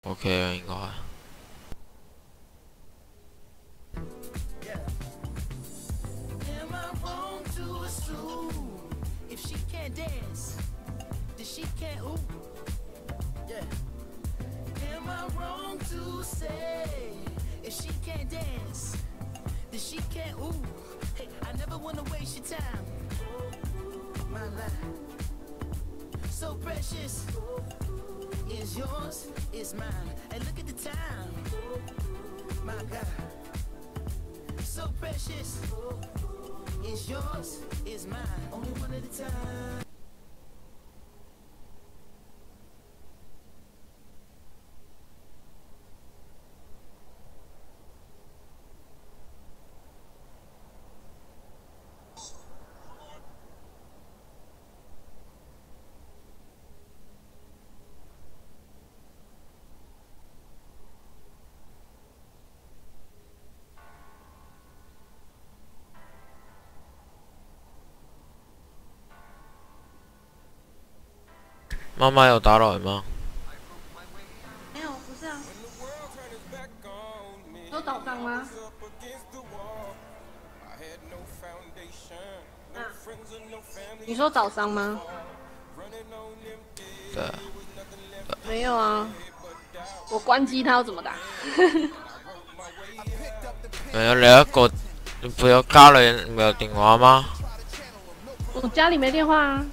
OK 啊，應該。So precious is yours, is mine. And look at the time, my God. So precious is yours, is mine. Only one at a time.媽媽有打來嗎？沒有，不是啊。有倒檔嗎？你說早上嗎？對。沒有啊，我關機，他要怎麼打？沒有，你一個，你不要家裏沒有電話嗎？我家裡沒電話啊。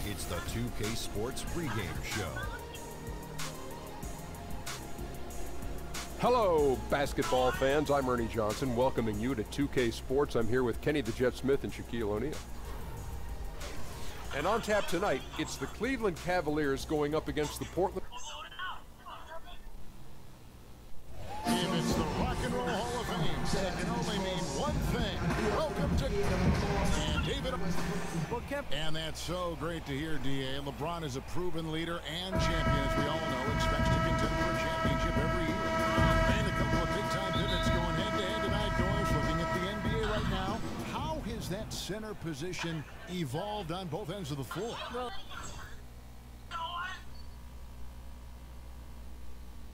It's the 2K Sports pregame show. Hello, basketball fans. I'm Ernie Johnson, welcoming you to 2K Sports. I'm here with Kenny the Jet Smith and Shaquille O'Neal. And on tap tonight, it's the Cleveland Cavaliers going up against the Portland. If it's the Rock and Roll Hall of Fame, that can only mean one thing. Welcome to David. And that's so great to hear, D.A. LeBron is a proven leader and champion, as we all know, expects to contend for a championship every year. And a couple of big-time pivots going head-to-head tonight, guys. Looking at the NBA right now, how has that center position evolved on both ends of the floor? Well,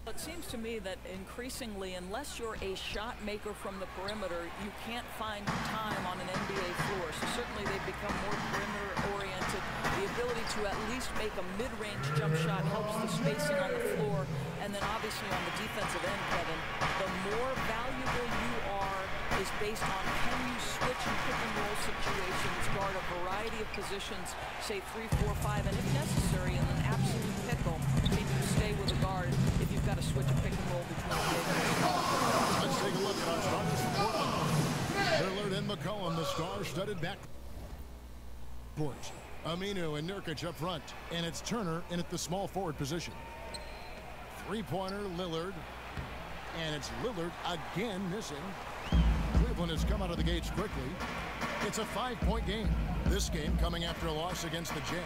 it seems to me that increasingly, unless you're a shot maker from the perimeter, you can't find time on an NBA floor. So certainly they've become more perimeter oriented. The ability to at least make a mid-range jump shot helps the spacing on the floor. And then obviously on the defensive end, Kevin, the more valuable you are is based on can you switch and pick and roll situations, guard a variety of positions, say 3, 4, 5, and if necessary, in an absolute pickle, maybe you stay with a guard if you've got to switch a pick and roll between the Let's take a look at our starters for Portland. Lillard and McCollum, the star-studded back. Aminu and Nurkic up front, and it's Turner in at the small forward position. Three-pointer, Lillard, and it's Lillard again missing. Cleveland has come out of the gates quickly. It's a 5-point game. This game coming after a loss against the Jazz.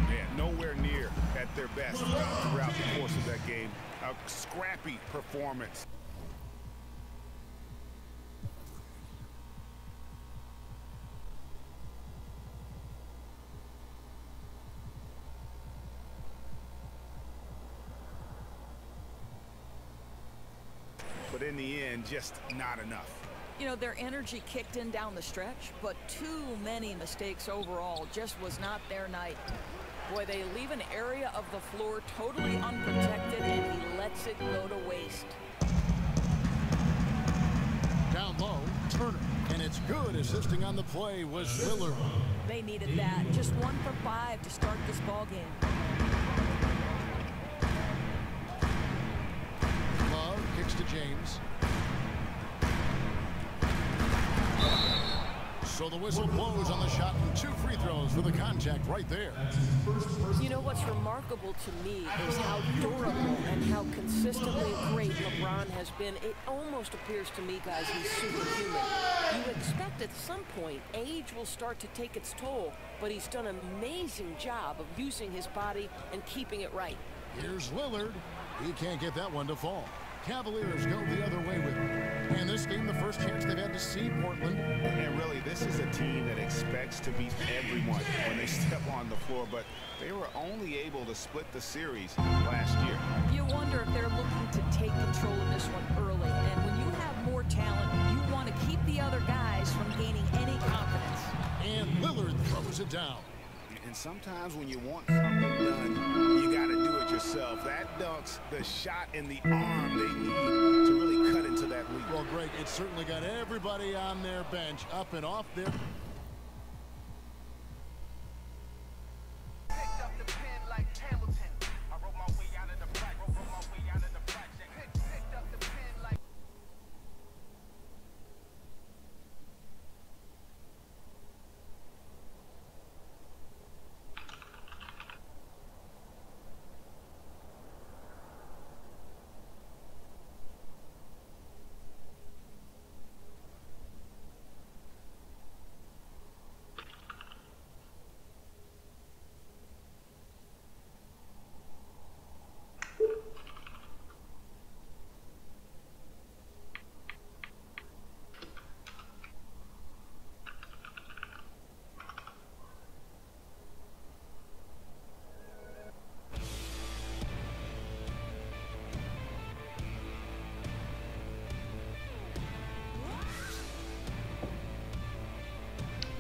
Yeah, nowhere near at their best throughout the course of that game. A scrappy performance. But in the end, just not enough. You know, their energy kicked in down the stretch, but too many mistakes overall. Just was not their night. Boy, they leave an area of the floor totally unprotected, and he lets it go to waste. Down low, Turner, and it's good. Assisting on the play was Lillard. They needed that. Just 1 for 5 to start this ball game. Love kicks to James. So the whistle blows on the shot, and 2 free throws for the contact right there. You know what's remarkable to me is how durable and how consistently great LeBron has been. It almost appears to me, guys, he's superhuman. You expect at some point age will start to take its toll, but he's done an amazing job of using his body and keeping it right. Here's Lillard. He can't get that one to fall. Cavaliers go the other way with it. And this game, the first chance they've had to see Portland. And really, expects to beat everyone when they step on the floor, but they were only able to split the series last year. You wonder if they're looking to take control of this one early. And when you have more talent, you want to keep the other guys from gaining any confidence. And Lillard throws it down. And sometimes when you want something done, you got to do it yourself. That dunk's the shot and the arm they need to really cut into that lead. Well, Greg, it certainly got everybody on their bench up and off their...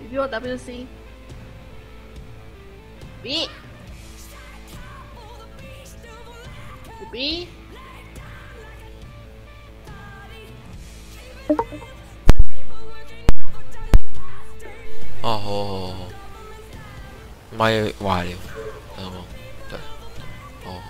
Review WC. B. B. 哦，好好好，咪壞了，等我，對，哦。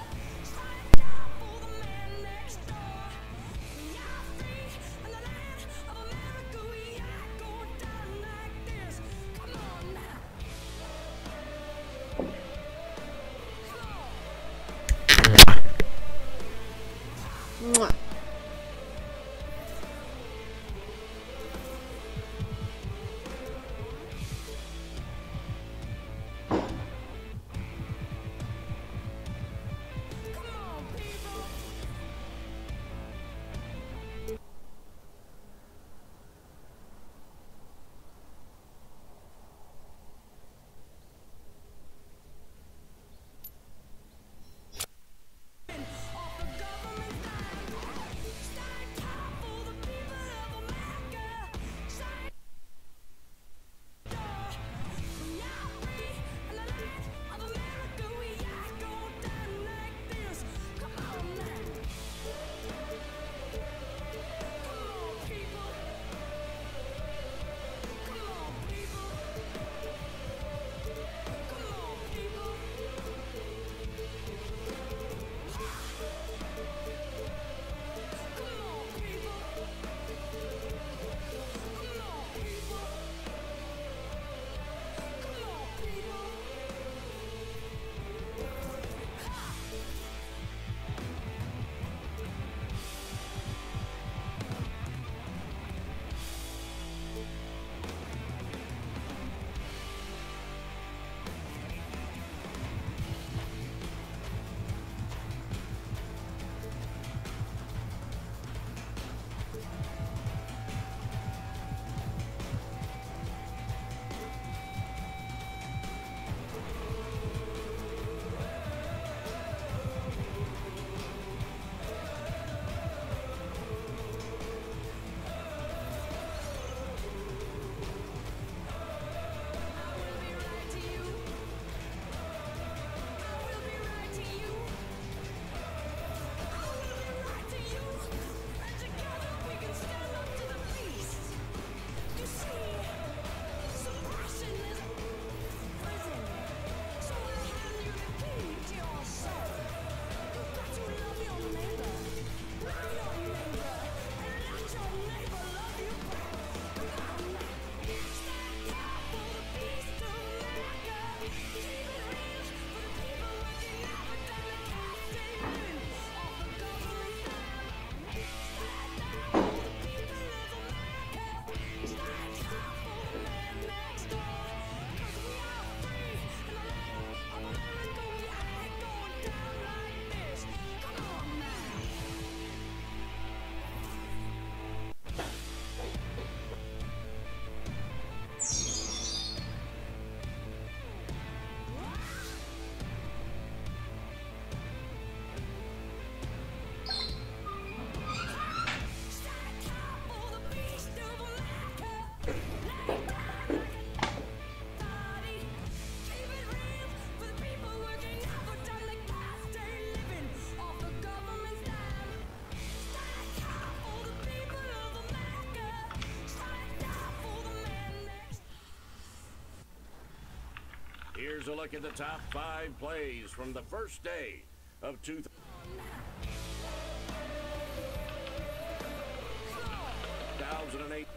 Here's a look at the top 5 plays from the first day of 2008.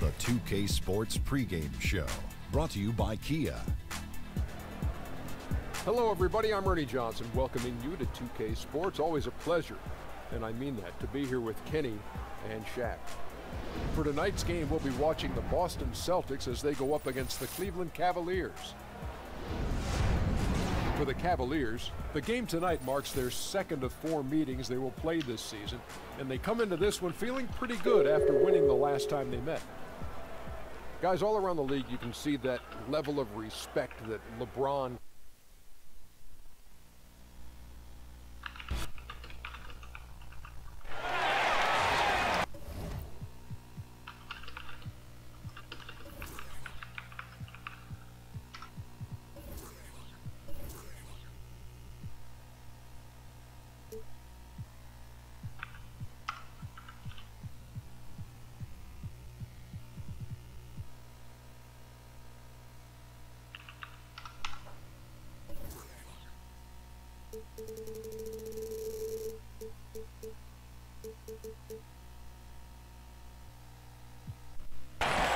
The 2K Sports pregame show, brought to you by Kia. Hello, everybody. I'm Ernie Johnson, welcoming you to 2K Sports. Always a pleasure, and I mean that, to be here with Kenny and Shaq. For tonight's game, we'll be watching the Boston Celtics as they go up against the Cleveland Cavaliers. For the Cavaliers, the game tonight marks their second of 4 meetings they will play this season, and they come into this one feeling pretty good after winning the last time they met. Guys, all around the league, you can see that level of respect that LeBron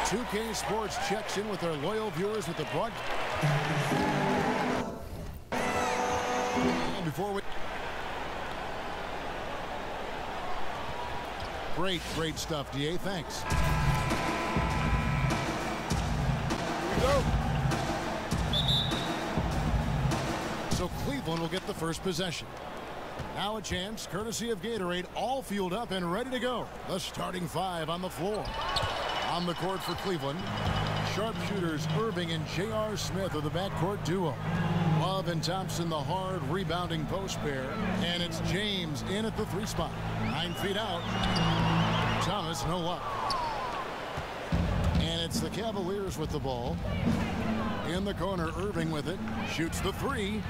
.2K Sports checks in with their loyal viewers with the broadcast. Before we... Great stuff, DA. Thanks. Here we go. So Cleveland will get the first possession. Now a chance, courtesy of Gatorade, all fueled up and ready to go. The starting 5 on the floor. On the court for Cleveland, sharpshooters Irving and J.R. Smith are the backcourt duo. Love and Thompson, the hard rebounding post pair. And it's James in at the 3 spot. 9 feet out. Thomas, no luck. And it's the Cavaliers with the ball. In the corner, Irving with it. Shoots the 3.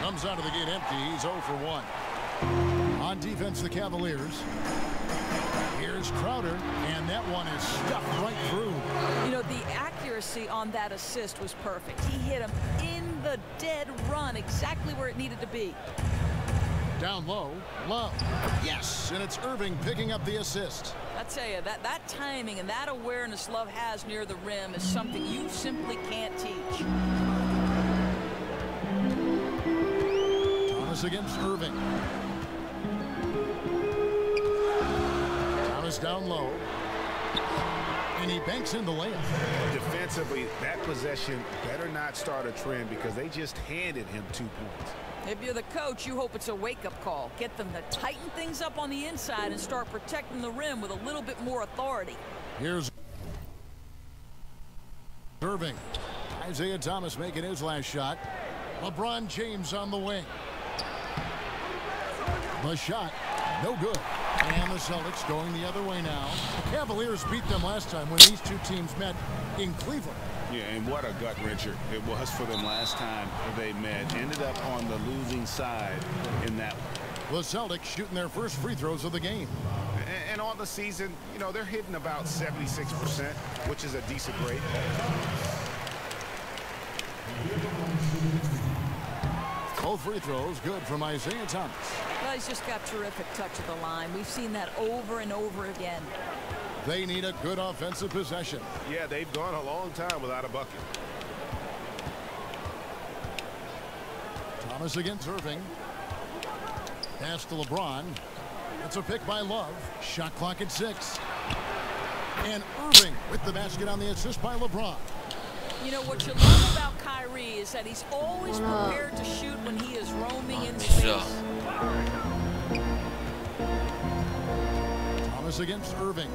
Comes out of the gate empty. He's 0 for 1. On defense, the Cavaliers. Here's Crowder, and that one is stuffed right through. You know, the accuracy on that assist was perfect. He hit him in the dead run, exactly where it needed to be. Down low, Love. Yes, and it's Irving picking up the assist. I tell you, that timing and that awareness Love has near the rim is something you simply can't teach. Thomas against Irving. Down low, and he banks in the layup. Defensively, that possession better not start a trend because they just handed him 2 points. If you're the coach, you hope it's a wake-up call. Get them to tighten things up on the inside and start protecting the rim with a little bit more authority. Here's Irving. Isaiah Thomas making his last shot. LeBron James on the wing. The shot, no good. And the Celtics going the other way now. The Cavaliers beat them last time when these 2 teams met in Cleveland. Yeah, and what a gut wrencher it was for them last time they met. Ended up on the losing side in that one. The Celtics shooting their first free throws of the game. And on the season, you know, they're hitting about 76%, which is a decent rate. Both free throws good from Isaiah Thomas. Well, he's just got terrific touch of the line. We've seen that over and over again. They need a good offensive possession. Yeah, they've gone a long time without a bucket. Thomas against Irving. Pass to LeBron. It's a pick by Love. Shot clock at 6. And Irving with the basket on the assist by LeBron. You know, what you love about Kyrie is that he's always prepared to shoot when he is roaming in space. Thomas against Irving.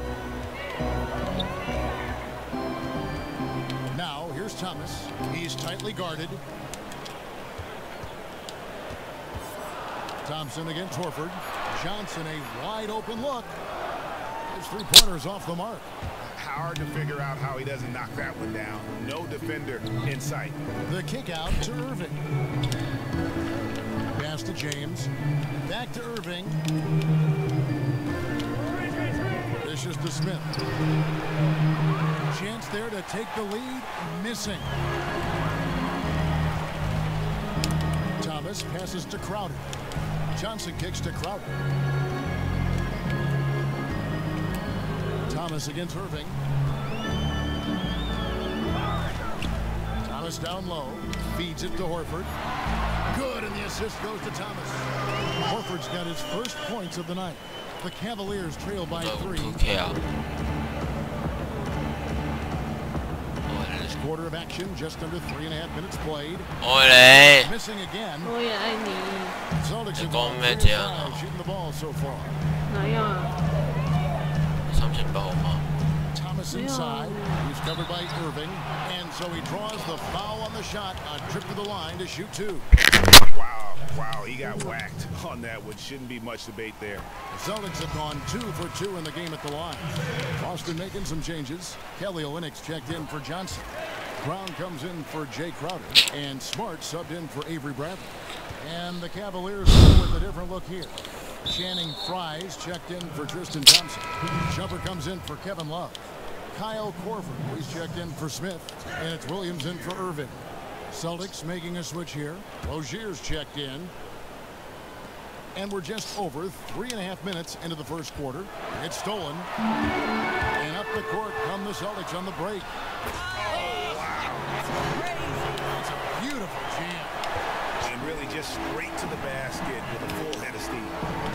Now, here's Thomas. He's tightly guarded. Thompson against Horford. Johnson, a wide open look. His three-pointers off the mark. Hard to figure out how he doesn't knock that one down. No defender in sight. The kick out to Irving. Pass to James. Back to Irving. Dishes to Smith. Chance there to take the lead. Missing. Thomas passes to Crowder. Johnson kicks to Crowder. Thomas against Irving. Thomas down low. Feeds it to Horford. Good, and the assist goes to Thomas. Horford's got his first points of the night. The Cavaliers trail by 3. Quarter of action, just under 3.5 minutes played. Missing again. Celtics have gone 3 of 5 shooting the ball so far. Thomas inside. He's covered by Irving, and so he draws the foul on the shot. A trip to the line to shoot 2. Wow, he got whacked on that one. Shouldn't be much debate there. The Celtics have gone 2 for 2 in the game at the line. Boston making some changes. Kelly Olynyk's checked in for Johnson. Brown comes in for Jay Crowder, and Smart subbed in for Avery Bradley. And the Cavaliers go with a different look here. Channing Fries checked in for Tristan Thompson. Shumpert comes in for Kevin Love. Kyle Korver, he's checked in for Smith, and it's Williams in for Irving. Celtics making a switch here. Rozier's checked in. And we're just over 3.5 minutes into the first quarter. It's stolen. And up the court come the Celtics on the break. Oh, wow. It's a beautiful jam. And really just straight to the basket with a full head of steam.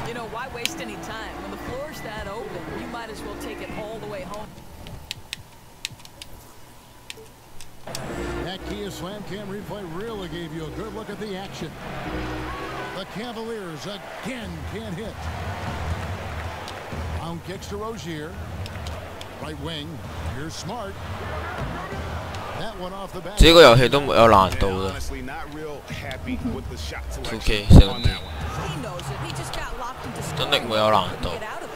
You know, why waste any time? When the floor's that open, you might as well take it all the way home. That Kia Slam Cam replay really gave you a good look at the action. The Cavaliers again can't hit. Brown kicks to Rozier. Right wing. Here's Smart. That one off the back. 這個遊戲都沒有難度嘅。Honestly, not real happy with the shot selection 2K17 on that one. He knows it. He just got locked into 真的沒有難度。 get out of it.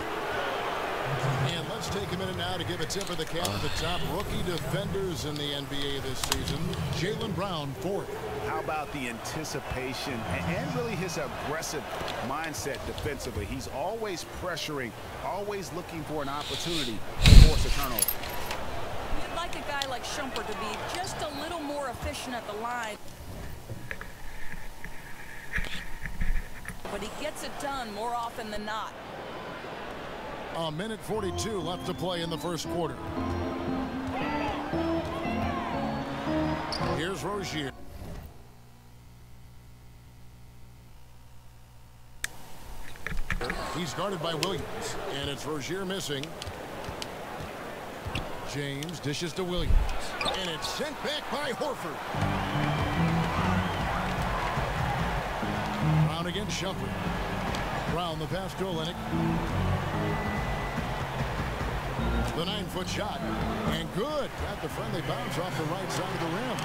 And let's take a minute now to give a tip of the cap to the top rookie defenders in the NBA this season. Jaylen Brown, 4th. How about the anticipation and really his aggressive mindset defensively? He's always pressuring, always looking for an opportunity to force a turnover. You'd like a guy like Shumpert to be just a little more efficient at the line. But he gets it done more often than not. A minute 42 left to play in the first quarter. Here's Rozier. He's guarded by Williams, and it's Rozier missing. James dishes to Williams, and it's sent back by Horford. Brown against Shumpert. Brown the pass to Olynyk. The 9-foot shot, and good. Got the friendly bounce off the right side of the rim.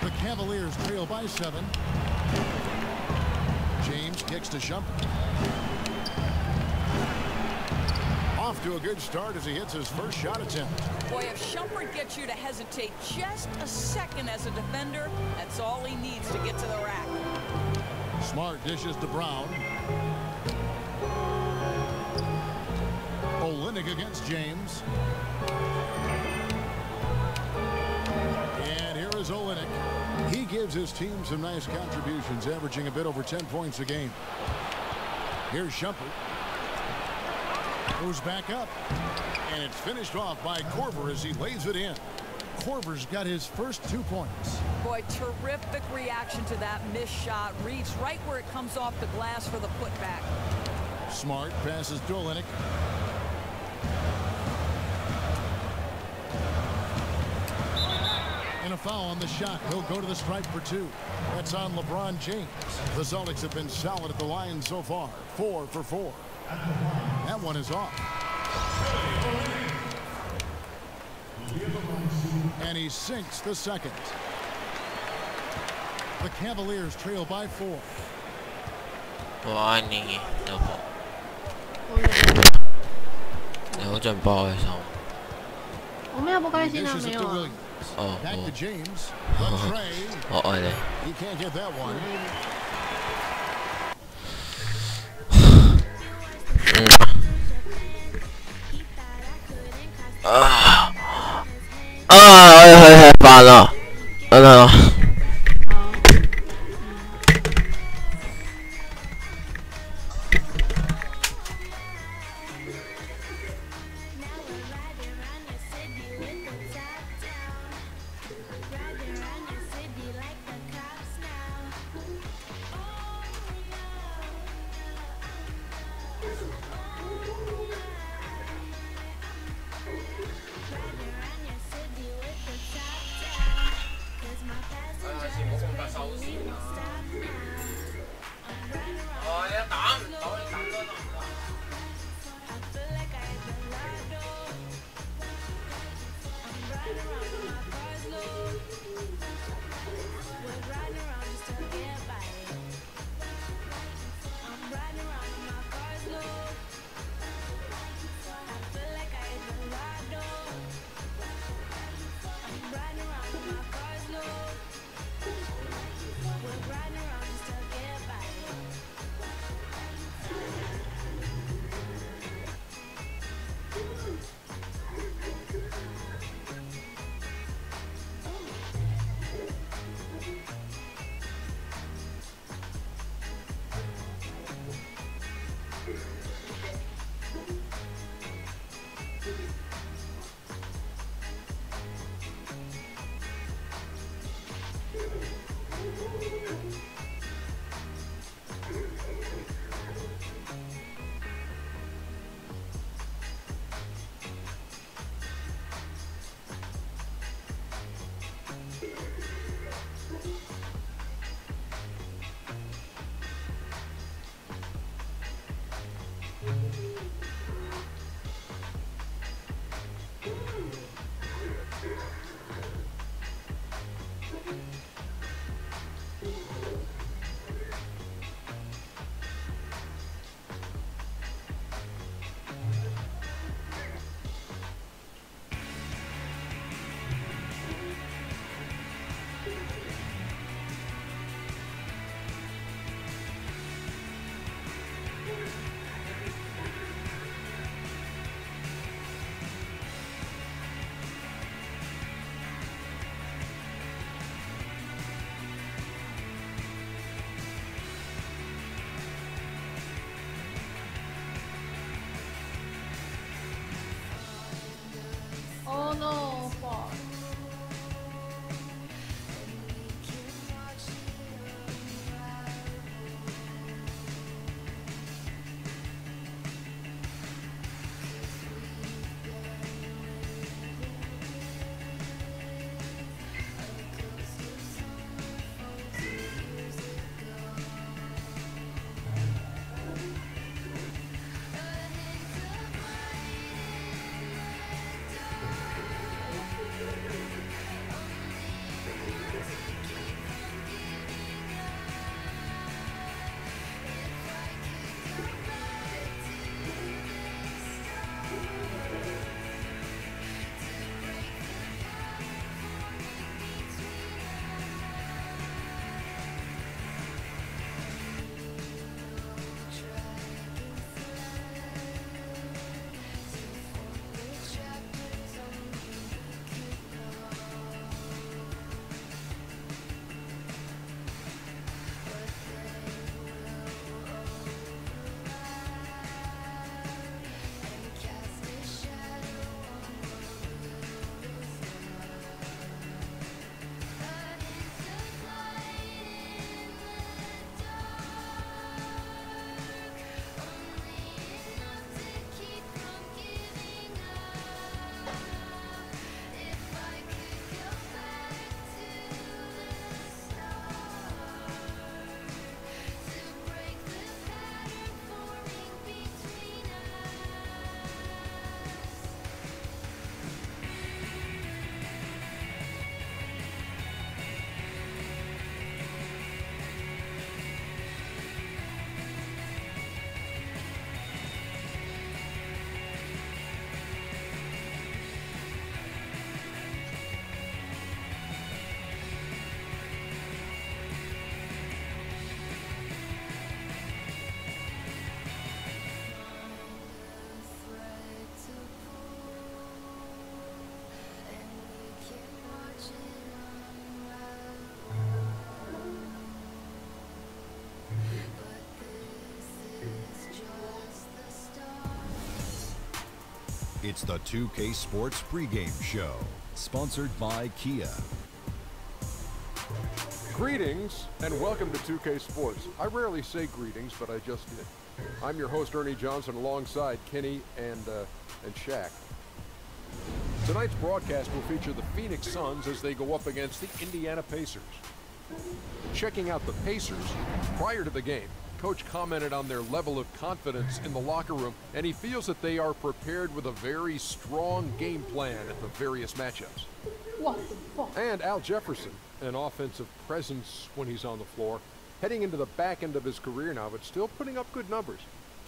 The Cavaliers trail by 7. James kicks to Shumpert. Off to a good start as he hits his first shot attempt. Boy, if Shumpert gets you to hesitate just a second as a defender, that's all he needs to get to the rack. Smart dishes to Brown. Olynyk against James. And here is Olynyk. He gives his team some nice contributions, averaging a bit over 10 points a game. Here's Shumpert. Goes back up. And it's finished off by Korver as he lays it in. Korver's got his first 2 points. Boy, terrific reaction to that missed shot. Reads right where it comes off the glass for the putback. Smart passes to Olynyk. And a foul on the shot. He'll go to the stripe for 2. That's on LeBron James. The Celtics have been solid at the line so far. 4 for 4. That one is off. And he sinks the second. The Cavaliers trail by 4. 我愛你，老婆。你好像不開心。我沒有不開心啊， Dishes 沒 it 有 to 啊。 Williams. 哦， Back to 我 James. The tray. 我愛你。 He can't get that one. 我煩啦，等等。好。It's the 2K Sports pregame show, sponsored by Kia. Greetings and welcome to 2K Sports. I rarely say greetings, but I just did. I'm your host, Ernie Johnson, alongside Kenny and Shaq. Tonight's broadcast will feature the Phoenix Suns as they go up against the Indiana Pacers. Checking out the Pacers, prior to the game, Coach commented on their level of confidence in the locker room, and he feels that they are prepared with a very strong game plan at the various matchups. What the fuck? And Al Jefferson, an offensive presence when he's on the floor, heading into the back end of his career now, but still putting up good numbers.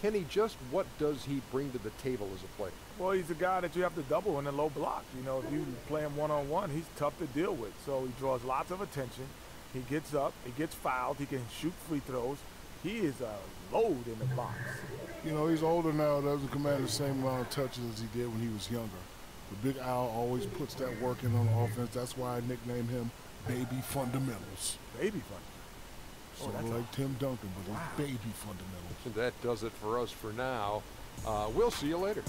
Kenny, just what does he bring to the table as a player? Well, he's a guy that you have to double in a low block. You know, if you play him one-on-one, he's tough to deal with. So he draws lots of attention. He gets up, he gets fouled, he can shoot free throws. He is a load in the box. You know, he's older now, doesn't command the same amount of touches as he did when he was younger. The Big Al always puts that work in on offense. That's why I nicknamed him Baby Fundamentals. Baby fundamentals. Sort of like Tim Duncan, but it's baby fundamentals. And that does it for us for now. We'll see you later.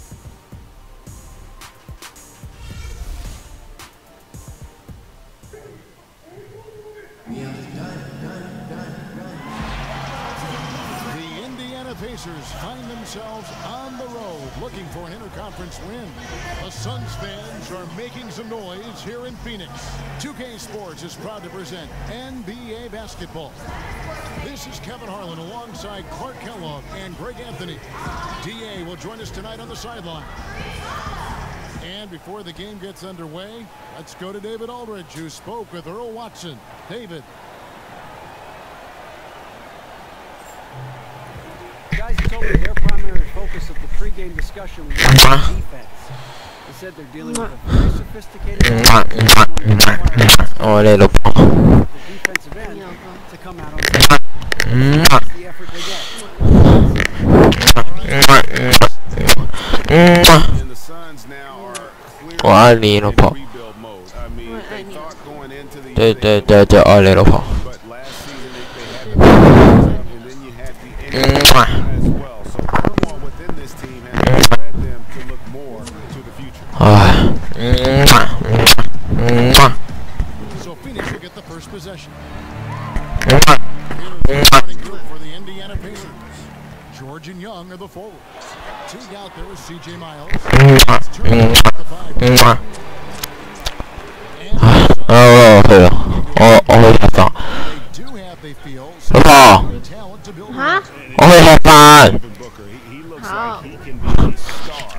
The Indiana Pacers find themselves on the road looking for an interconference win. The Suns fans are making some noise here in Phoenix. 2K Sports is proud to present NBA basketball. This is Kevin Harlan alongside Clark Kellogg and Greg Anthony. DA will join us tonight on the sideline. And before the game gets underway, let's go to David Aldridge, who spoke with Earl Watson. David. Guys told me their primary focus of the pregame discussion was defense. They said they're dealing with a very sophisticated the defensive end to come out on top. That's the effort they get. And the Suns now are clearly in rebuild mode. I mean, they thought going into the but last season they had the and then you had the as well. So everyone within this team has led them to look more to the future. So Phoenix will get the first possession. Here's the starting group for the Indiana Pacers. George and Young are the forwards. Teamed out there is C.J. Miles. He looks like he can be a star.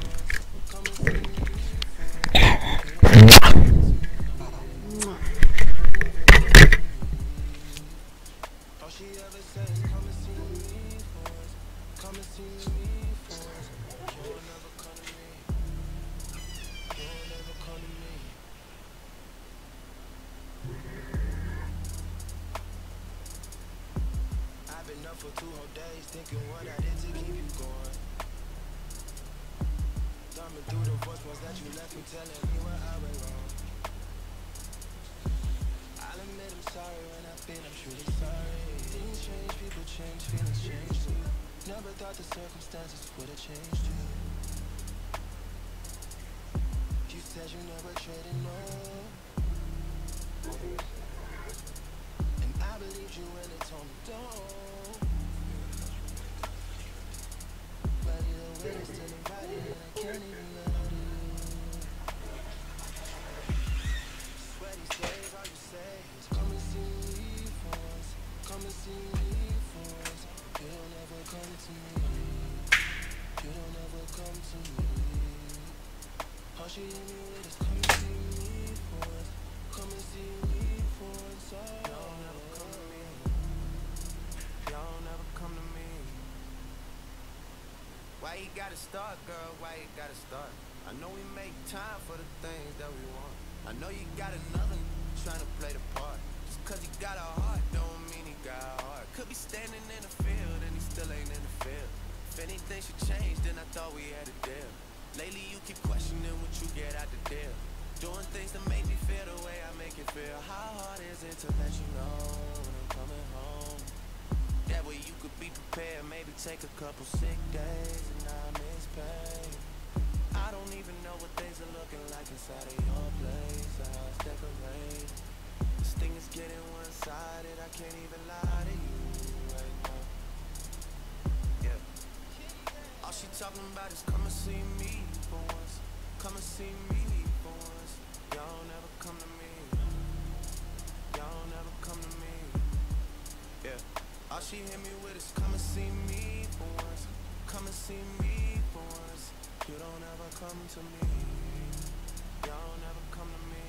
Why you gotta start, girl? Why you gotta start? I know we make time for the things that we want. I know you got another trying to play the part. Just cause he got a heart don't mean he got a heart. Could be standing in the field and he still ain't in the field. If anything should change, then I thought we had a deal. Lately you keep questioning what you get out the deal. Doing things that make me feel the way I make you feel. How hard is it to let you know when I'm coming home? That way you could be prepared, maybe take a couple sick days and I miss pay. I I don't even know what things are looking like inside of your place. How it's decorated. This thing is getting one-sided. I can't even lie to you right now. Yeah. All she talking about is come and see me for once. Come and see me for once. Y'all never come to me. Y'all never come to me. Yeah. All she hit me with is come and see me for once. Come and see me for once. You don't ever come to me. Y'all never come to me.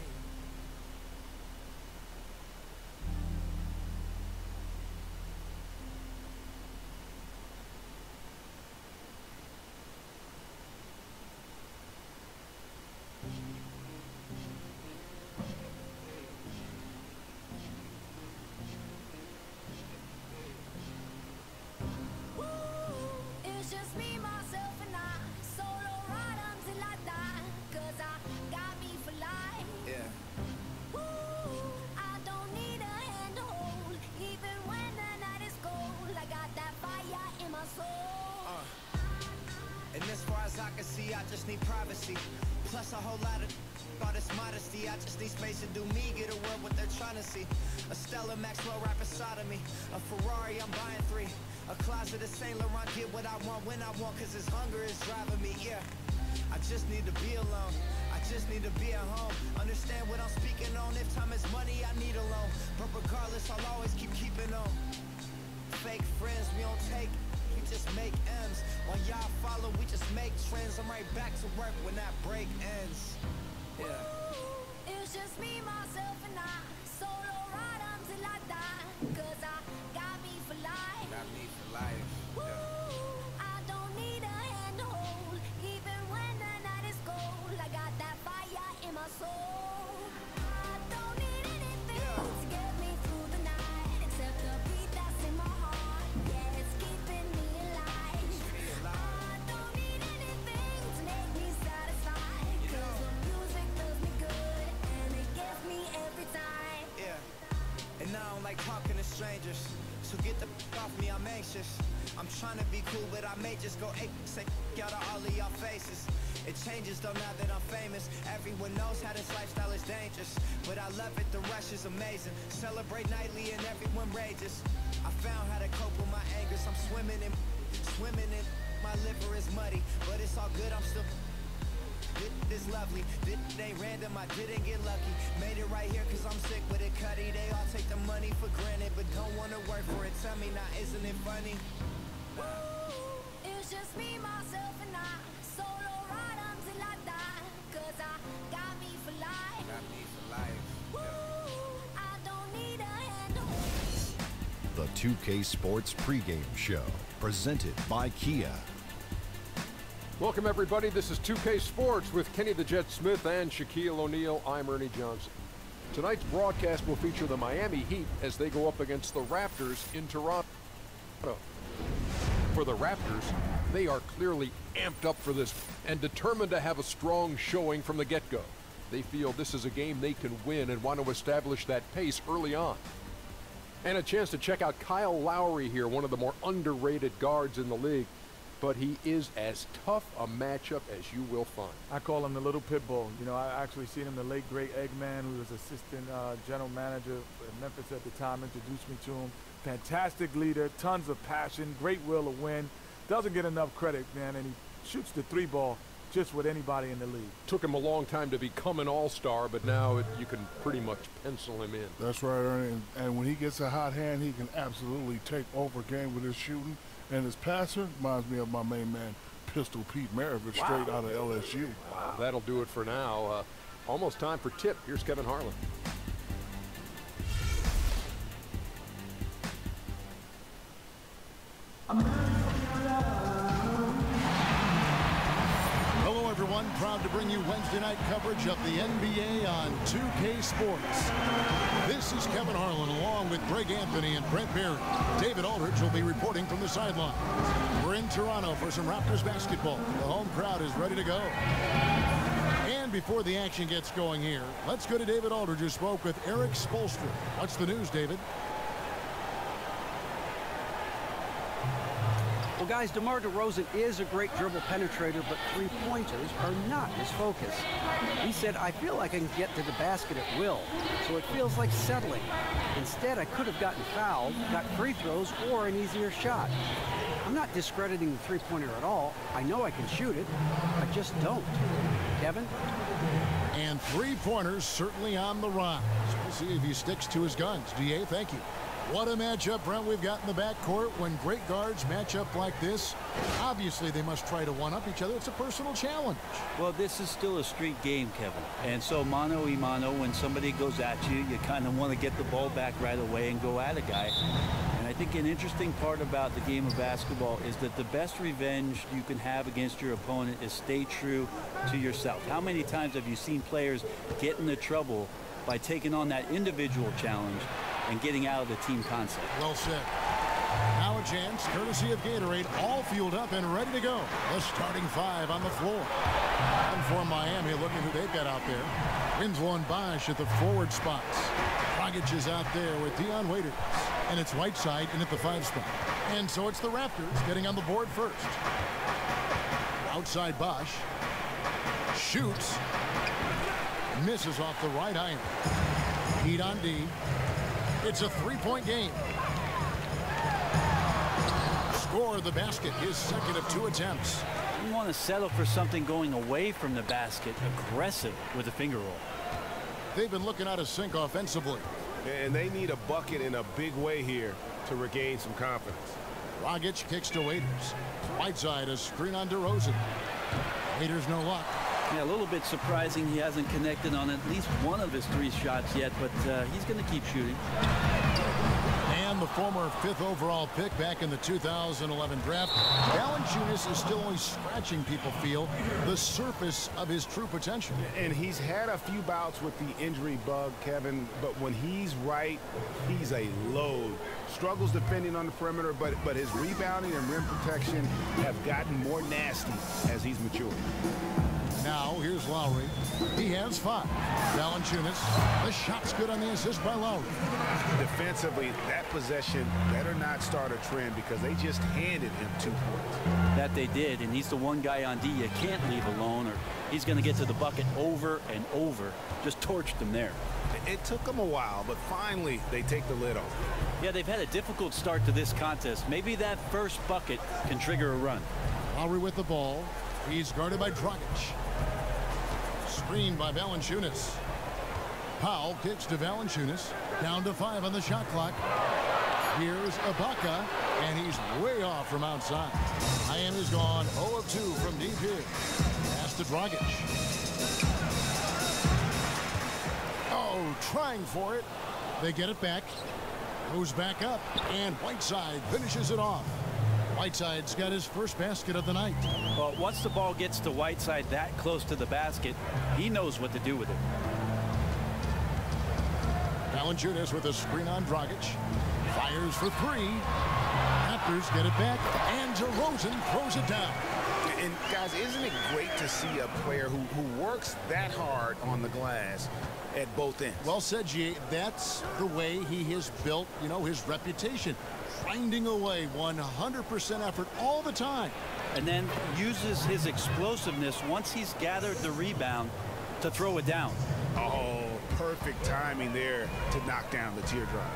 It's just me, myself, and I. Solo ride until I die. 'Cause I got me for life. Yeah. I don't need a hand to hold. Even when the night is cold, I got that fire in my soul. And as far as I can see, I just need privacy. Plus a whole lot of all this modesty. I just need space to do me, get a world what they're trying to see. A Stella Maxwell right beside of me. A Ferrari, I'm buying 3. A closet of Saint Laurent, get what I want when I want, 'cause this hunger is driving me, yeah. I just need to be alone. I just need to be at home. Understand what I'm speaking on. If time is money, I need a loan. But regardless, I'll always keeping on. Fake friends, we don't take, we just make M's. While y'all follow, we just make trends. I'm right back to work when that break ends. Yeah. It's just me, myself, and I. Solo ride until I die. 'Cause I got me for life. Got me for life. Yeah. I don't need a hand to hold. Even when the night is cold, I got that fire in my soul. I don't need anything to get me through the night, except the beat that's in my heart. Yeah, it's keeping me alive. I don't need anything to make me satisfied, 'cause the music does me good and it gets me every time. Yeah. And I don't like talking to strangers, so get the off me, I'm anxious. I'm trying to be cool, but I may just go say out of all of y'all faces. It changes though now that I'm famous. Everyone knows how this lifestyle is dangerous, but I love it, the rush is amazing. Celebrate nightly and everyone rages. I found how to cope with my angers. I'm swimming in my liver is muddy, but it's all good, I'm still this lovely. This ain't random, I didn't get lucky. Made it right here 'cause I'm sick with it, Cuddy. They all take the money for granted, but don't wanna work for it. Tell me now, isn't it funny? It's just me, myself, and I. Solo ride until I die. 'Cause I got me for life. Got me for life. Yeah. I don't need a hand to hold. The 2K Sports pregame show, presented by Kia. Welcome, everybody. This is 2K Sports with Kenny the Jet Smith and Shaquille O'Neal. I'm Ernie Johnson. Tonight's broadcast will feature the Miami Heat as they go up against the Raptors in Toronto. For the Raptors, they are clearly amped up for this and determined to have a strong showing from the get-go. They feel this is a game they can win and want to establish that pace early on. And a chance to check out Kyle Lowry here, one of the more underrated guards in the league. But he is as tough a matchup as you will find. I call him the little pit bull. You know, I actually seen him, the late great Eggman, who was assistant general manager in Memphis at the time, introduced me to him. Fantastic leader, tons of passion, great will to win. Doesn't get enough credit, man, and he shoots the 3 ball just with anybody in the league. Took him a long time to become an all-star, but now you can pretty much pencil him in. That's right, Ernie. And when he gets a hot hand, he can absolutely take over game with his shooting. And his passer reminds me of my main man, Pistol Pete Maravich, straight out of LSU. Wow, that'll do it for now. Almost time for tip. Here's Kevin Harlan. Hello, everyone. Proud to bring you Wednesday night coverage of the NBA on 2K Sports. This is Kevin Harlan along with Greg Anthony and Brent Barry. David Aldridge will be reporting from the sideline. We're in Toronto for some Raptors basketball. The home crowd is ready to go. And before the action gets going here, let's go to David Aldridge, who spoke with Eric Spoelstra. What's the news, David? Well, guys, DeMar DeRozan is a great dribble penetrator, but three-pointers are not his focus. He said, I feel like I can get to the basket at will, so it feels like settling. Instead, I could have gotten fouled, got free throws, or an easier shot. I'm not discrediting the three-pointer at all. I know I can shoot it. I just don't. Kevin? And three-pointers certainly on the rise. We'll see if he sticks to his guns. DA, thank you. What a matchup, Brent, we've got in the backcourt. When great guards match up like this, obviously they must try to one-up each other. It's a personal challenge. Well, this is still a street game, Kevin. And so mano-a-mano, when somebody goes at you, you kind of want to get the ball back right away and go at a guy. And I think an interesting part about the game of basketball is that the best revenge you can have against your opponent is stay true to yourself. How many times have you seen players get into trouble by taking on that individual challenge and getting out of the team concept? Well said. Now a chance, courtesy of Gatorade, all fueled up and ready to go. The starting five on the floor. And for Miami, looking who they've got out there. Winslow and Bosch at the forward spots. Dragic is out there with Dion Waiters. And it's Whiteside in at the 5 spot. And so it's the Raptors getting on the board first. Outside Bosch. Shoots. Misses off the right iron. Heat on D. It's a three-point game. Score the basket, his second of 2 attempts. You want to settle for something going away from the basket, aggressive with a finger roll. They've been looking out of sync offensively. And they need a bucket in a big way here to regain some confidence. Dragic kicks to Waiters. Whiteside, a screen on DeRozan. Waiters no luck. Yeah, a little bit surprising he hasn't connected on at least one of his 3 shots yet, but he's going to keep shooting. And the former 5th overall pick back in the 2011 draft, Valanciunas is still only scratching, people feel, the surface of his true potential. And he's had a few bouts with the injury bug, Kevin, but when he's right, he's a load. Struggles defending on the perimeter, but his rebounding and rim protection have gotten more nasty as he's matured. Now, here's Lowry. He has 5. Valanciunas, the shot's good on the assist by Lowry. Defensively, that possession better not start a trend because they just handed him 2 points. That they did, and he's the one guy on D you can't leave alone, or he's going to get to the bucket over and over. Just torched him there. It took them a while, but finally they take the lid off. Yeah, they've had a difficult start to this contest. Maybe that first bucket can trigger a run. Lowry with the ball. He's guarded by Dragic. Screened by Valanciunas. Powell kicks to Valanciunas. Down to 5 on the shot clock. Here's Ibaka, and he's way off from outside. Miami's gone 0 of 2 from deep here. Pass to Dragic. Oh, trying for it. They get it back. Goes back up, and Whiteside finishes it off. Whiteside's got his first basket of the night. Well, once the ball gets to Whiteside that close to the basket, he knows what to do with it. Valanciunas with a screen on Dragic. Fires for 3. Raptors get it back, and DeRozan throws it down. And guys, isn't it great to see a player who works that hard on the glass at both ends? Well said, G. That's the way he has built, his reputation. Grinding away 100% effort all the time. And then uses his explosiveness once he's gathered the rebound to throw it down. Oh, perfect timing there to knock down the teardrop.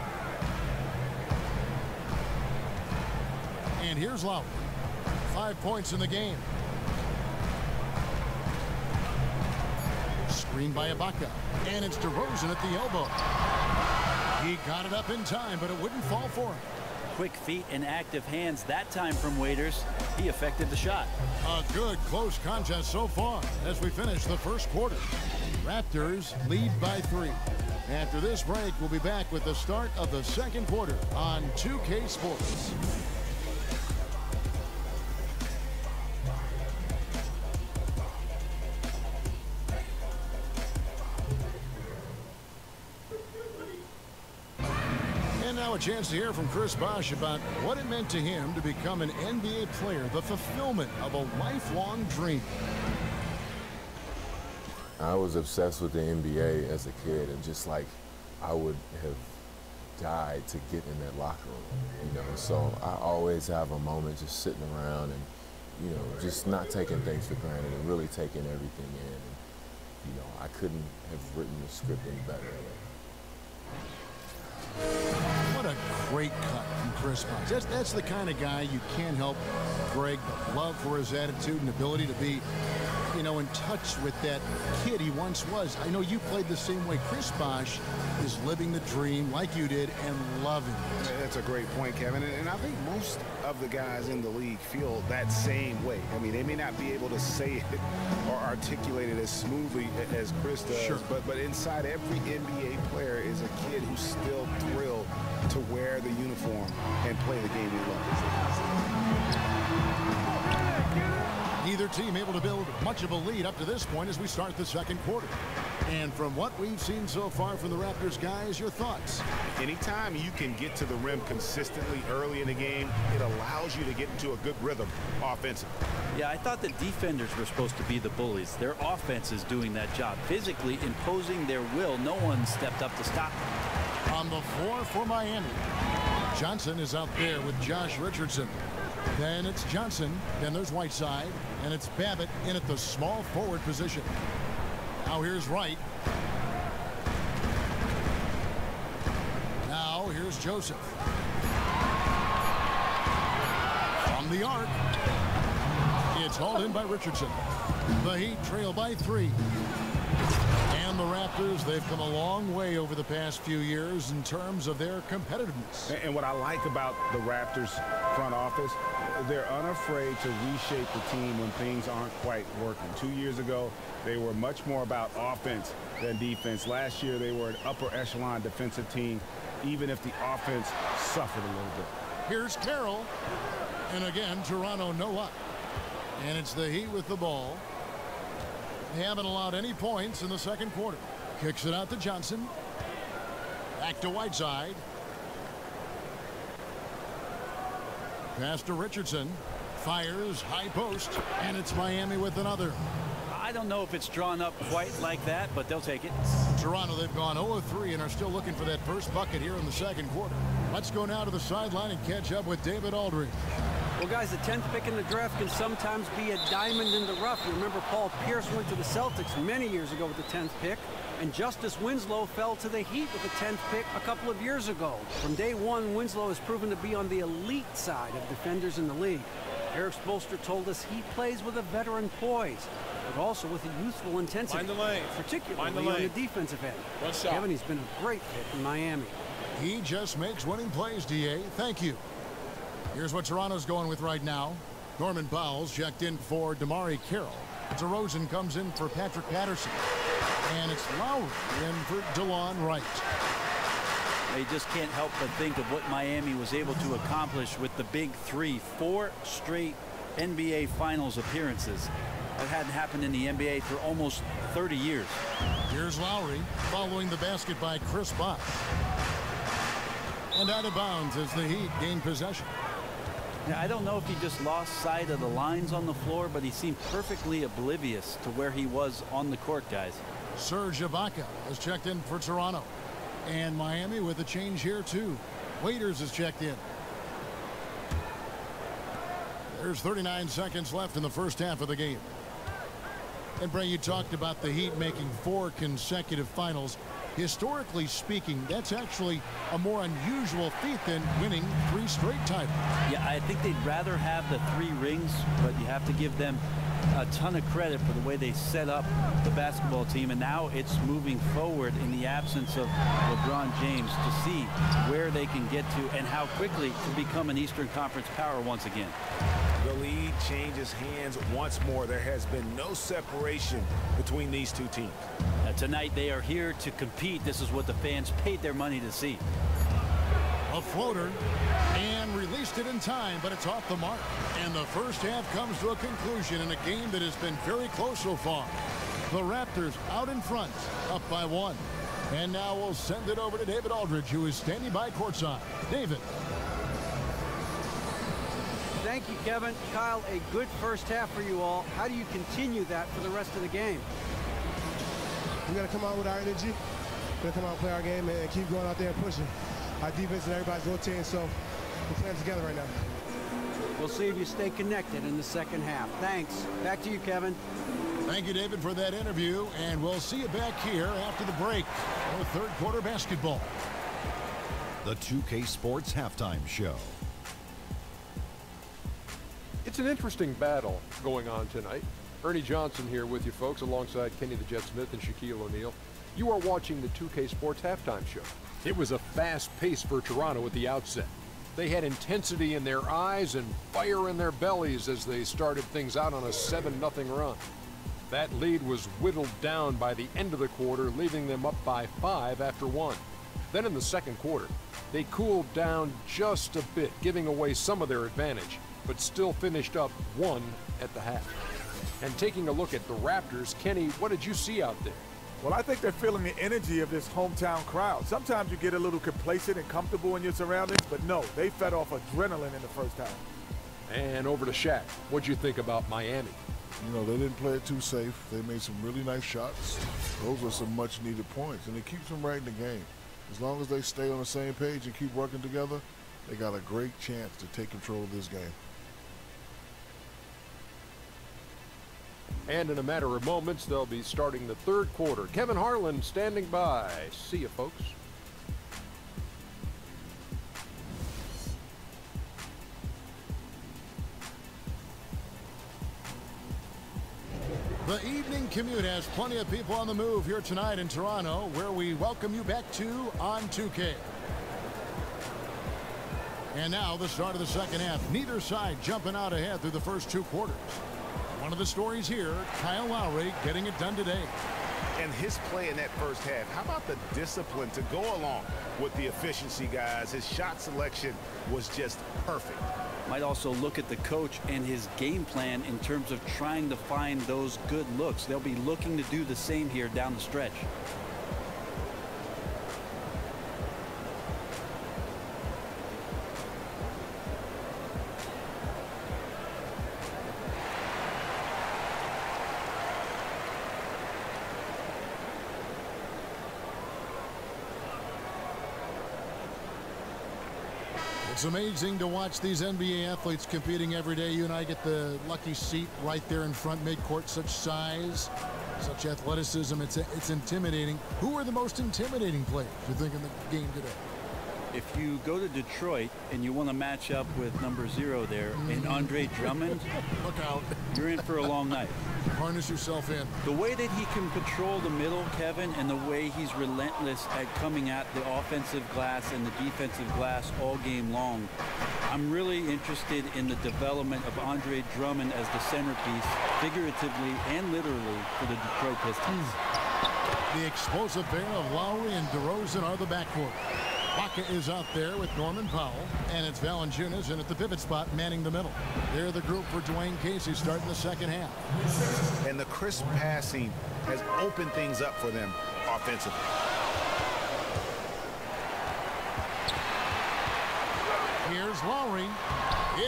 And here's Lowry. 5 points in the game. Screened by Ibaka. And it's DeRozan at the elbow. He got it up in time, but it wouldn't fall for him. Quick feet and active hands that time from Waiters. He affected the shot. A good close contest so far as we finish the first quarter. Raptors lead by 3. After this break, we'll be back with the start of the second quarter on 2K Sports. Now a chance to hear from Chris Bosh about what it meant to him to become an NBA player, the fulfillment of a lifelong dream. I was obsessed with the NBA as a kid, and just like I would have died to get in that locker room, you know. So I always have a moment just sitting around and, you know, just not taking things for granted and really taking everything in. And, you know, I couldn't have written the script any better. What a great cut from Chris Bosh. That's the kind of guy you can't help, Greg, but love for his attitude and ability to be, you know, in touch with that kid he once was. I know you played the same way. Chris Bosh is living the dream like you did and loving it. That's a great point, Kevin. And I think most of the guys in the league feel that same way. I mean, they may not be able to say it or articulate it as smoothly as Chris does, sure. but inside every NBA player is a kid who's still thrilled to wear the uniform and play the game he loves. Neither team able to build much of a lead up to this point as we start the second quarter. And from what we've seen so far from the Raptors, guys, your thoughts? Anytime you can get to the rim consistently early in the game, it allows you to get into a good rhythm offensively. Yeah, I thought the defenders were supposed to be the bullies. Their offense is doing that job, physically imposing their will. No one stepped up to stop them. On the floor for Miami, Johnson is out there with Josh Richardson. Then it's Johnson, then there's Whiteside, and it's Babbitt in at the small forward position. Now here's Wright. Now here's Joseph. From the arc, it's hauled in by Richardson. The Heat trail by 3. And the Raptors, they've come a long way over the past few years in terms of their competitiveness. And what I like about the Raptors front office, they're unafraid to reshape the team when things aren't quite working. 2 years ago, they were much more about offense than defense. Last year, they were an upper echelon defensive team, even if the offense suffered a little bit. Here's Carroll. And again, Toronto no up. And it's the Heat with the ball. They haven't allowed any points in the second quarter. Kicks it out to Johnson. Back to Whiteside. Pass to Richardson. Fires high post. And it's Miami with another. I don't know if it's drawn up quite like that, but they'll take it. Toronto, they've gone 0-3 and are still looking for that first bucket here in the second quarter. Let's go now to the sideline and catch up with David Aldridge. Well, guys, the 10th pick in the draft can sometimes be a diamond in the rough. You remember Paul Pierce went to the Celtics many years ago with the 10th pick, and Justice Winslow fell to the Heat with the 10th pick a couple of years ago. From day one, Winslow has proven to be on the elite side of defenders in the league. Eric Spoelstra told us he plays with a veteran poise, but also with a youthful intensity, particularly on the defensive end. Kevin, he's been a great fit in Miami. He just makes winning plays, DA. Thank you. Here's what Toronto's going with right now. Norman Powell's checked in for DeMarre Carroll. DeRozan comes in for Patrick Patterson. And it's Lowry in for DeLon Wright. You just can't help but think of what Miami was able to accomplish with the big 3. 4 straight NBA Finals appearances. That hadn't happened in the NBA for almost 30 years. Here's Lowry following the basket by Chris Bosh. And out of bounds as the Heat gain possession. Now, I don't know if he just lost sight of the lines on the floor, but he seemed perfectly oblivious to where he was on the court, guys. Serge Ibaka has checked in for Toronto. And Miami with a change here, too. Waiters has checked in. There's 39 seconds left in the first half of the game. And, Bray, you talked about the Heat making 4 consecutive finals. Historically speaking, that's actually a more unusual feat than winning 3 straight titles. Yeah, I think they'd rather have the 3 rings, but you have to give them a ton of credit for the way they set up the basketball team. And now it's moving forward in the absence of LeBron James to see where they can get to and how quickly to become an Eastern Conference power once again. The lead changes hands once more. There has been no separation between these two teams. Tonight they are here to compete. This is what the fans paid their money to see. A floater and released it in time, but it's off the mark. And the first half comes to a conclusion in a game that has been very close so far. The Raptors out in front, up by 1. And now we'll send it over to David Aldridge, who is standing by courtside. David. Thank you, Kevin. Kyle, a good first half for you all. How do you continue that for the rest of the game? We got to come out with our energy. We got to come out and play our game and keep going out there and pushing. our defense and everybody's rotating, so we're playing together right now. We'll see if you stay connected in the second half. Thanks. Back to you, Kevin. Thank you, David, for that interview, and we'll see you back here after the break for third quarter basketball. The 2K Sports Halftime Show. It's an interesting battle going on tonight. Ernie Johnson here with you folks, alongside Kenny the Jet Smith and Shaquille O'Neal. You are watching the 2K Sports Halftime Show. It was a fast pace for Toronto at the outset. They had intensity in their eyes and fire in their bellies as they started things out on a 7-0 run. That lead was whittled down by the end of the quarter, leaving them up by 5 after 1. Then in the second quarter, they cooled down just a bit, giving away some of their advantage, but still finished up 1 at the half. And taking a look at the Raptors, Kenny, what did you see out there? Well, I think they're feeling the energy of this hometown crowd. Sometimes you get a little complacent and comfortable in your surroundings, but no, they fed off adrenaline in the first half. And over to Shaq. What'd you think about Miami? You know, they didn't play it too safe. They made some really nice shots. Those are some much-needed points, and it keeps them right in the game. As long as they stay on the same page and keep working together, they got a great chance to take control of this game. And in a matter of moments, they'll be starting the third quarter. Kevin Harlan standing by. See you, folks. The evening commute has plenty of people on the move here tonight in Toronto, where we welcome you back to On 2K. And now the start of the second half. Neither side jumping out ahead through the first 2 quarters. One of the stories here, Kyle Lowry getting it done today. And his play in that first half, how about the discipline to go along with the efficiency, guys? His shot selection was just perfect. Might also look at the coach and his game plan in terms of trying to find those good looks. They'll be looking to do the same here down the stretch. It's amazing to watch these NBA athletes competing every day. You and I get the lucky seat right there in front midcourt. Such size, such athleticism. It's intimidating. Who are the most intimidating players you think in the game today? If you go to Detroit and you want to match up with number 0 there and Andre Drummond, look out. You're in for a long night. Harness yourself in. The way that he can patrol the middle, Kevin, and the way he's relentless at coming at the offensive glass and the defensive glass all game long, I'm really interested in the development of Andre Drummond as the centerpiece, figuratively and literally, for the Detroit Pistons. The explosive pair of Lowry and DeRozan are the backcourt. Baca is out there with Norman Powell, and it's Valanciunas in at the pivot spot manning the middle. They're the group for Dwayne Casey starting the second half. And the crisp passing has opened things up for them offensively. Here's Lowry.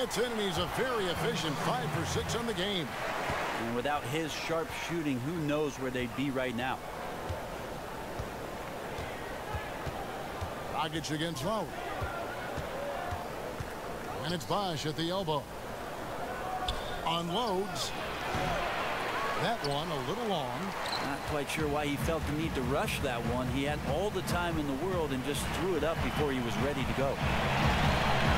It's in, and he's a very efficient 5 for 6 on the game. And without his sharp shooting, who knows where they'd be right now. Dragic against Lowry. And it's Bosh at the elbow. Unloads. That one a little long. Not quite sure why he felt the need to rush that one. He had all the time in the world and just threw it up before he was ready to go.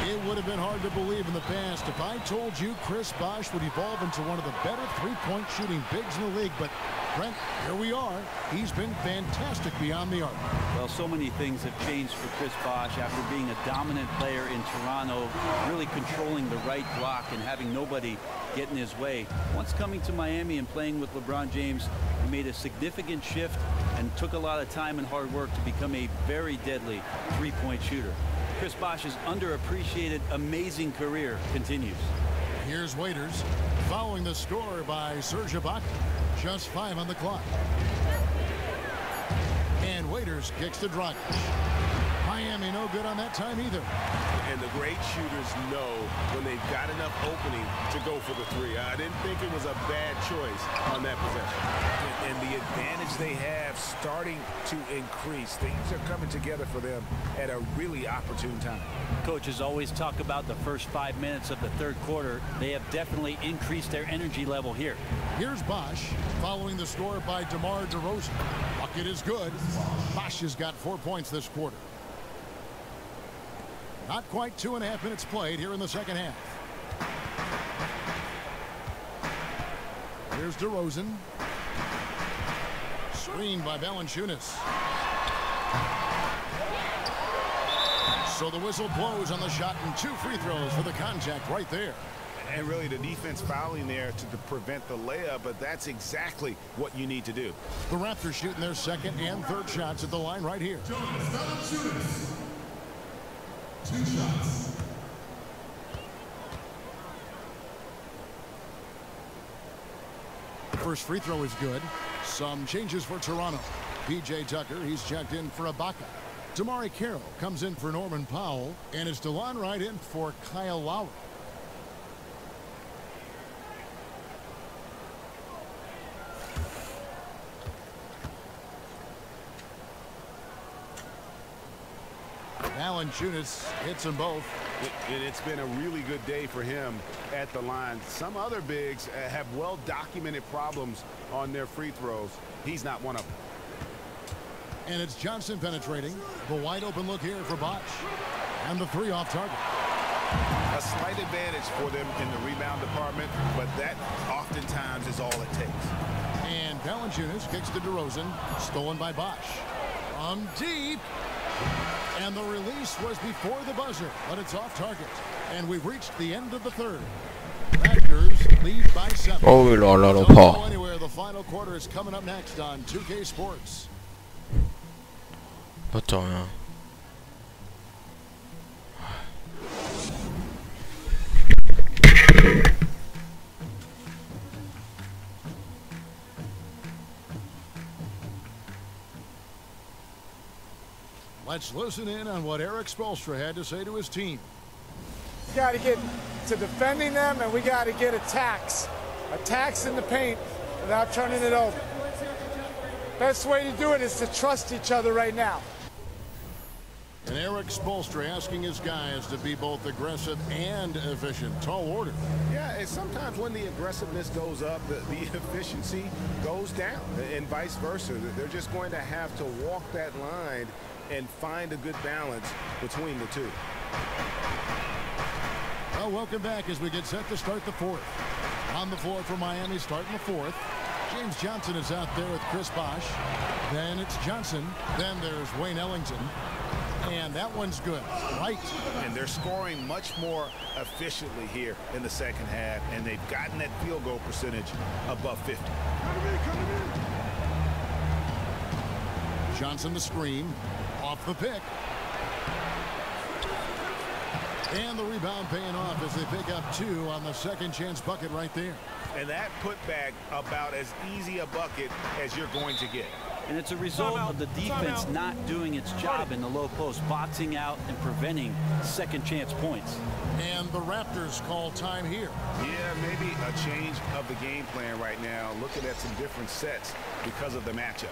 It would have been hard to believe in the past if I told you Chris Bosh would evolve into one of the better three-point shooting bigs in the league. But, Brent, here we are. He's been fantastic beyond the arc. Well, so many things have changed for Chris Bosh after being a dominant player in Toronto, really controlling the right block and having nobody get in his way. Once coming to Miami and playing with LeBron James, he made a significant shift and took a lot of time and hard work to become a very deadly three-point shooter. Chris Bosh's underappreciated, amazing career continues. Here's Waiters following the score by Serge Ibaka. Just 5 on the clock. And Waiters kicks to Dragic. Miami no good on that time either. And the great great shooters know when they've got enough opening to go for the three. I didn't think it was a bad choice on that possession. And the advantage they have starting to increase. Things are coming together for them at a really opportune time. Coaches always talk about the first 5 minutes of the third quarter. They have definitely increased their energy level here. Here's Bosch following the score by DeMar DeRozan. Bucket is good. Bosch has got 4 points this quarter. Not quite 2.5 minutes played here in the second half. Here's DeRozan. Screened by Valanciunas. So the whistle blows on the shot and 2 free throws for the contact right there. And really the defense fouling there to prevent the layup, but that's exactly what you need to do. The Raptors shooting their second and third shots at the line right here. 2 shots. First free throw is good. Some changes for Toronto. P.J. Tucker, he's checked in for Ibaka. Damari Carroll comes in for Norman Powell, and it's DeLon Wright in for Kyle Lowry. Valanciunas hits them both. And it's been a really good day for him at the line. Some other bigs have well-documented problems on their free throws. He's not one of them. And it's Johnson penetrating. The wide open look here for Bosch. And the 3 off target. A slight advantage for them in the rebound department, but that oftentimes is all it takes. And Valanciunas kicks to DeRozan. Stolen by Bosch. From deep. And the release was before the buzzer, but it's off target. And we've reached the end of the third. Raptors lead by 7. Oh, Lord, Don't go anywhere. The final quarter is coming up next on 2K Sports. Attends, hein. Let's listen in on what Eric Spoelstra had to say to his team. We got to get to defending them, and we got to get attacks in the paint without turning it over. Best way to do it is to trust each other right now. And Eric Spoelstra asking his guys to be both aggressive and efficient. Tall order. Yeah, and sometimes when the aggressiveness goes up, the efficiency goes down, and vice versa. They're just going to have to walk that line and find a good balance between the two. Well, welcome back as we get set to start the fourth. On the floor for Miami starting the fourth. James Johnson is out there with Chris Bosch. Then it's Johnson. Then there's Wayne Ellington. And that one's good. Right. And they're scoring much more efficiently here in the second half, and they've gotten that field goal percentage above 50. Johnson the screen. Off the pick. And the rebound paying off as they pick up 2 on the second chance bucket right there. And that putback about as easy a bucket as you're going to get. And it's a result of the defense not doing its job in the low post, boxing out and preventing second chance points. And the Raptors call time here. Yeah, maybe a change of the game plan right now, looking at some different sets because of the matchups.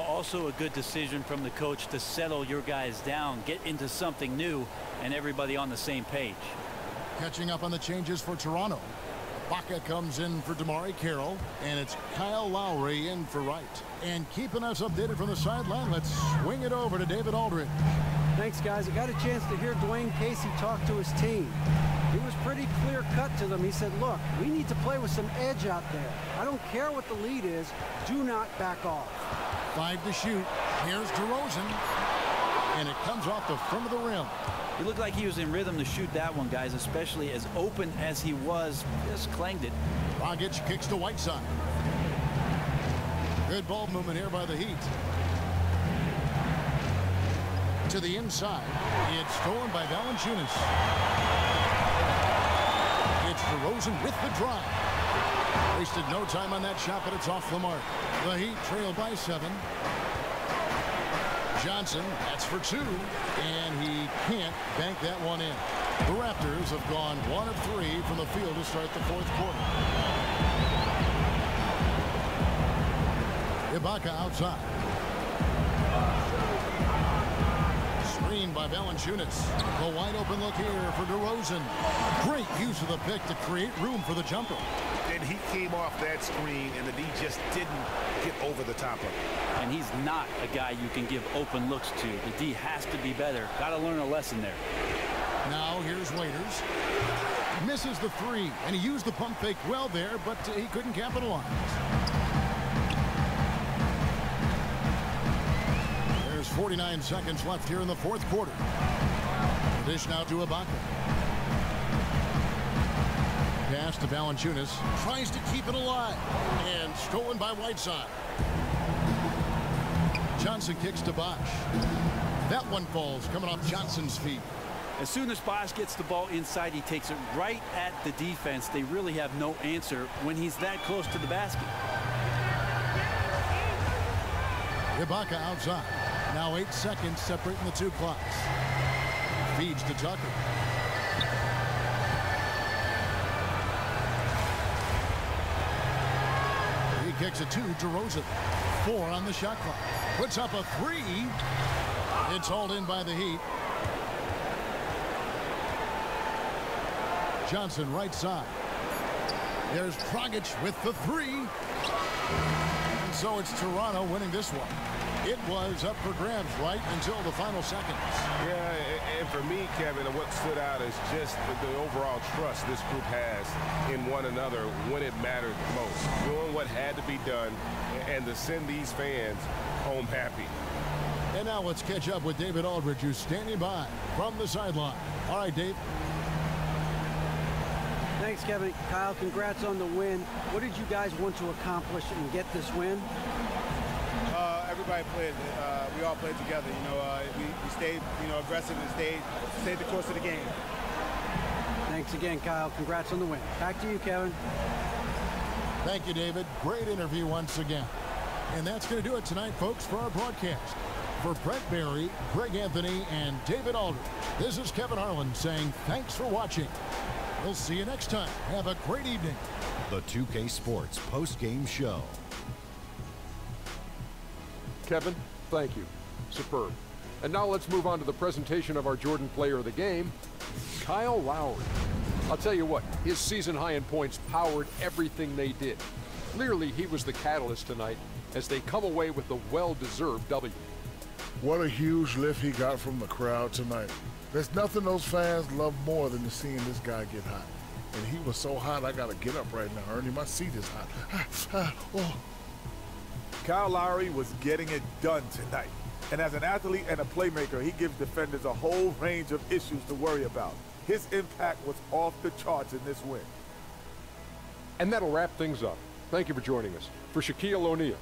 Also a good decision from the coach to settle your guys down, get into something new, and everybody on the same page. Catching up on the changes for Toronto. Ibaka comes in for Damari Carroll, and it's Kyle Lowry in for Wright. And keeping us updated from the sideline, let's swing it over to David Aldridge. Thanks, guys. I got a chance to hear Dwayne Casey talk to his team. He was pretty clear-cut to them. He said, look, we need to play with some edge out there. I don't care what the lead is. Do not back off. 5 to shoot. Here's DeRozan. And it comes off the front of the rim. He looked like he was in rhythm to shoot that one, guys, especially as open as he was. Just clanged it. Dragic kicks to Whiteside. Good ball movement here by the Heat. To the inside. It's stolen by Valanciunas. It's DeRozan with the drive. Wasted no time on that shot, but it's off the mark. The Heat trail by 7. Johnson, that's for 2, and he can't bank that one in. The Warriors have gone 1 of 3 from the field to start the fourth quarter. Ibaka outside. Screen by Valanciunas. A wide open look here for DeRozan. Great use of the pick to create room for the jumper. And he came off that screen, and the D just didn't get over the top of it. And he's not a guy you can give open looks to. The D has to be better. Got to learn a lesson there. Now here's Waiters. Misses the three, and he used the pump fake well there, but he couldn't capitalize. There's 49 seconds left here in the fourth quarter. The dish now to Ibaka. Pass to Valanciunas. Tries to keep it alive. And stolen by Whiteside. Johnson kicks to Bosch. That one falls coming off Johnson's feet. As soon as Bosch gets the ball inside, he takes it right at the defense. They really have no answer when he's that close to the basket. Ibaka outside. Now 8 seconds separating the two clocks. Feeds to Tucker. He kicks it to DeRozan. 4 on the shot clock. Puts up a 3. It's hauled in by the Heat. Johnson right side. There's Dragic with the 3. And so it's Toronto winning this one. It was up for grabs right until the final seconds. Yeah, and for me, Kevin, what stood out is just the overall trust this group has in one another when it mattered most. Doing what had to be done and to send these fans home happy. And now let's catch up with David Aldridge, who's standing by from the sideline. All right, Dave. Thanks, Kevin. Kyle, congrats on the win. What did you guys want to accomplish and get this win? Everybody played. We all played together. We stayed, aggressive and stayed the course of the game. Thanks again, Kyle. Congrats on the win. Back to you, Kevin. Thank you, David. Great interview once again. And that's going to do it tonight, folks, for our broadcast. For Brett Barry, Greg Anthony, and David Aldridge, this is Kevin Harlan saying thanks for watching. We'll see you next time. Have a great evening. The 2K Sports post-game show. Kevin, thank you. Superb. And now let's move on to the presentation of our Jordan Player of the Game, Kyle Lowry. I'll tell you what, his season high in points powered everything they did. Clearly, he was the catalyst tonight as they come away with the well-deserved W. What a huge lift he got from the crowd tonight. There's nothing those fans love more than seeing this guy get hot. And he was so hot, I got to get up right now, Ernie. My seat is hot. Oh. Kyle Lowry was getting it done tonight. And as an athlete and a playmaker, he gives defenders a whole range of issues to worry about. His impact was off the charts in this win. And that'll wrap things up. Thank you for joining us. For Shaquille O'Neal,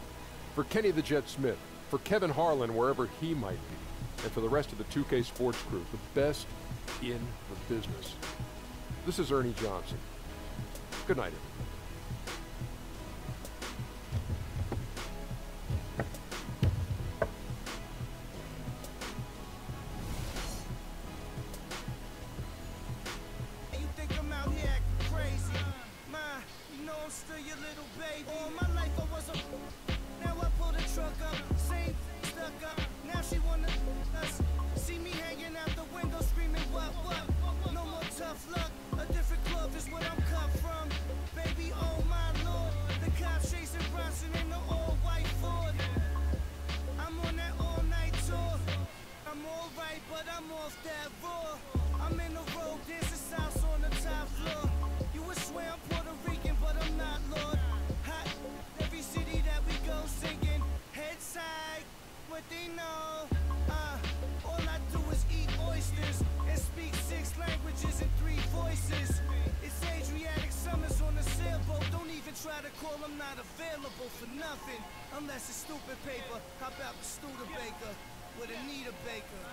for Kenny the Jet Smith, for Kevin Harlan, wherever he might be, and for the rest of the 2K Sports crew, the best in the business. This is Ernie Johnson. Good night, everyone. You think I'm out here acting crazy? Ma, you know I'm still your little baby. All my life I was a... Now I pull the truck up, same stuck up. Now she wanna us. See me hanging out the window screaming, what? No more tough luck. A different club is what I'm cut from. Baby, oh my lord. The cops chasing Bronson in the all-white Ford. I'm on that all-night tour. I'm alright, but I'm off that raw. I'm in the road, dancing south on the top floor. You would swear I'm Puerto Rican, but I'm not, Lord. Hot, every city that we go singing. Head side, what they know. All I do is eat oysters and speak 6 languages and 3 voices. It's Adriatic summers on a sailboat. Don't even try to call, I'm not available for nothing. Unless it's stupid paper. How about the Studebaker with Anita Baker?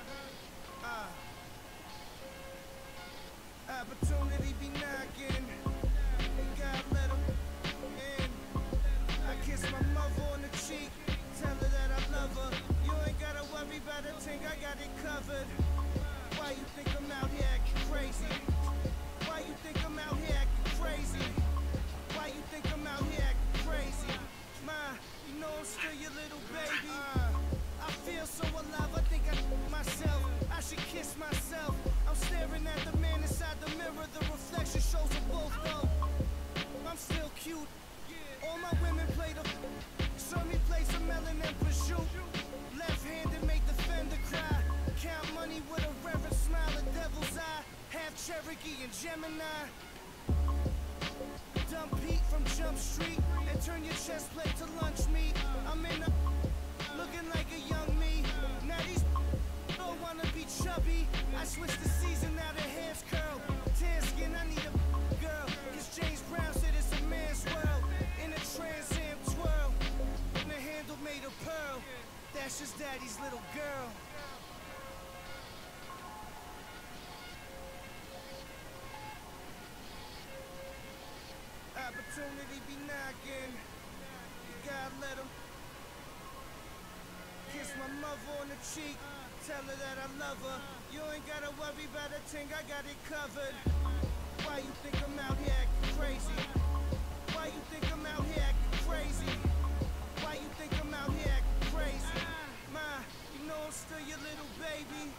Opportunity be knocking. God let 'em in. I kiss my mother on the cheek. Tell her that I love her. You ain't gotta worry about a thing, I got it covered. Why you think I'm out here acting crazy? cute. All my women play the. Saw me play some melon and prosciutto. Left-handed make the fender cry. Count money with a reverent smile, a devil's eye. Half Cherokee and Gemini. Dump Pete from Jump Street and turn your chest plate to lunch meat. I'm in a looking like a young me. Now these don't wanna be chubby. I switched the season, now the hair's curl. Tan skin, I need a girl. Cause James Brown said it's a man's world. In a Trans Am twirl. And the handle made of pearl. That's just daddy's little girl. Opportunity be knocking. You gotta let 'em. Kiss my mother on the cheek. Tell her that I love her. You ain't gotta worry about a thing, I got it covered. Why you think I'm out here acting crazy? Why you think I'm out here acting crazy? Why you think I'm out here acting crazy? Ma, you know I'm still your little baby.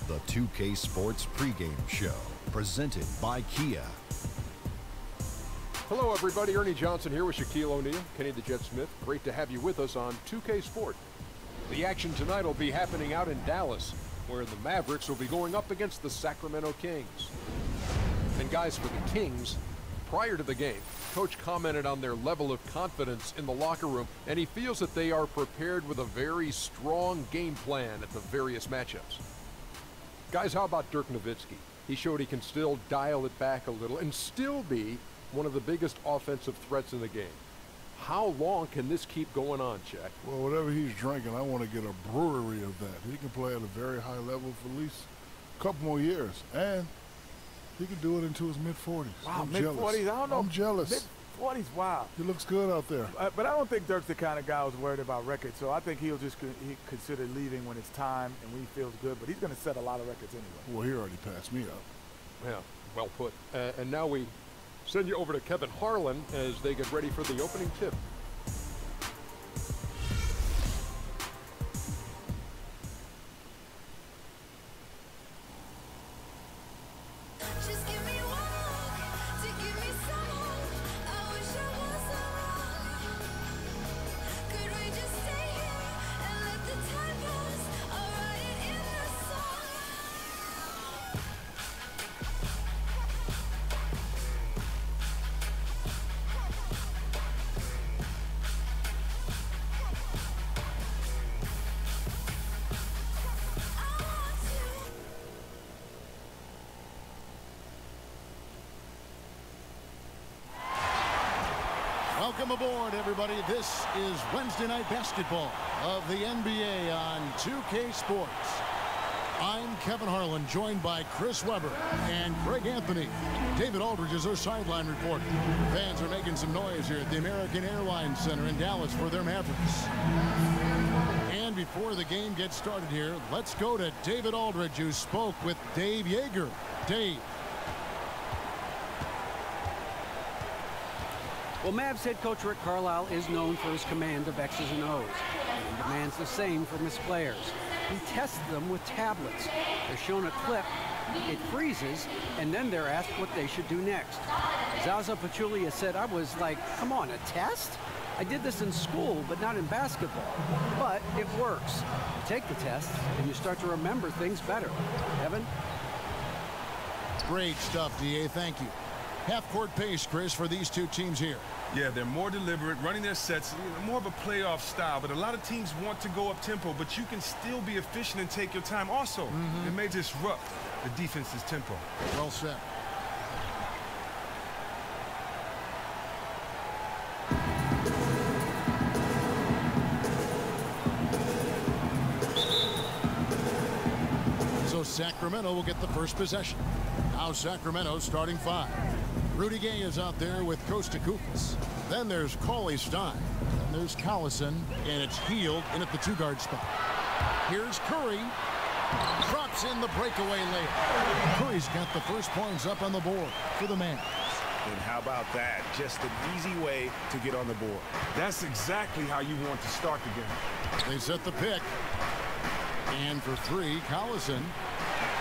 The 2K Sports pregame show, presented by Kia. Hello, everybody. Ernie Johnson here with Shaquille O'Neal, Kenny the Jet Smith. Great to have you with us on 2K Sport. The action tonight will be happening out in Dallas, where the Mavericks will be going up against the Sacramento Kings. And guys, for the Kings, prior to the game, Coach commented on their level of confidence in the locker room, and he feels that they are prepared with a very strong game plan at the various matchups. Guys, how about Dirk Nowitzki? He showed he can still dial it back a little and still be one of the biggest offensive threats in the game. How long can this keep going on, Shaq? Well, whatever he's drinking, I want to get a brewery of that. He can play at a very high level for at least a couple more years, and he can do it into his mid-40s. Wow, mid-40s? I don't know. I'm jealous. Mid-40s, wow. He looks good out there. But I don't think Dirk's the kind of guy who's worried about records, so I think he'll just consider leaving when it's time and when he feels good, but he's going to set a lot of records anyway. Well, he already passed me up. Yeah, well put. And now we send you over to Kevin Harlan as they get ready for the opening tip. Could we just stay here and let the time pass? Welcome aboard, everybody. This is Wednesday Night Basketball of the NBA on 2K Sports. I'm Kevin Harlan, joined by Chris Webber and Greg Anthony. David Aldridge is our sideline reporter. Fans are making some noise here at the American Airlines Center in Dallas for their Mavericks. And before the game gets started here, let's go to David Aldridge, who spoke with Dave Yeager. Dave. Well, Mavs head coach Rick Carlisle is known for his command of X's and O's, and demands the same from his players. He tests them with tablets. They're shown a clip, it freezes, and then they're asked what they should do next. Zaza Pachulia said, I was like, come on, a test? I did this in school, but not in basketball. But it works. You take the test, and you start to remember things better. Evan? Great stuff, DA. Thank you. Half-court pace, Chris, for these two teams here. Yeah, they're more deliberate, running their sets, more of a playoff style. But a lot of teams want to go up-tempo, but you can still be efficient and take your time. Also, it may disrupt the defense's tempo. Well said. So Sacramento will get the first possession. Now Sacramento starting 5. Rudy Gay is out there with Kosta Koufos. Then there's Cauley Stein. And there's Collison, and it's Hield in at the 2-guard spot. Here's Curry. Drops in the breakaway layup. Curry's got the first points up on the board for the Mavs. And how about that? Just an easy way to get on the board. That's exactly how you want to start the game. They set the pick. And for 3, Collison.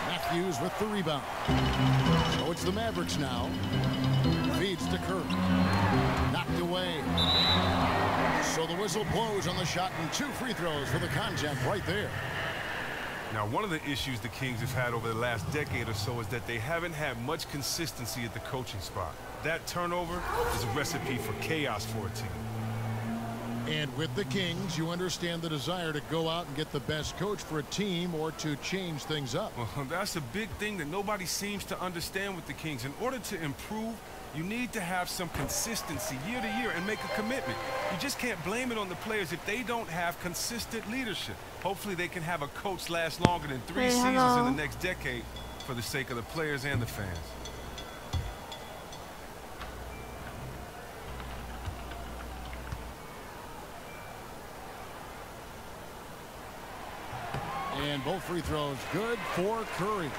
Matthews with the rebound. Oh, it's the Mavericks now. Feeds to Curry. Knocked away. So the whistle blows on the shot and 2 free throws for the contact right there. Now, one of the issues the Kings have had over the last decade or so is that they haven't had much consistency at the coaching spot. That turnover is a recipe for chaos for a team. And with the Kings, you understand the desire to go out and get the best coach for a team or to change things up. Well, that's a big thing that nobody seems to understand with the Kings. In order to improve, you need to have some consistency year to year and make a commitment. You just can't blame it on the players if they don't have consistent leadership. Hopefully they can have a coach last longer than 3 seasons in the next decade for the sake of the players and the fans. And both free throws good for Curry.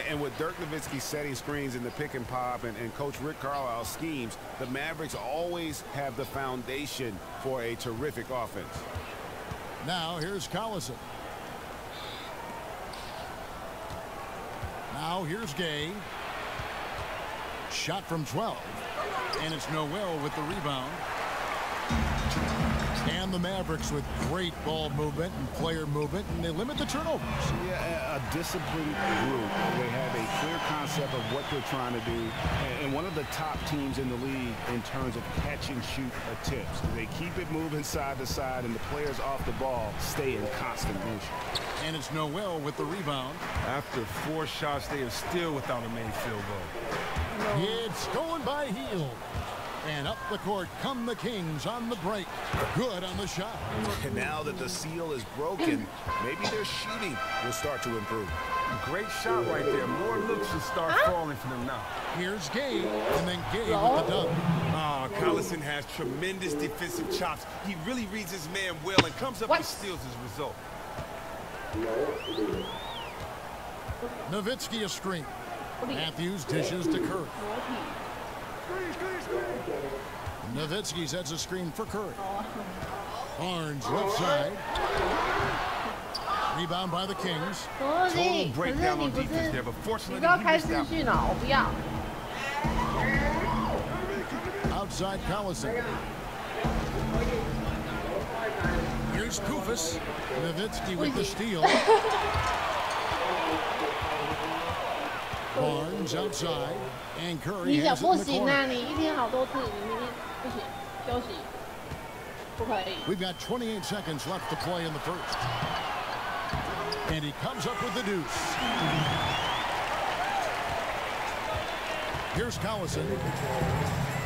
And with Dirk Nowitzki setting screens in the pick and pop and Coach Rick Carlisle's schemes, the Mavericks always have the foundation for a terrific offense. Now here's Collison. Now here's Gay. Shot from 12. And it's Noel with the rebound. And the Mavericks with great ball movement and player movement, and they limit the turnovers. Yeah, a disciplined group. They have a clear concept of what they're trying to do, and one of the top teams in the league in terms of catch and shoot attempts. They keep it moving side to side, and the players off the ball stay in constant motion. And it's Noel with the rebound. After 4 shots, they are still without a made field goal. It's stolen by Hield. And up the court come the Kings on the break. Good on the shot. And now that the seal is broken, maybe their shooting will start to improve. Great shot right there. More looks should start falling for them now. Here's Gay, and then Gay with the dunk. Collison has tremendous defensive chops. He really reads his man well and comes up with steals as a result. Nowitzki a screen. Matthews dishes to Curry. Nowitzki sets a screen for Curry. Barnes left side. Rebound by the Kings. Total breakdown on defense there, but fortunately he missed out. Outside Collison. Here's Koufos. Nowitzki with the steal. Barnes outside, and Curry has it in the corner. We've got 28 seconds left to play in the first. And he comes up with the deuce. Here's Collison.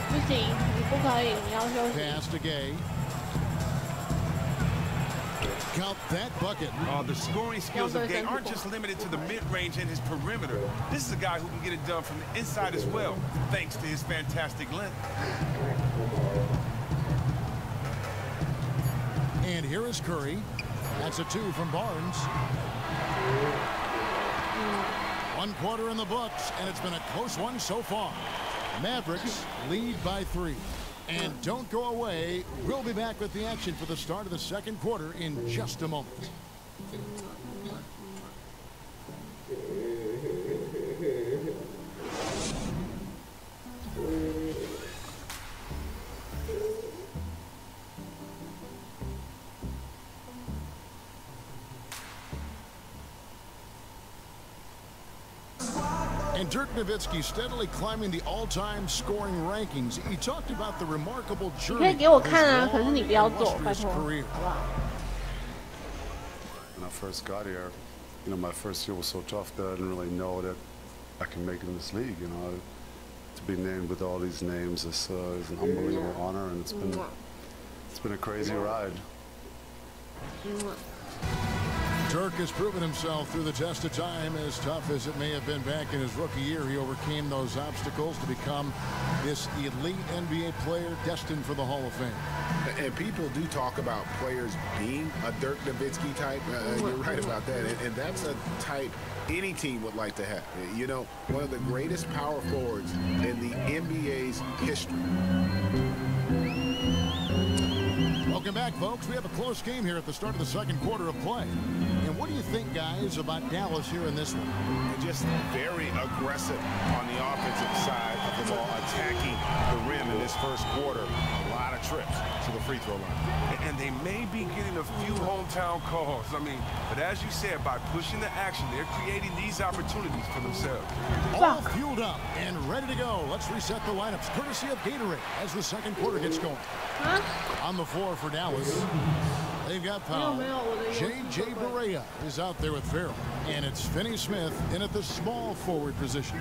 不行，你不可以，你要休息。 Pass to Gay. Count that bucket. The scoring skills of Gay aren't just limited to the mid-range and his perimeter. This is a guy who can get it done from the inside as well, thanks to his fantastic length. And here is Curry. That's a 2 from Barnes. 1 quarter in the books, and it's been a close one so far. Mavericks lead by 3. And don't go away. We'll be back with the action for the start of the second quarter in just a moment. And Dirk Nowitzki steadily climbing the all-time scoring rankings. He talked about the remarkable journey of his long and illustrious career. When I first got here, you know, my first year was so tough that I didn't really know that I can make it in this league. You know, to be named with all these names is an unbelievable honor, and it's been a crazy ride. Dirk has proven himself through the test of time. As tough as it may have been back in his rookie year, he overcame those obstacles to become this elite NBA player destined for the Hall of Fame. And people do talk about players being a Dirk Nowitzki type. You're right about that. And that's a type any team would like to have. You know, one of the greatest power forwards in the NBA's history. Welcome back, folks. We have a close game here at the start of the second quarter of play. And what do you think, guys, about Dallas here in this one? Just very aggressive on the offensive side of the ball, attacking the rim in this first quarter. A lot of trips to the free throw line. And they may be getting a few hometown calls. I mean, but as you said, by pushing the action, they're creating these opportunities for themselves. All fueled up and ready to go. Let's reset the lineups, courtesy of Gatorade, as the second quarter gets going. On the floor for Dallas, they've got Powell. J.J. Barea is out there with Farrell. And it's Finney Smith in at the small forward position.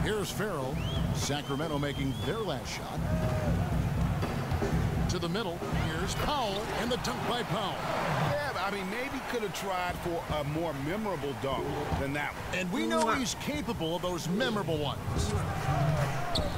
Here's Farrell. Sacramento making their last shot. To the middle, here's Powell, and the dunk by Powell. Yeah, I mean, maybe could have tried for a more memorable dunk than that one. And we know he's capable of those memorable ones.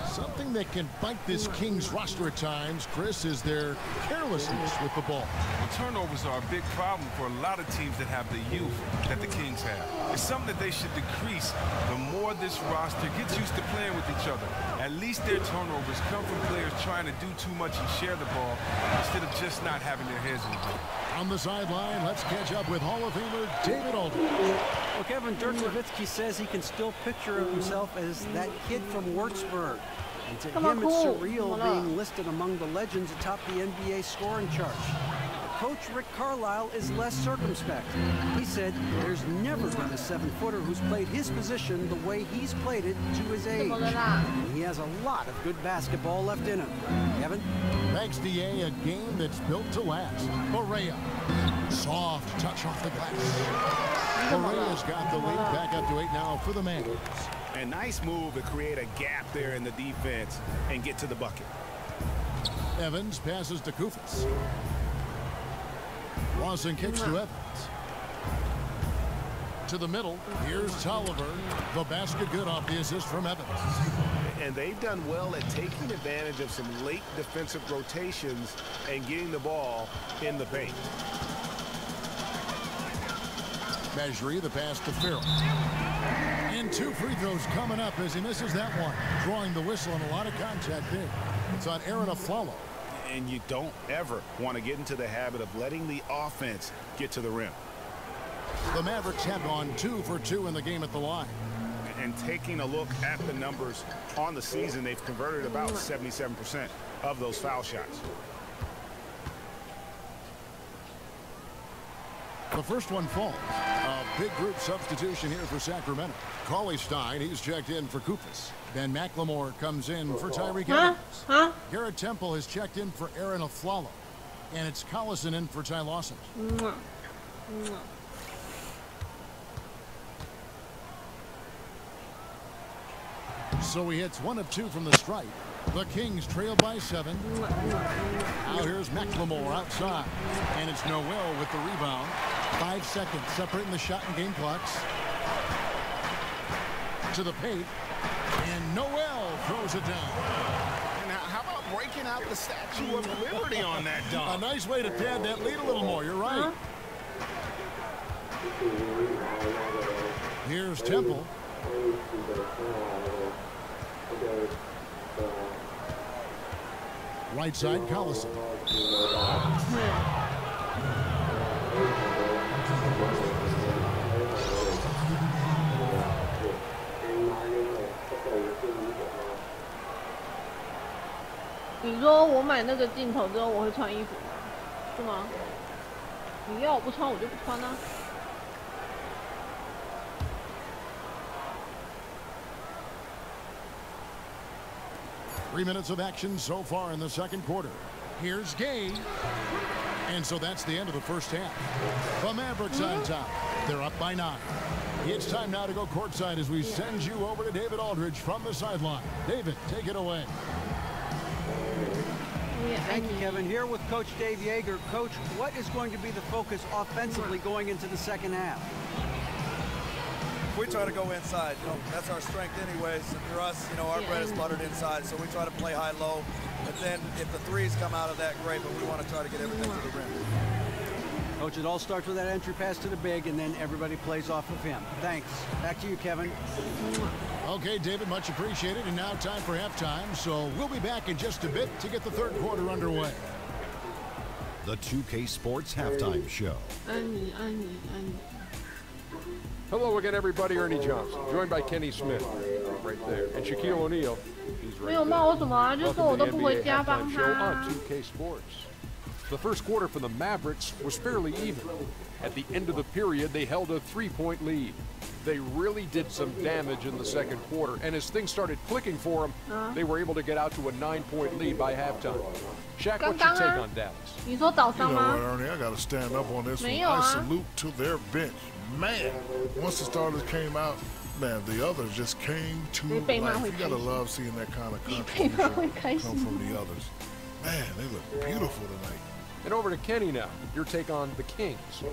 Something that can bite this Kings roster at times, Chris, is their carelessness with the ball. Well, turnovers are a big problem for a lot of teams that have the youth that the Kings have. It's something that they should decrease the more this roster gets used to playing with each other. At least their turnovers come from players trying to do too much and share the ball instead of just not having their heads in the game. On the sideline, let's catch up with Hall of Famer David Aldridge. Well, Kevin, Dirk Nowitzki says he can still picture himself as that kid from Würzburg. And to him, it's surreal being listed among the legends atop the NBA scoring chart. Coach Rick Carlisle is less circumspect. He said there's never been a 7-footer who's played his position the way he's played it to his age. And he has a lot of good basketball left in him. Kevin? Thanks, D.A., a game that's built to last. Barea. Soft touch off the glass. Barea's got the lead, back up to 8 now for the Mavericks. A nice move to create a gap there in the defense and get to the bucket. Evans passes to Koufos. Lawson kicks to Evans. To the middle, here's Tolliver. The basket good off the assist from Evans. And they've done well at taking advantage of some late defensive rotations and getting the ball in the paint. Mejri, the pass to Farrell. And 2 free throws coming up as he misses that one. Drawing the whistle and a lot of contact there. It's on Aaron Aflalo. And you don't ever want to get into the habit of letting the offense get to the rim. The Mavericks have gone 2 for 2 in the game at the line. And taking a look at the numbers on the season, they've converted about 77% of those foul shots. The first one falls. A big group substitution here for Sacramento. Cauley Stein, he's checked in for Koufos. Ben McLemore comes in for Tyreke Evans. Garrett Temple has checked in for Aaron Aflalo. And it's Collison in for Ty Lawson. So he hits 1 of 2 from the stripe. The Kings trail by 7. Now here's McLemore outside. And it's Noel with the rebound. 5 seconds separating the shot and game clocks. To the paint. And Noel throws it down. And how about breaking out the Statue of Liberty on that dunk? A nice way to pad that lead a little more. You're right. Here's Temple. Right side, Collison.你说我买那个镜头之后，我会穿衣服吗？是吗？你要我不穿，我就不穿啊。 3 minutes of action so far in the second quarter. Here's Gay. And so that's the end of the first half. The Mavericks on top. They're up by 9. It's time now to go courtside as we send you over to David Aldridge from the sideline. David, take it away. Thank you, Kevin. Here with Coach Dave Yeager. Coach, what is going to be the focus offensively going into the second half? We try to go inside. You know, that's our strength anyways. And for us, you know, our bread is buttered inside, so we try to play high-low. But then if the threes come out of that, great, but we want to try to get everything to the rim. Coach, it all starts with that entry pass to the big, and then everybody plays off of him. Thanks. Back to you, Kevin. Okay, David, much appreciated. And now time for halftime, so we'll be back in just a bit to get the third quarter underway. The 2K Sports Halftime Show. Hello again, everybody. Ernie Johnson, joined by Kenny Smith, right there, and Shaquille O'Neal. He's right there. Welcome to the NBA Halftime Show on 2K Sports. The first quarter for the Mavericks was fairly even. At the end of the period, they held a 3-point lead. They really did some damage in the second quarter, and as things started clicking for them, they were able to get out to a 9-point lead by halftime. Shaq, what's your take on Dallas? You know what, Ernie? I got to stand up on this one. I salute to their bench. Man, once the starters came out, man, the others just came to life. You got to love seeing that kind of contribution come from the others. Man, they look beautiful tonight. And over to Kenny now. Your take on the Kings.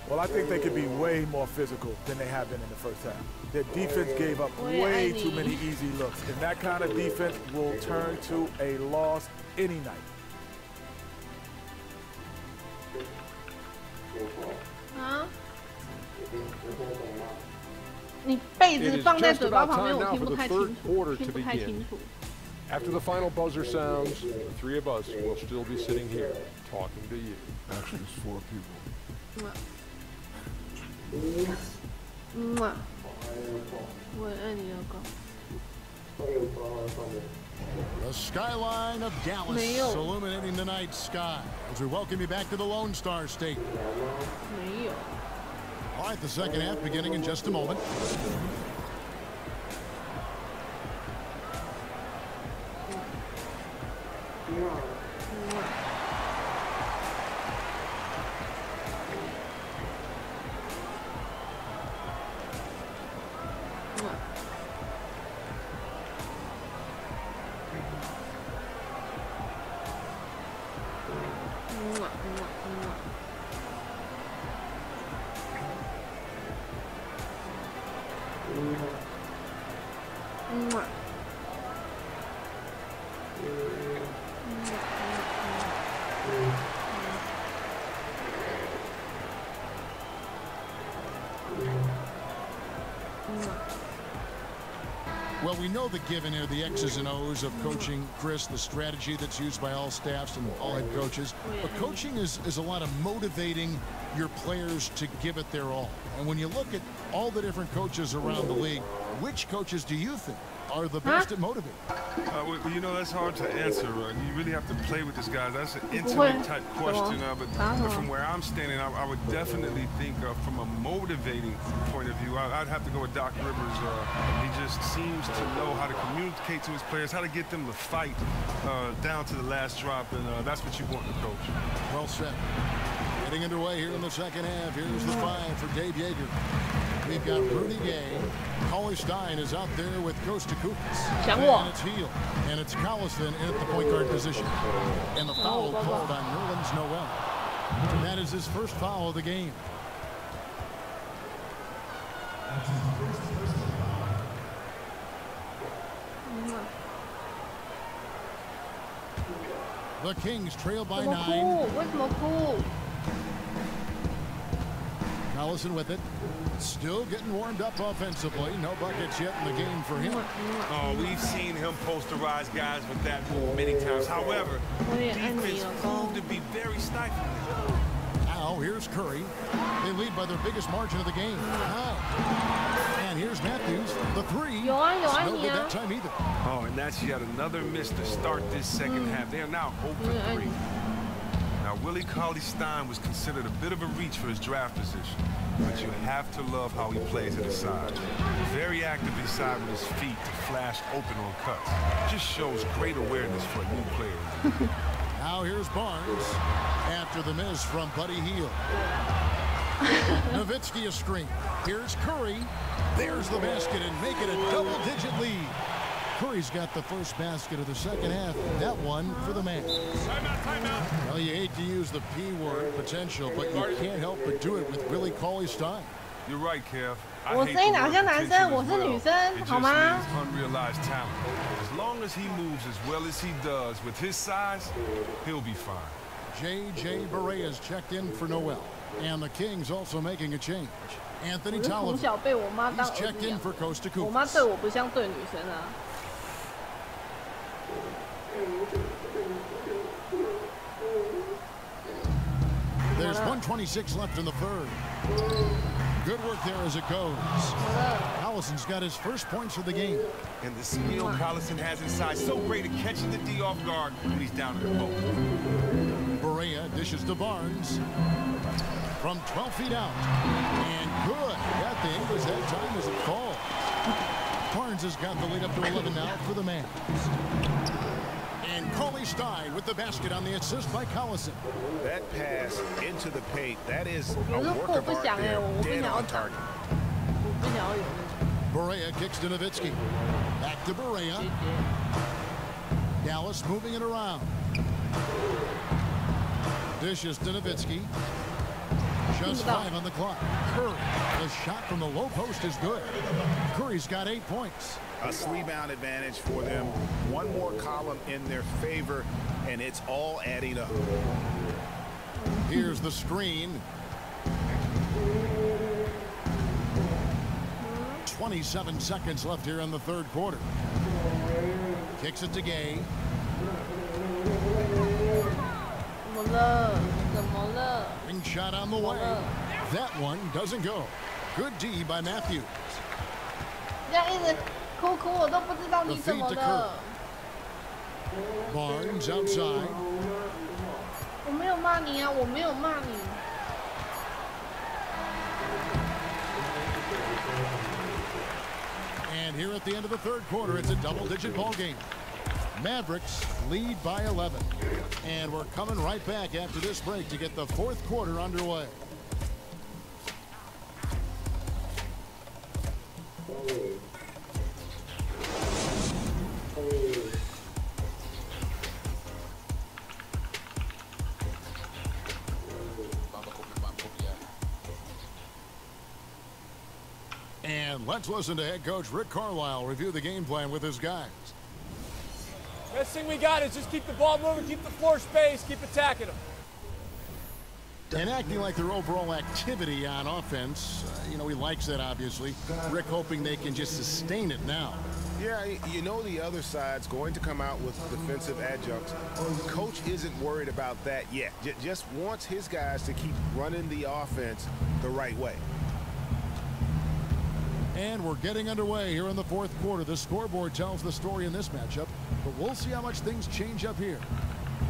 Well, I think they could be way more physical than they have been in the first half. Their defense gave up way too many easy looks, and that kind of defense will turn to a loss any night. Huh? 你被子放在嘴巴旁边，我听不太清楚，听不太清楚。 After the final buzzer sounds, the three of us will still be sitting here talking to you. Actually, it's 4 people. The skyline of Dallas illuminating the night sky as we welcome you back to the Lone Star State. All right, the second half beginning in just a moment. Well, we know the given here, the X's and O's of coaching, Chris, the strategy that's used by all staffs and all head coaches. But coaching is a lot of motivating your players to give it their all. And when you look at all the different coaches around the league, which coaches do you think are the best at motivating? Well, you know, that's hard to answer. You really have to play with this guy. That's an intimate type question. But from where I'm standing, I would definitely think from a motivating point of view, I'd have to go with Doc Rivers. He just seems to know how to communicate to his players, how to get them to fight down to the last drop, and that's what you want in a coach. Well said. Getting underway here in the second half. Here's the 5 for Dave Yeager. We've got Rudy Gay. Cauley Stein is out there with Costa Kukas. And it's Heel. And it's Collison in at the point guard position. And the foul called on Nerlens Noel. And that is his first foul of the game. The Kings trail by 9. Collison with it. Still getting warmed up offensively. No buckets yet in the game for him. Oh, we've seen him posterize guys with that move many times. However, defense proved to be very stifling. Now here's Curry. They lead by their biggest margin of the game. And here's Matthews. The three. No good that time either. Oh, and that's yet another miss to start this second half. They are now 0 for 3. Now, Willie Cauley-Stein was considered a bit of a reach for his draft position, but you have to love how he plays at his side. Very active inside with his feet to flash open on cuts. Just shows great awareness for a new player. Now here's Barnes after the miss from Buddy Hield. Nowitzki a screen. Here's Curry. There's the basket and make it a double-digit lead. Curry's got the first basket of the second half. That one for the man. Well, you hate to use the P word, potential, but you can't help but do it with Willie Cauley-Stein. You're right, Kev. 我声音好像男生，我是女生，好吗？ Unrealized talent. As long as he moves as well as he does with his size, he'll be fine. J.J. Barea checked in for Noel. And the Kings also making a change. Anthony 从小被我妈当 He's checked in for Costa Kukas. 我妈对我不像对女生啊。 There's 1:26 left in the third. Good work there as it goes. Collison's got his first points of the game. And the skill Collison has inside, so great at catching the D off guard when he's down in the post. Barea dishes to Barnes. From 12 feet out. And good. Got the English that time as it falls. Barnes has got the lead up to 11 now for the man. And Cauley-Stein with the basket on the assist by Collison. That pass into the paint, that is a work of art there, dead on target. Barea kicks to Nowitzki. Back to Barea. Dallas moving it around. Dishes to Nowitzki. Just 5 on the clock. Curry. The shot from the low post is good. Curry's got 8 points. A 3-bound advantage for them. One more column in their favor, and it's all adding up. Here's the screen. 27 seconds left here in the third quarter. Kicks it to Gay. Ring shot on the way. That one doesn't go. Good D by Matthews. 这样一直哭哭，我都不知道你怎么了。 Barnes outside. 我没有骂你啊，我没有骂你。 And here at the end of the third quarter, it's a double-digit ball game. Mavericks lead by 11. And we're coming right back after this break to get the fourth quarter underway. And let's listen to head coach Rick Carlisle review the game plan with his guys. Best thing we got is just keep the ball moving, keep the floor space, keep attacking them. And acting like their overall activity on offense, you know, he likes that, obviously. Rick hoping they can just sustain it now. Yeah, you know the other side's going to come out with defensive adjuncts. Coach isn't worried about that yet. Just wants his guys to keep running the offense the right way. And we're getting underway here in the fourth quarter. The scoreboard tells the story in this matchup, but we'll see how much things change up here.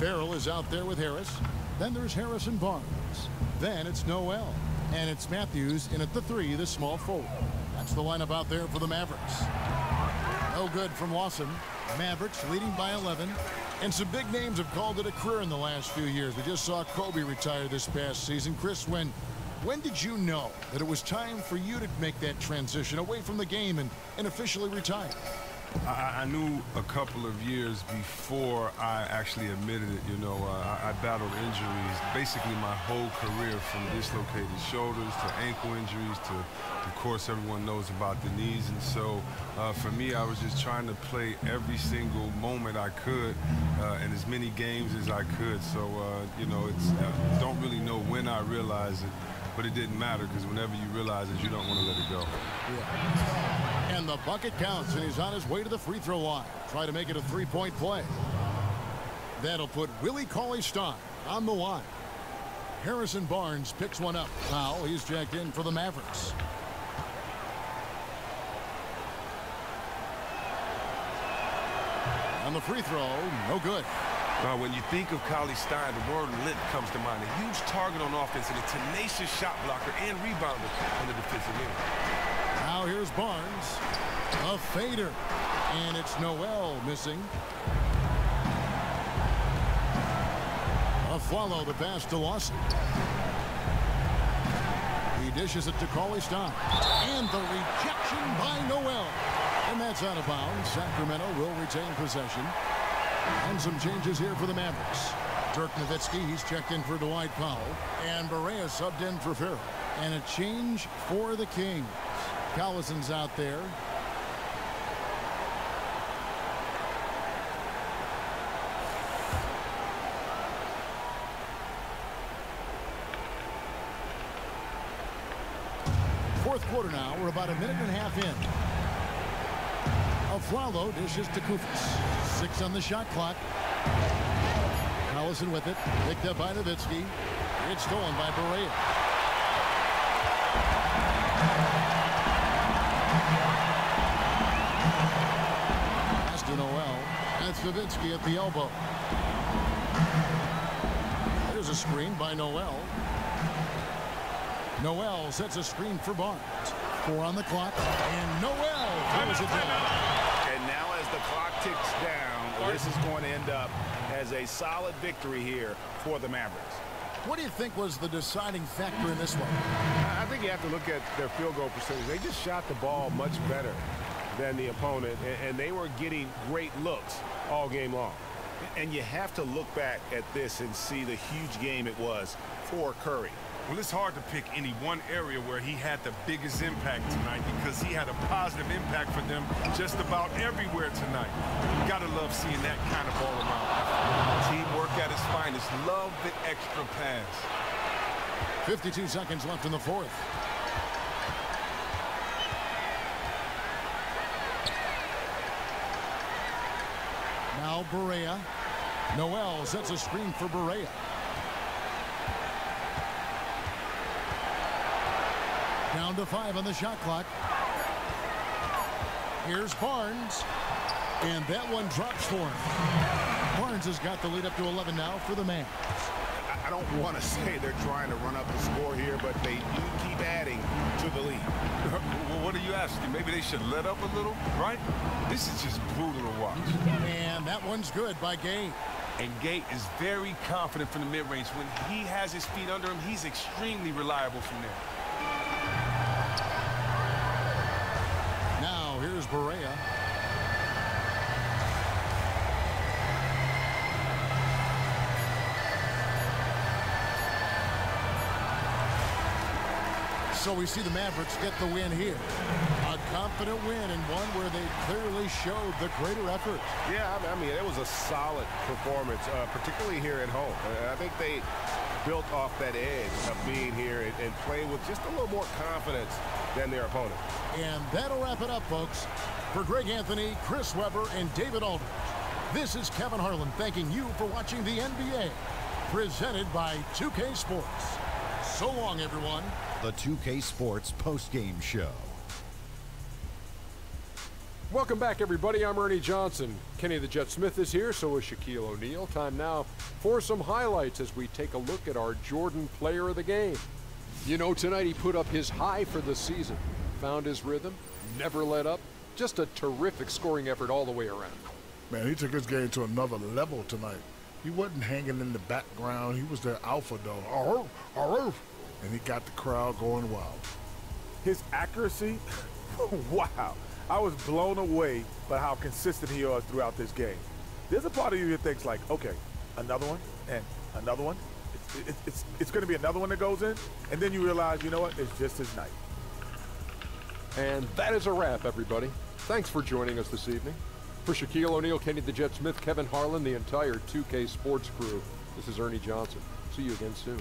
Farrell is out there with Harris. Then there's Harris and Barnes. Then it's Noel. And it's Matthews in at the 3, the small forward. That's the lineup out there for the Mavericks. No good from Lawson. Mavericks leading by 11. And some big names have called it a career in the last few years. We just saw Kobe retire this past season. Chris, when when did you know that it was time for you to make that transition away from the game and officially retire? I knew a couple of years before I actually admitted it. You know, I battled injuries basically my whole career, from dislocated shoulders to ankle injuries to, of course, everyone knows about the knees. And so for me, I was just trying to play every single moment I could and as many games as I could. So, you know, don't really know when I realized it, but it didn't matter, because whenever you realize it, you don't want to let it go. Yeah. And the bucket counts, and he's on his way to the free throw line. Try to make it a three-point play. That'll put Willie Cauley-Stein on the line. Harrison Barnes picks one up. Foul. He's jacked in for the Mavericks. On the free throw, no good. Now, when you think of Cauley-Stein, the word lit comes to mind. A huge target on offense and a tenacious shot blocker and rebounder on the defensive end. Now here's Barnes. A fader. And it's Noel missing. A follow the pass to Lawson. He dishes it to Cauley-Stein. And the rejection by Noel. And that's out of bounds. Sacramento will retain possession. And some changes here for the Mavericks. Dirk Nowitzki, he's checked in for Dwight Powell. And Barea subbed in for Farrell. And a change for the Kings. Collison's out there. Fourth quarter now. We're about a minute and a half in. Aflalo dishes to Kufis. 6 on the shot clock. Collison with it. Picked up by Nowitzki. It's stolen by Barea. Pass to Noel. That's Nowitzki at the elbow. There's a screen by Noel. Noel sets a screen for Barnes. 4 on the clock. And Noel throws it down. And now as the clock ticks down, this is going to end up as a solid victory here for the Mavericks. What do you think was the deciding factor in this one? I think you have to look at their field goal percentage. They just shot the ball much better than the opponent, and they were getting great looks all game long. And you have to look back at this and see the huge game it was for Curry. Well, it's hard to pick any one area where he had the biggest impact tonight, because he had a positive impact for them just about everywhere tonight. You gotta love seeing that kind of ball around. Teamwork at its finest. Love the extra pass. 52 seconds left in the fourth. Now Barea. Noel sets a screen for Barea. Down to 5 on the shot clock. Here's Barnes. And that one drops for him. Barnes has got the lead up to 11 now for the Mavs. I don't want to say they're trying to run up the score here, but they do keep adding to the lead. Well, what are you asking? Maybe they should let up a little, right? This is just brutal to watch. And that one's good by Gay. And Gay is very confident from the mid-range. When he has his feet under him, he's extremely reliable from there. Now here's Barea. So we see the Mavericks get the win here. A confident win, and one where they clearly showed the greater effort. Yeah, I mean, it was a solid performance, particularly here at home. I think they built off that edge of being here and playing with just a little more confidence than their opponent. And that'll wrap it up, folks. For Greg Anthony, Chris Webber, and David Aldridge, this is Kevin Harlan thanking you for watching the NBA, presented by 2K Sports. So long, everyone. The 2K Sports postgame show. Welcome back, everybody. I'm Ernie Johnson. Kenny the Jet Smith is here, so is Shaquille O'Neal. Time now for some highlights as we take a look at our Jordan player of the game. You know, tonight he put up his high for the season. Found his rhythm, never let up. Just a terrific scoring effort all the way around. Man, he took his game to another level tonight. He wasn't hanging in the background. He was their alpha dog. and he got the crowd going wild. His accuracy, wow. I was blown away by how consistent he was throughout this game. There's a part of you that thinks like, okay, another one and another one. It's going to be another one that goes in, and then you realize, you know what, it's just his night. And that is a wrap, everybody. Thanks for joining us this evening. For Shaquille O'Neal, Kenny the Jet Smith, Kevin Harlan, the entire 2K Sports crew, this is Ernie Johnson. See you again soon.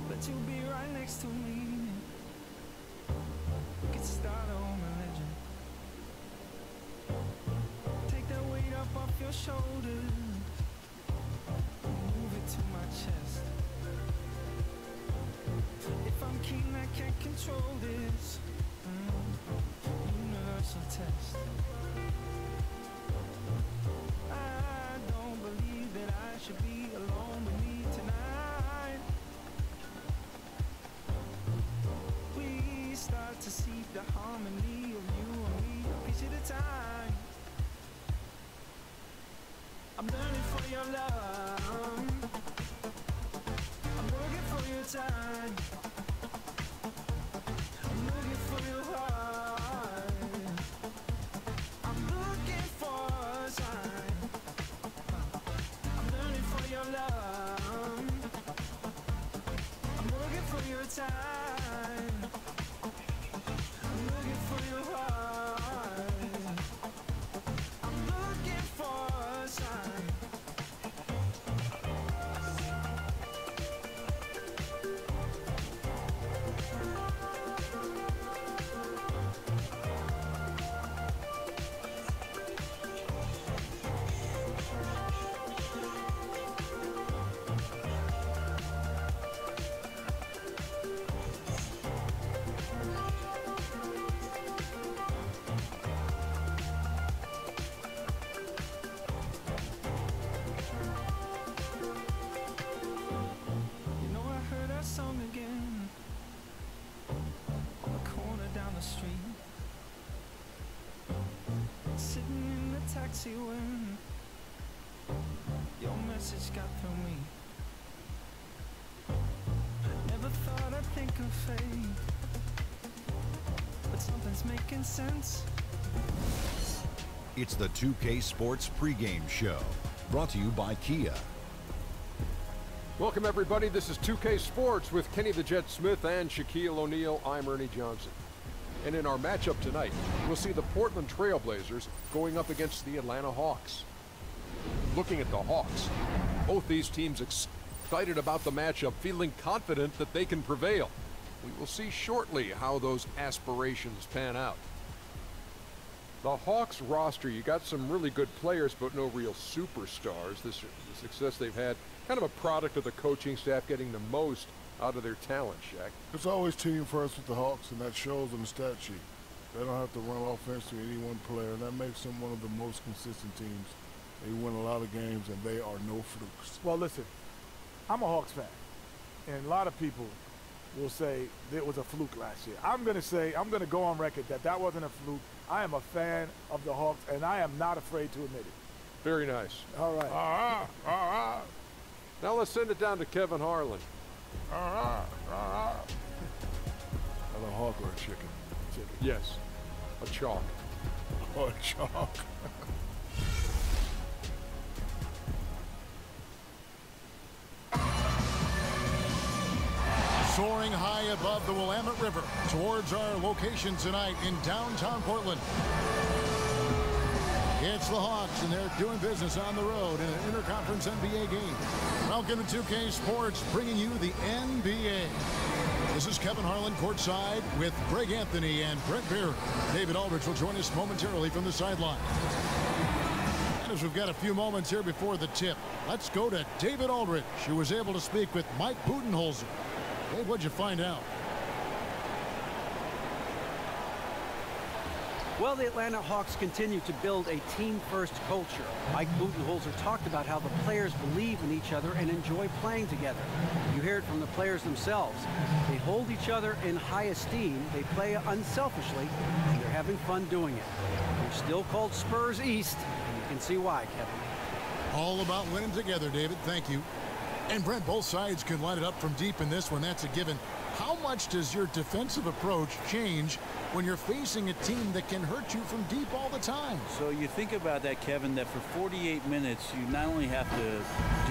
But you'll be right next to me. We could start our own religion. Take that weight up off your shoulders. Move it to my chest. If I'm keen, I can't control this. Universal test. I don't believe that I should be alone with me tonight. We start to see the harmony of you and me, a piece at a time. I'm learning for your love. I'm working for your time. I'm looking for your heart. I'm looking for a sign. I'm learning for your love. I'm working for your time. I'm looking for your heart. I'm looking for a sign. see when your message got through me. Never thought I'd think of fate, but something's making sense. It's the 2K Sports pregame show, brought to you by Kia. Welcome, everybody. This is 2K Sports with Kenny the Jet Smith and Shaquille O'Neal. I'm Ernie Johnson. And in our matchup tonight, we'll see the Portland Trail Blazers going up against the Atlanta Hawks. Looking at the Hawks, both these teams excited about the matchup, feeling confident that they can prevail. We will see shortly how those aspirations pan out. The Hawks roster, you got some really good players, but no real superstars. The success they've had, kind of a product of the coaching staff getting the most out of their talent, Shaq. It's always team first with the Hawks, and that shows on the stat sheet. They don't have to run offense to any one player, and that makes them one of the most consistent teams. They win a lot of games, and they are no flukes. Well, listen, I'm a Hawks fan, and a lot of people will say it was a fluke last year. I'm going to go on record that that wasn't a fluke. I am a fan of the Hawks, and I am not afraid to admit it. Very nice. All right. Now let's send it down to Kevin Harlan. Are a hawk or a chicken? Chicken. Yes. A chalk. Oh, a chalk. Soaring high above the Willamette River towards our location tonight in downtown Portland. It's the Hawks, and they're doing business on the road in an interconference NBA game. Welcome to 2K Sports, bringing you the NBA. This is Kevin Harlan courtside with Greg Anthony and Brent Beer. David Aldridge will join us momentarily from the sideline. And as we've got a few moments here before the tip, let's go to David Aldridge, who was able to speak with Mike Budenholzer. Dave, what'd you find out? Well, the Atlanta Hawks continue to build a team-first culture. Mike Budenholzer talked about how the players believe in each other and enjoy playing together. You hear it from the players themselves. They hold each other in high esteem, they play unselfishly, and they're having fun doing it. They're still called Spurs East, and you can see why, Kevin. All about winning together, David. Thank you. And Brent, both sides can line it up from deep in this one. That's a given. How much does your defensive approach change when you're facing a team that can hurt you from deep all the time? So you think about that, Kevin, that for 48 minutes, you not only have to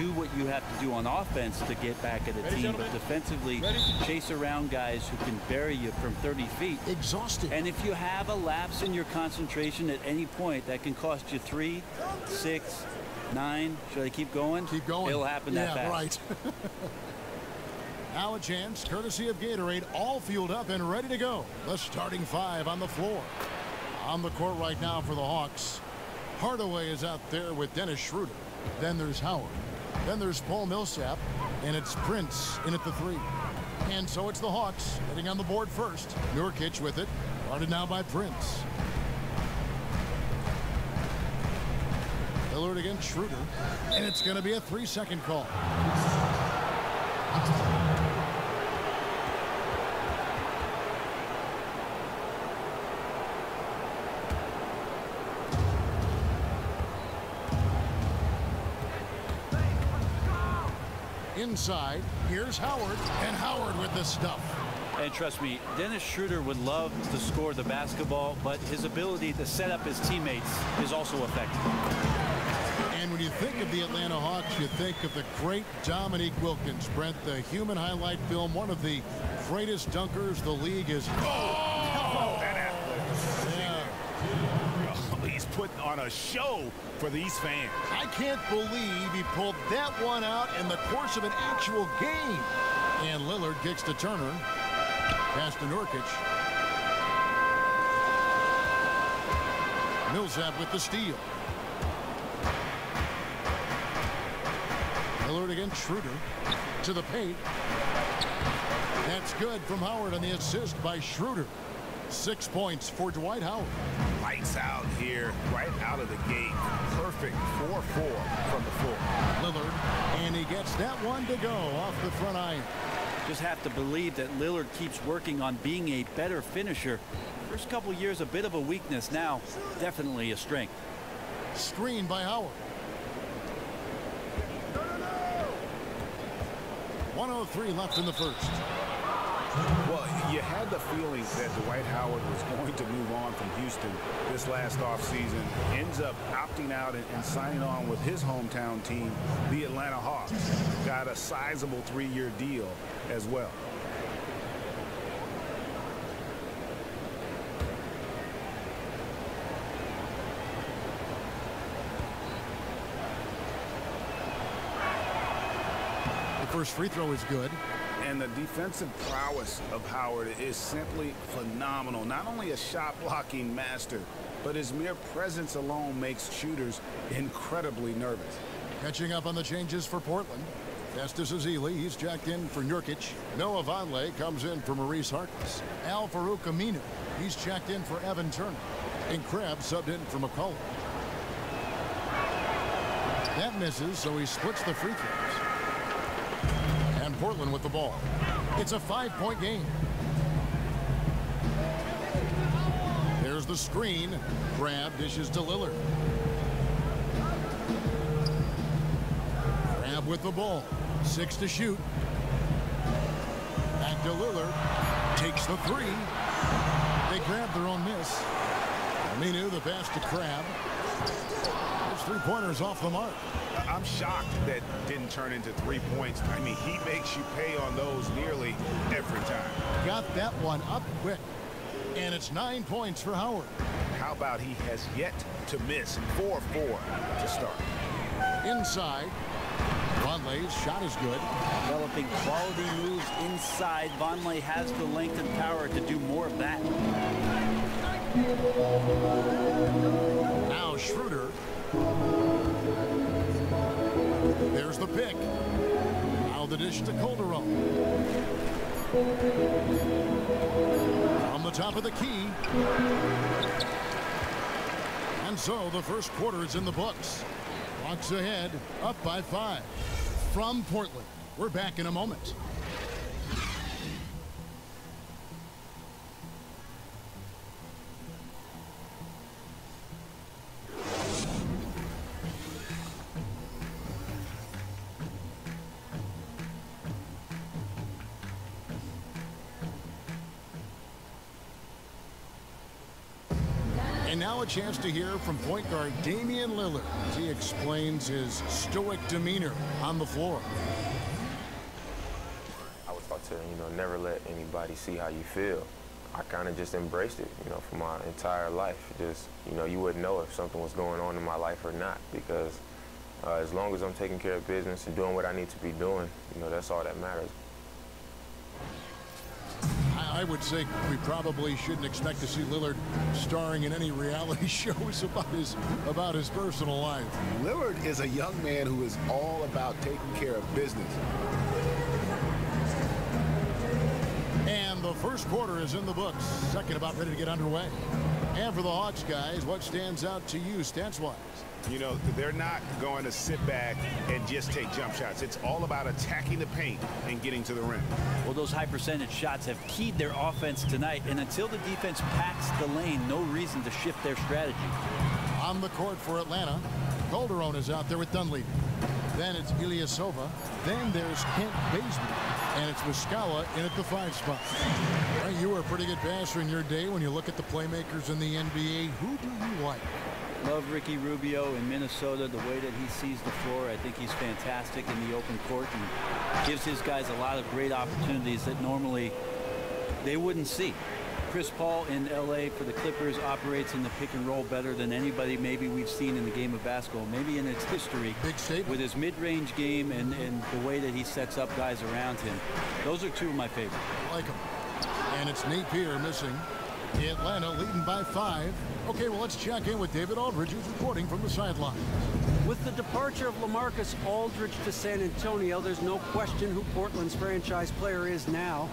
do what you have to do on offense to get back at a team, but defensively chase around guys who can bury you from 30 feet. Exhausted. And if you have a lapse in your concentration at any point, that can cost you 3, 6, 9. Should I keep going? Keep going. It'll happen that fast. Yeah, right. Now a chance, courtesy of Gatorade, all fueled up and ready to go. The starting 5 on the floor. On the court right now for the Hawks. Hardaway is out there with Dennis Schroeder. Then there's Howard. Then there's Paul Millsap. And it's Prince in at the 3. And so it's the Hawks heading on the board first. Nurkic with it. Guarded now by Prince. Lillard against Schroeder. And it's going to be a 3-second call. Inside, here's Howard, and Howard with the stuff. And trust me, Dennis Schroeder would love to score the basketball, but his ability to set up his teammates is also effective. And when you think of the Atlanta Hawks, you think of the great Dominique Wilkins. Brent, the human highlight film, one of the greatest dunkers the league has. Oh, that athlete. Yeah. He's putting on a show for these fans. I can't believe he pulled that one out in the course of an actual game. And Lillard kicks to Turner. Pass to Nurkic. Millsap with the steal. Lillard against Schroeder. To the paint. That's good from Howard on the assist by Schroeder. 6 points for Dwight Howard. Lights out here, right out of the gate. Perfect 4-4 from the floor. Lillard, and he gets that one to go off the front iron. Just have to believe that Lillard keeps working on being a better finisher. First couple years, a bit of a weakness. Now, definitely a strength. Screen by Howard. 1:03 left in the first. Well, you had the feeling that Dwight Howard was going to move on from Houston this last offseason. Ends up opting out and signing on with his hometown team, the Atlanta Hawks. Got a sizable 3-year deal as well. The first free throw is good. And the defensive prowess of Howard is simply phenomenal. Not only a shot-blocking master, but his mere presence alone makes shooters incredibly nervous. Catching up on the changes for Portland. Festus Ezeli, he's jacked in for Nurkic. Noah Vonleh comes in for Maurice Harkless. Al Farouk Aminu, he's checked in for Evan Turner. And Krabs subbed in for McCollum. That misses, so he splits the free throws. And Portland with the ball. It's a 5-point game. There's the screen. Crab dishes to Lillard. Crab with the ball. 6 to shoot. Back to Lillard. Takes the 3. They grab their own miss. Aminu, the pass to Crab. There's 3-pointers off the mark. I'm shocked that didn't turn into 3 points. I mean, he makes you pay on those nearly every time. Got that one up quick. And it's 9 points for Howard. How about he has yet to miss? 4-4 to start. Inside. Vonleh's shot is good. Developing quality moves inside. Vonleh has the length and power to do more of that. Now Schroeder. There's the pick. Now the dish to Calderon. From the top of the key. And so the first quarter is in the books. Hawks ahead, up by 5. From Portland, we're back in a moment. And now a chance to hear from point guard Damian Lillard as he explains his stoic demeanor on the floor. I was taught to, never let anybody see how you feel. I kind of just embraced it, for my entire life. Just, you wouldn't know if something was going on in my life or not, because as long as I'm taking care of business and doing what I need to be doing, that's all that matters. I would say we probably shouldn't expect to see Lillard starring in any reality shows about his personal life. Lillard is a young man who is all about taking care of business. And the first quarter is in the books. Second about ready to get underway. And for the Hawks guys, what stands out to you stats-wise? They're not going to sit back and just take jump shots. It's all about attacking the paint and getting to the rim. Well, those high percentage shots have keyed their offense tonight, and until the defense packs the lane, no reason to shift their strategy. On the court for Atlanta, Calderon is out there with Dunleavy. Then it's Ilyasova. Then there's Kent Bazemore. And it's Wiskawa in at the 5 spot. Well, you were a pretty good passer in your day. When you look at the playmakers in the NBA, who do you like? Love Ricky Rubio in Minnesota, the way that he sees the floor. I think he's fantastic in the open court and gives his guys a lot of great opportunities that normally they wouldn't see. Chris Paul in LA for the Clippers operates in the pick and roll better than anybody maybe we've seen in the game of basketball, maybe in its history. Big statement. With his mid-range game and the way that he sets up guys around him. Those are 2 of my favorites. I like him. And it's Napier missing. Atlanta leading by 5. Okay, well, let's check in with David Aldridge, who's reporting from the sideline. With the departure of LaMarcus Aldridge to San Antonio, there's no question who Portland's franchise player is now.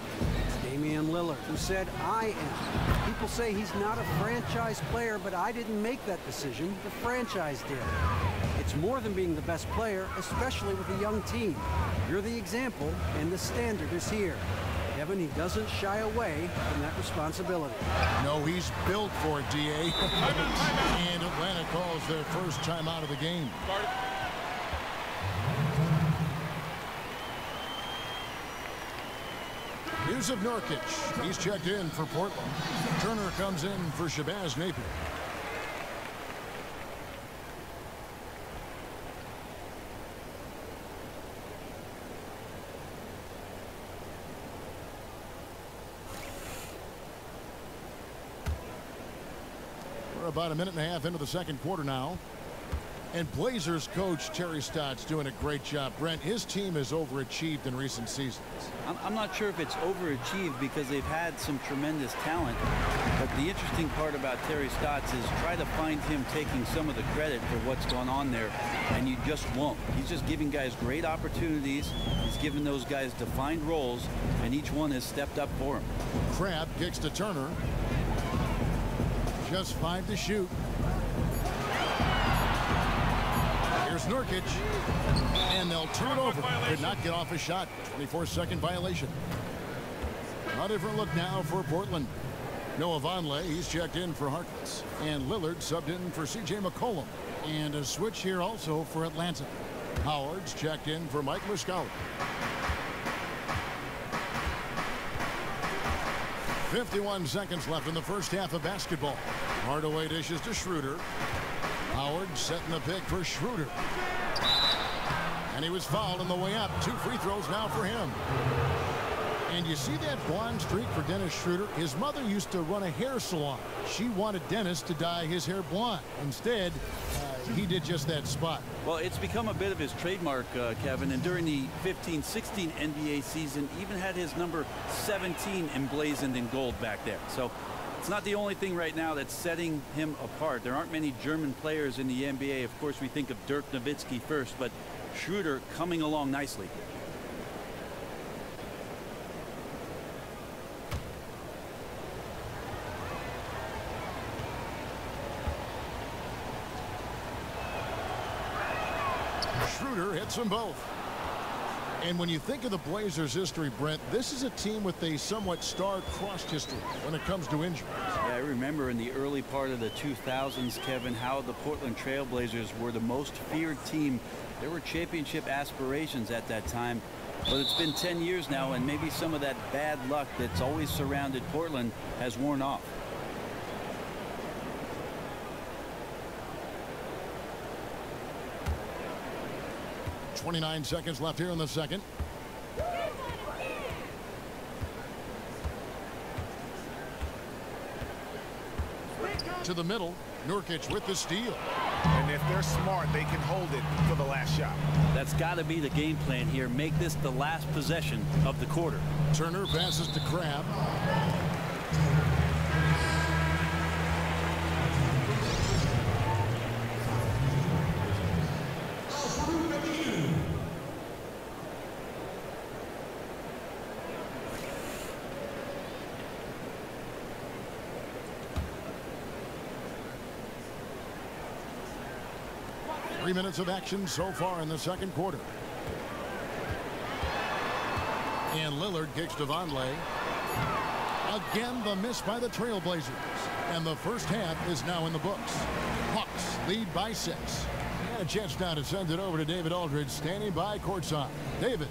It's Damian Lillard, who said, "I am." People say he's not a franchise player, but I didn't make that decision. The franchise did. It's more than being the best player, especially with a young team. You're the example, and the standard is here. Kevin, he doesn't shy away from that responsibility. No, he's built for it, DA. And Atlanta calls their first timeout of the game. Here's of Nurkic. He's checked in for Portland. Turner comes in for Shabazz Napier. We're about a minute and a half into the second quarter now. And Blazers coach Terry Stott's doing a great job. Brent, his team has overachieved in recent seasons. I'm not sure if it's overachieved because they've had some tremendous talent. But the interesting part about Terry Stott's is try to find him taking some of the credit for what's gone on there, and you just won't. He's just giving guys great opportunities. He's given those guys defined roles, and each one has stepped up for him. Crabbe kicks to Turner. Just 5 to shoot. Here's Nurkic, and they'll turn it over. Could not get off a shot. 24-second violation. A different look now for Portland. Noah Vonleh, he's checked in for Harkless. And Lillard subbed in for C.J. McCollum. And a switch here also for Atlanta. Howard's checked in for Mike Muscala. 51 seconds left in the first half of basketball. Hardaway dishes to Schroeder. Howard setting the pick for Schroeder. And he was fouled on the way up. 2 free throws now for him. And you see that blonde streak for Dennis Schroeder? His mother used to run a hair salon. She wanted Dennis to dye his hair blonde. Instead, he did just that spot. Well, it's become a bit of his trademark, Kevin, and during the 15-16 NBA season, even had his number 17 emblazoned in gold back there. So it's not the only thing right now that's setting him apart. There aren't many German players in the NBA. Of course, we think of Dirk Nowitzki first, but Schroeder coming along nicely. Schroeder hits them both. And when you think of the Blazers' history, Brent, this is a team with a somewhat star-crossed history when it comes to injuries. Yeah, I remember in the early part of the 2000s, Kevin, how the Portland Trail Blazers were the most feared team. There were championship aspirations at that time. But it's been 10 years now, and maybe some of that bad luck that's always surrounded Portland has worn off. .29 seconds left here in the second. To the middle, Nurkic with the steal. And if they're smart, they can hold it for the last shot. That's got to be the game plan here. Make this the last possession of the quarter. Turner passes to Crabbe. Three minutes of action so far in the second quarter. And Lillard kicks to Vonleh. Again, the miss by the Trailblazers. And the first half is now in the books. Hawks lead by 6. And a chance now to send it over to David Aldridge, standing by courtside. David.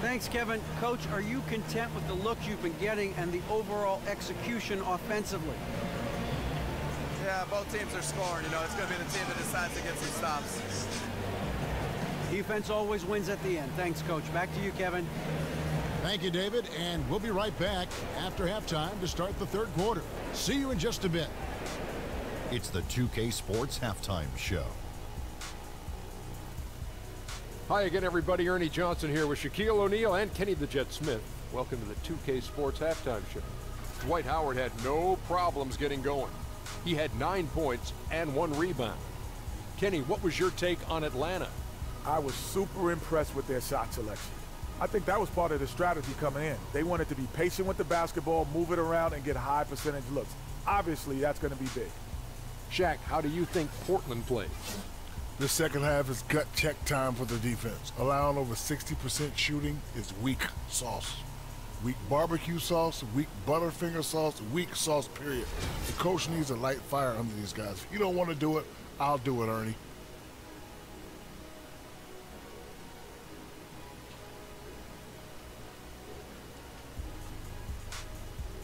Thanks, Kevin. Coach, are you content with the look you've been getting and the overall execution offensively? Yeah, both teams are scoring. You know, it's going to be the team that decides to get some stops. Defense always wins at the end. Thanks, Coach. Back to you, Kevin. Thank you, David. And we'll be right back after halftime to start the third quarter. See you in just a bit. It's the 2K Sports Halftime Show. Hi again, everybody. Ernie Johnson here with Shaquille O'Neal and Kenny the Jet Smith. Welcome to the 2K Sports Halftime Show. Dwight Howard had no problems getting going. He had 9 points and 1 rebound. Kenny, what was your take on Atlanta? I was super impressed with their shot selection. I think that was part of the strategy coming in. They wanted to be patient with the basketball, move it around, and get high percentage looks. Obviously, that's going to be big. Shaq, how do you think Portland played? The second half is gut check time for the defense. Allowing over 60% shooting is weak sauce. Weak barbecue sauce, weak Butterfinger sauce, weak sauce, period. The coach needs a light fire under these guys. If you don't want to do it, I'll do it, Ernie.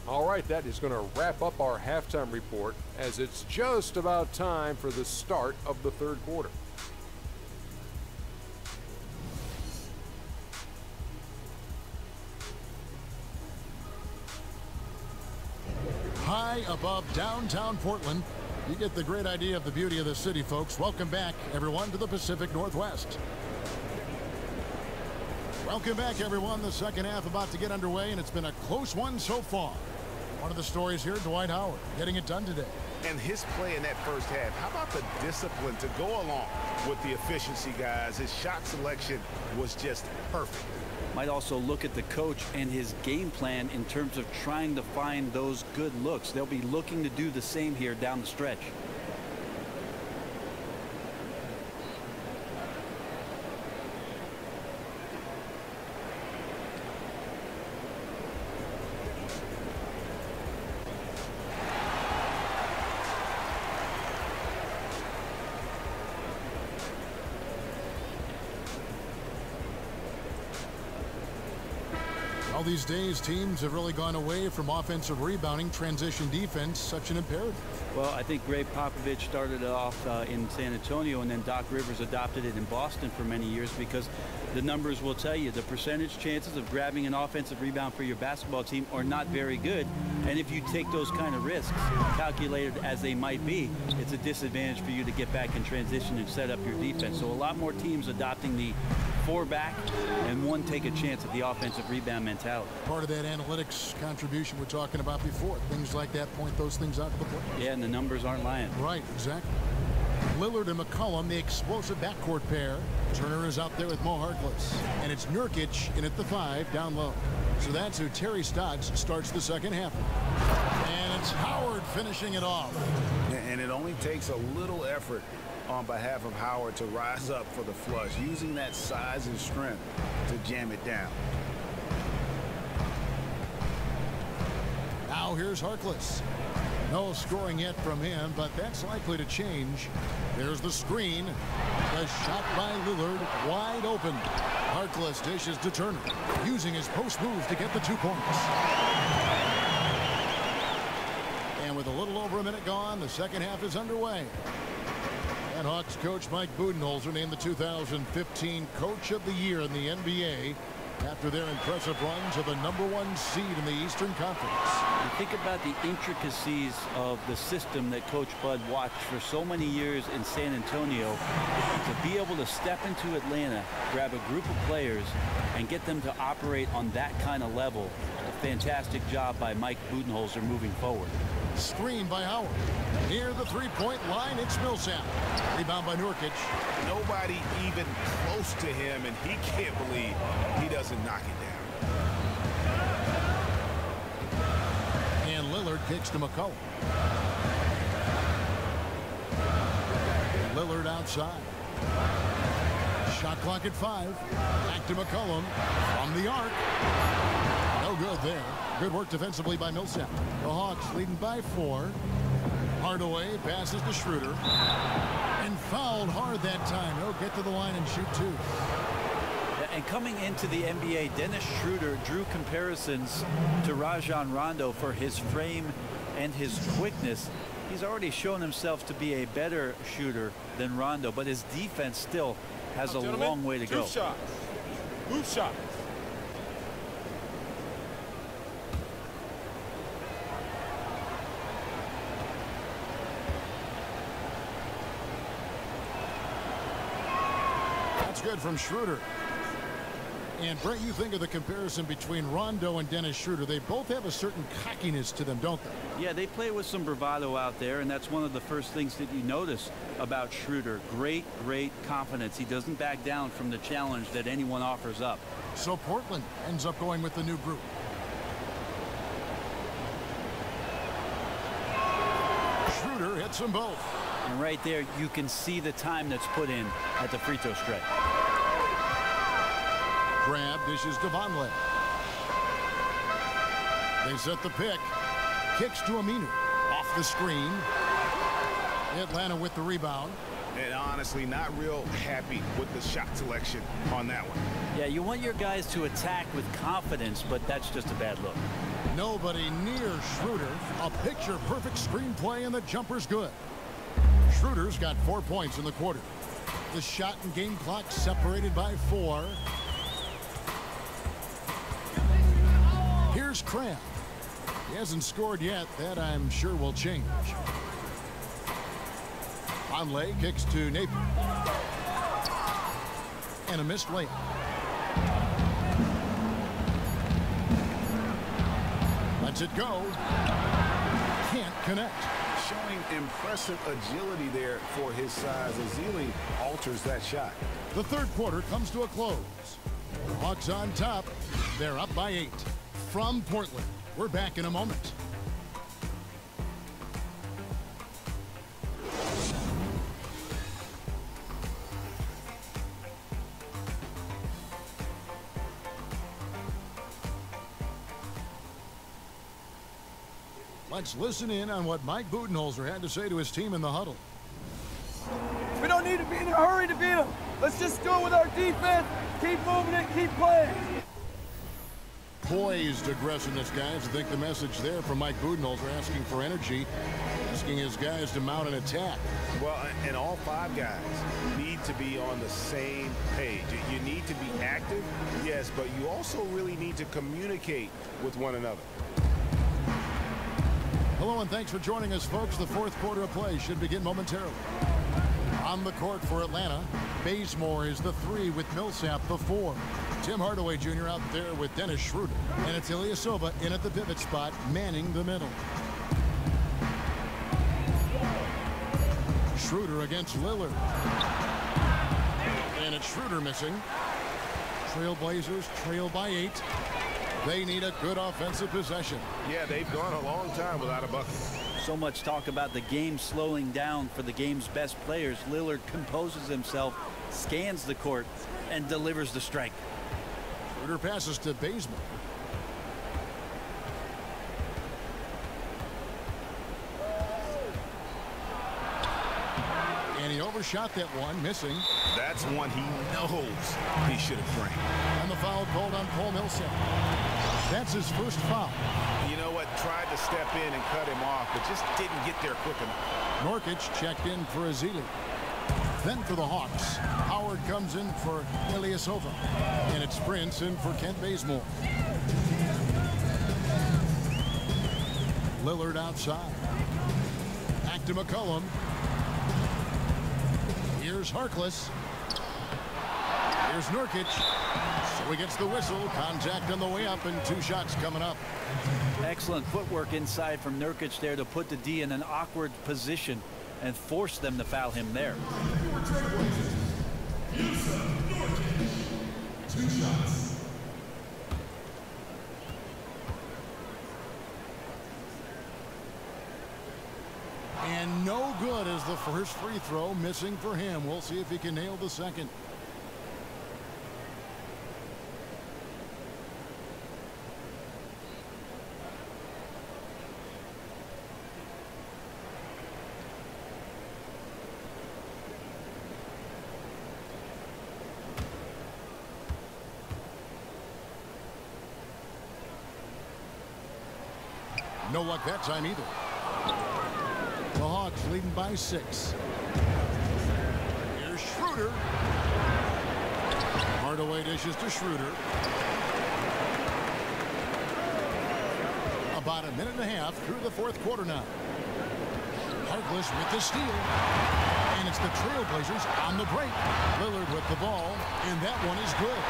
All right, that is going to wrap up our halftime report as it's just about time for the start of the third quarter. High above downtown Portland, you get the great idea of the beauty of the city, folks. Welcome back, everyone, to the Pacific Northwest. Welcome back, everyone. The second half about to get underway, and it's been a close one so far. One of the stories here, Dwight Howard, getting it done today. And his play in that first half, how about the discipline to go along with the efficiency, guys? His shot selection was just perfect. Might also look at the coach and his game plan in terms of trying to find those good looks. They'll be looking to do the same here down the stretch. All these days, teams have really gone away from offensive rebounding, transition defense, such an imperative. Well, I think Greg Popovich started it off in San Antonio, and then Doc Rivers adopted it in Boston for many years because the numbers will tell you the percentage chances of grabbing an offensive rebound for your basketball team are not very good. And if you take those kind of risks, calculated as they might be, it's a disadvantage for you to get back in transition and set up your defense. So a lot more teams adopting the 4 back and 1 take a chance at the offensive rebound mentality. Part of that analytics contribution we're talking about before. Things like that point those things out to the play. Yeah, and the numbers aren't lying. Right, exactly. Lillard and McCollum, the explosive backcourt pair. Turner is out there with Mo Harkless. And it's Nurkic in at the 5 down low. So that's who Terry Stotts starts the second half. And it's Howard finishing it off. And it only takes a little effort on behalf of Howard to rise up for the flush, using that size and strength to jam it down. Now here's Harkless. No scoring yet from him, but that's likely to change. There's the screen. The shot by Lillard, wide open. Harkless dishes to Turner, using his post move to get the 2 points. And with a little over a minute gone, the second half is underway. And Hawks coach Mike Budenholzer named the 2015 Coach of the Year in the NBA after their impressive run to the #1 seed in the Eastern Conference. You think about the intricacies of the system that Coach Bud watched for so many years in San Antonio. To be able to step into Atlanta, grab a group of players, and get them to operate on that kind of level. A fantastic job by Mike Budenholzer moving forward. Screen by Howard. Near the 3-point line, it's Millsap. Rebound by Nurkic. Nobody even close to him, and he can't believe he doesn't knock it down. And Lillard kicks to McCollum. Lillard outside. Shot clock at 5. Back to McCollum from the arc. No good there. Good work defensively by Millsap. The Hawks leading by 4. Hardaway passes to Schroeder. And fouled hard that time. He'll get to the line and shoot 2. And coming into the NBA, Dennis Schroeder drew comparisons to Rajon Rondo for his frame and his quickness. He's already shown himself to be a better shooter than Rondo, but his defense still has a long way to go. Two shots. Move shots. That's good from Schroeder. And Brent, you think of the comparison between Rondo and Dennis Schroeder. They both have a certain cockiness to them, don't they? Yeah, they play with some bravado out there, and that's one of the first things that you notice about Schroeder. Great confidence. He doesn't back down from the challenge that anyone offers up. So Portland ends up going with the new group. Schroeder hits them both. And right there, you can see the time that's put in at the free throw stripe. Grab dishes to Vonleh. They set the pick. Kicks to Aminu. Off the screen. Atlanta with the rebound. And honestly, not real happy with the shot selection on that one. Yeah, you want your guys to attack with confidence, but that's just a bad look. Nobody near Schroeder. A picture-perfect screenplay, and the jumper's good. Schroeder's got 4 points in the quarter. The shot and game clock separated by 4. Here's Cram. He hasn't scored yet. That, I'm sure, will change. Vonleh kicks to Napier. And a missed layup. Lets it go. Can't connect. Showing impressive agility there for his size as Zealy alters that shot. The third quarter comes to a close. Hawks on top. They're up by 8. From Portland. We're back in a moment. Let's listen in on what Mike Budenholzer had to say to his team in the huddle. We don't need to be in a hurry to beat them. Let's just go with our defense. Keep moving it, keep playing. Poised aggressiveness, guys. I think the message there from Mike Budenholzer, asking for energy, asking his guys to mount an attack. Well, and all 5 guys need to be on the same page. You need to be active, yes, but you also really need to communicate with one another. Hello and thanks for joining us, folks. The fourth quarter of play should begin momentarily. On the court for Atlanta, Bazemore is the 3 with Millsap the 4. Tim Hardaway Jr. out there with Dennis Schroeder. And it's Ilyasova in at the pivot spot, manning the middle. Schroeder against Lillard. And it's Schroeder missing. Trailblazers trail by 8. They need a good offensive possession. Yeah, they've gone a long time without a bucket. So much talk about the game slowing down for the game's best players. Lillard composes himself, scans the court, and delivers the strike. Schroeder passes to Bazemore. And he overshot that one, missing. That's one he knows he should have framed. And the foul called on Paul Millsap. That's his first foul. You know what? Tried to step in and cut him off, but just didn't get there quick enough. Nurkic checked in for Azili. Then for the Hawks, Howard comes in for Ilyasova. And it sprints in for Kent Bazemore. Lillard outside. Back to McCollum. Here's Harkless. Here's Nurkic. So he gets the whistle. Contact on the way up and 2 shots coming up. Excellent footwork inside from Nurkic there to put the D in an awkward position and force them to foul him there. 2 shots. And no good as the first free throw, missing for him. We'll see if he can nail the second. No luck that time either. The Hawks leading by 6. Here's Schroeder. Hardaway dishes to Schroeder. About a minute and a half through the fourth quarter now. Harkless with the steal. And it's the Trailblazers on the break. Lillard with the ball, and that one is good.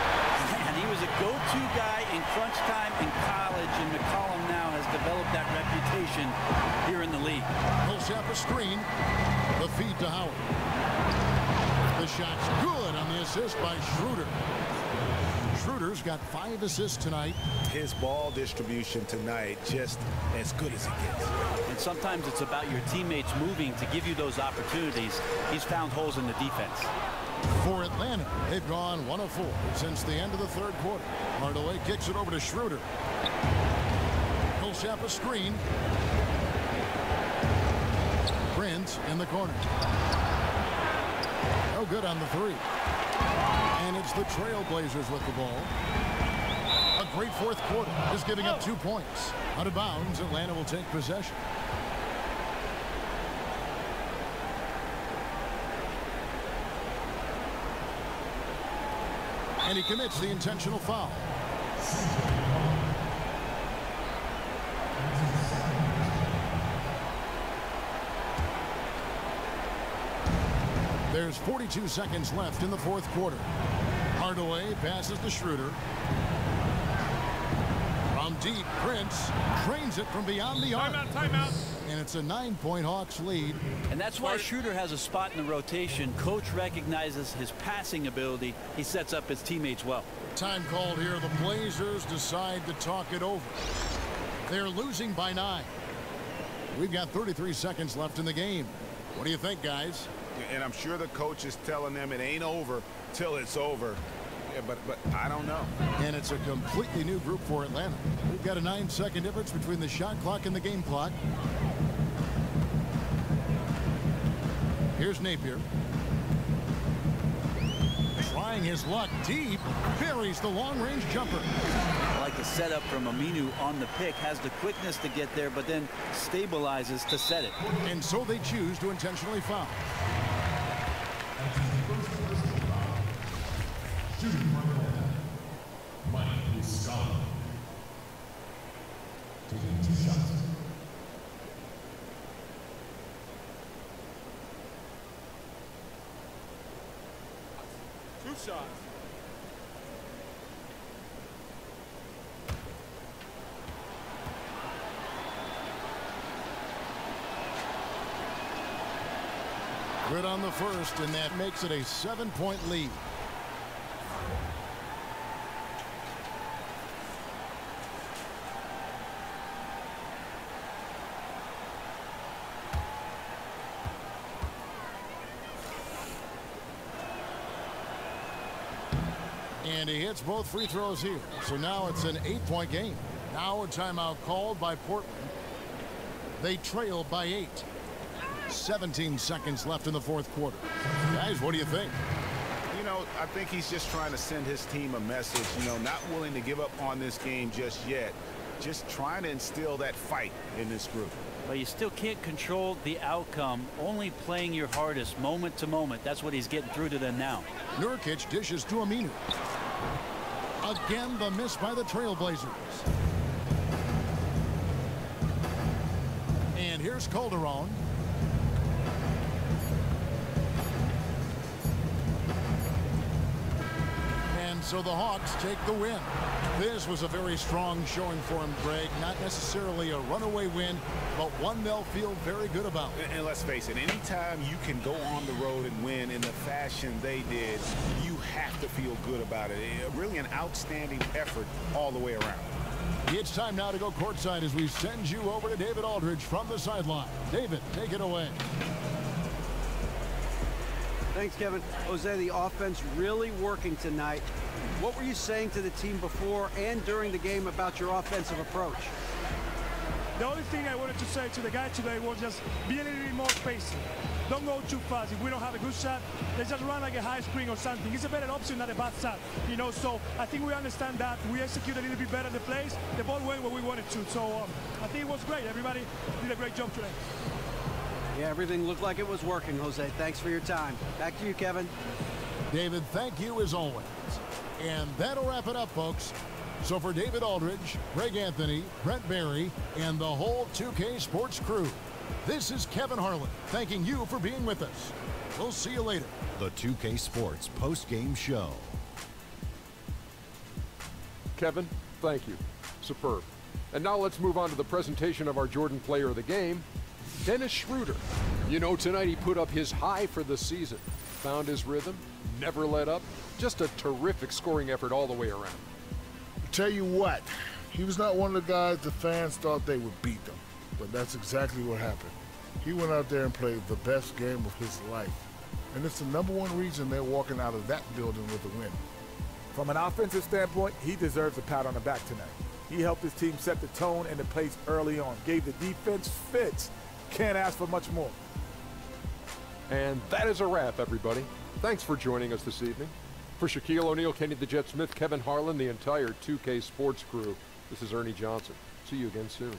And he was a go-to guy in crunch time in college, and McCollum now has developed that reputation here in the league. Millsap a screen. The feed to Howard. The shot's good on the assist by Schroeder. Schroeder's got 5 assists tonight. His ball distribution tonight just as good as it gets. And sometimes it's about your teammates moving to give you those opportunities. He's found holes in the defense. For Atlanta, they've gone 1 of 4 since the end of the third quarter. Hardaway kicks it over to Schroeder. Millsap a screen. Prince in the corner. No good on the 3. And it's the Trailblazers with the ball. A great fourth quarter, just giving up 2 points. Out of bounds, Atlanta will take possession. And he commits the intentional foul. There's 42 seconds left in the fourth quarter. Hardaway passes to Schroeder. From deep, Prince trains it from beyond the arc. Timeout. And it's a 9-point Hawks lead. And that's why Schroeder has a spot in the rotation. Coach recognizes his passing ability. He sets up his teammates well. Time called here. The Blazers decide to talk it over. They're losing by 9. We've got 33 seconds left in the game. What do you think, guys? And I'm sure the coach is telling them it ain't over till it's over. Yeah, but I don't know. And it's a completely new group for Atlanta. We've got a 9-second difference between the shot clock and the game clock. Here's Napier. Trying his luck deep. Buries the long-range jumper. I like the setup from Aminu on the pick. Has the quickness to get there, but then stabilizes to set it. And so they choose to intentionally foul. Taking 2 shots. Good on the first, and that makes it a 7-point lead. And he hits both free throws here. So now it's an 8-point game. Now a timeout called by Portland. They trail by 8. 17 seconds left in the fourth quarter. Guys, what do you think? You know, I think he's just trying to send his team a message, you know, not willing to give up on this game just yet. Just trying to instill that fight in this group. But you still can't control the outcome, only playing your hardest moment to moment. That's what he's getting through to them now. Nurkic dishes to Aminu. Again, the miss by the Trailblazers. And here's Calderon. And so the Hawks take the win. This was a very strong showing for him, Greg. Not necessarily a runaway win, but one they'll feel very good about. And let's face it, anytime you can go on the road and win in the fashion they did, you have to feel good about it. Really an outstanding effort all the way around. It's time now to go courtside as we send you over to David Aldridge from the sideline. David, take it away. Thanks, Kevin. Jose, the offense really working tonight. What were you saying to the team before and during the game about your offensive approach? The only thing I wanted to say to the guys today was just be a little bit more patient. Don't go too fast. If we don't have a good shot, let's just run like a high screen or something. It's a better option than a bad shot, you know. So I think we understand that. We execute a little bit better the plays. The ball went where we wanted to. So I think it was great. Everybody did a great job today. Yeah, everything looked like it was working, Jose. Thanks for your time. Back to you, Kevin. David, thank you as always. And that'll wrap it up, folks. So for David Aldridge, Greg Anthony, Brent Barry, and the whole 2K Sports crew, this is Kevin Harlan thanking you for being with us. We'll see you later. The 2K Sports post-game show. Kevin, thank you. Superb. And now let's move on to the presentation of our Jordan Player of the Game, Dennis Schroeder. You know, tonight he put up his high for the season, found his rhythm, never let up. Just a terrific scoring effort all the way around. Tell you what, he was not one of the guys the fans thought they would beat them, but that's exactly what happened. He went out there and played the best game of his life, and it's the #1 reason they're walking out of that building with a win. From an offensive standpoint, he deserves a pat on the back tonight. He helped his team set the tone and the pace early on, gave the defense fits. Can't ask for much more. And that is a wrap, everybody. Thanks for joining us this evening. For Shaquille O'Neal, Kenny the Jet Smith, Kevin Harlan, the entire 2K Sports crew, this is Ernie Johnson. See you again soon.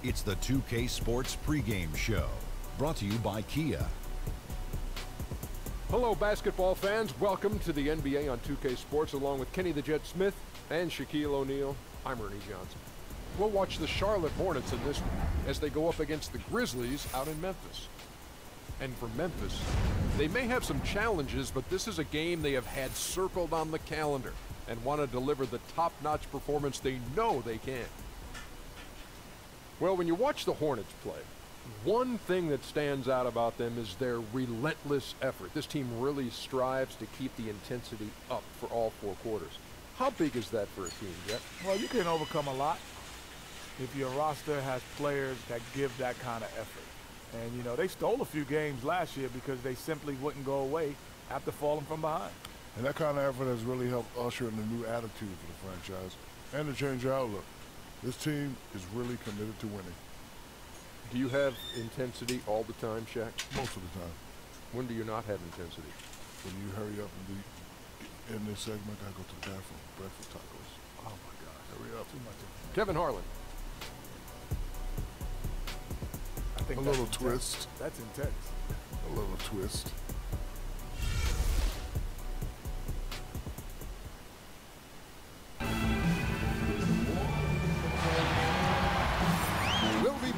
It's the 2K Sports pregame show, brought to you by Kia. Hello, basketball fans. Welcome to the NBA on 2K Sports, along with Kenny the Jet Smith and Shaquille O'Neal. I'm Ernie Johnson. We'll watch the Charlotte Hornets in this one as they go up against the Grizzlies out in Memphis. And for Memphis, they may have some challenges, but this is a game they have had circled on the calendar and want to deliver the top-notch performance they know they can. Well, when you watch the Hornets play, one thing that stands out about them is their relentless effort. This team really strives to keep the intensity up for all 4 quarters. How big is that for a team, Jet? Well, you can overcome a lot if your roster has players that give that kind of effort. And, you know, they stole a few games last year because they simply wouldn't go away after falling from behind. And that kind of effort has really helped usher in a new attitude for the franchise and to change their outlook. This team is really committed to winning. Do you have intensity all the time, Shaq? Most of the time. When do you not have intensity? When you hurry up and in this segment, I go to the bathroom. Breakfast tacos. Oh my God! Hurry up. Too much. Kevin Harlan. I think a little twist. That's intense. A little twist.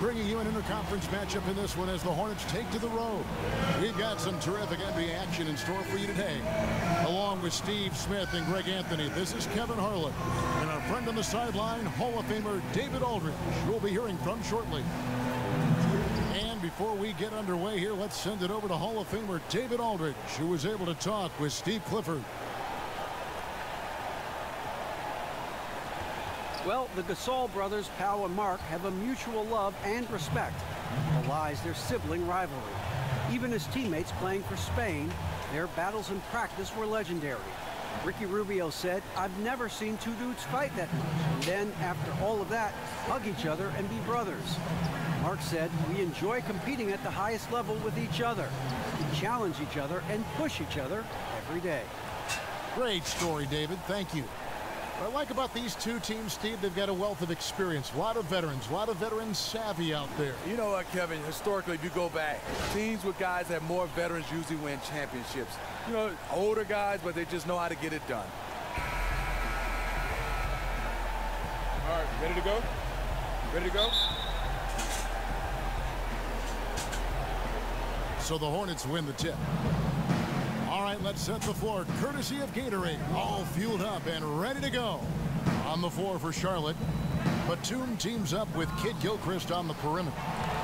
Bringing you an interconference matchup in this one as the Hornets take to the road. We've got some terrific NBA action in store for you today. Along with Steve Smith and Greg Anthony, this is Kevin Harlan. And our friend on the sideline, Hall of Famer David Aldridge, you'll be hearing from shortly. And before we get underway here, let's send it over to Hall of Famer David Aldridge, who was able to talk with Steve Clifford. Well, the Gasol brothers, Pau and Mark, have a mutual love and respect that belies their sibling rivalry. Even as teammates playing for Spain, their battles in practice were legendary. Ricky Rubio said, "I've never seen 2 dudes fight that much, and then, after all of that, hug each other and be brothers." Mark said, "We enjoy competing at the highest level with each other. We challenge each other and push each other every day." Great story, David. Thank you. What I like about these 2 teams, Steve, they've got a wealth of experience, a lot of veteran savvy out there. You know what, Kevin, historically, if you go back, teams with guys that have more veterans usually win championships. You know, older guys, but they just know how to get it done. All right, ready to go? Ready to go? So the Hornets win the tip. All right, let's set the floor, courtesy of Gatorade. All fueled up and ready to go. On the floor for Charlotte, Batum teams up with Kid Gilchrist on the perimeter.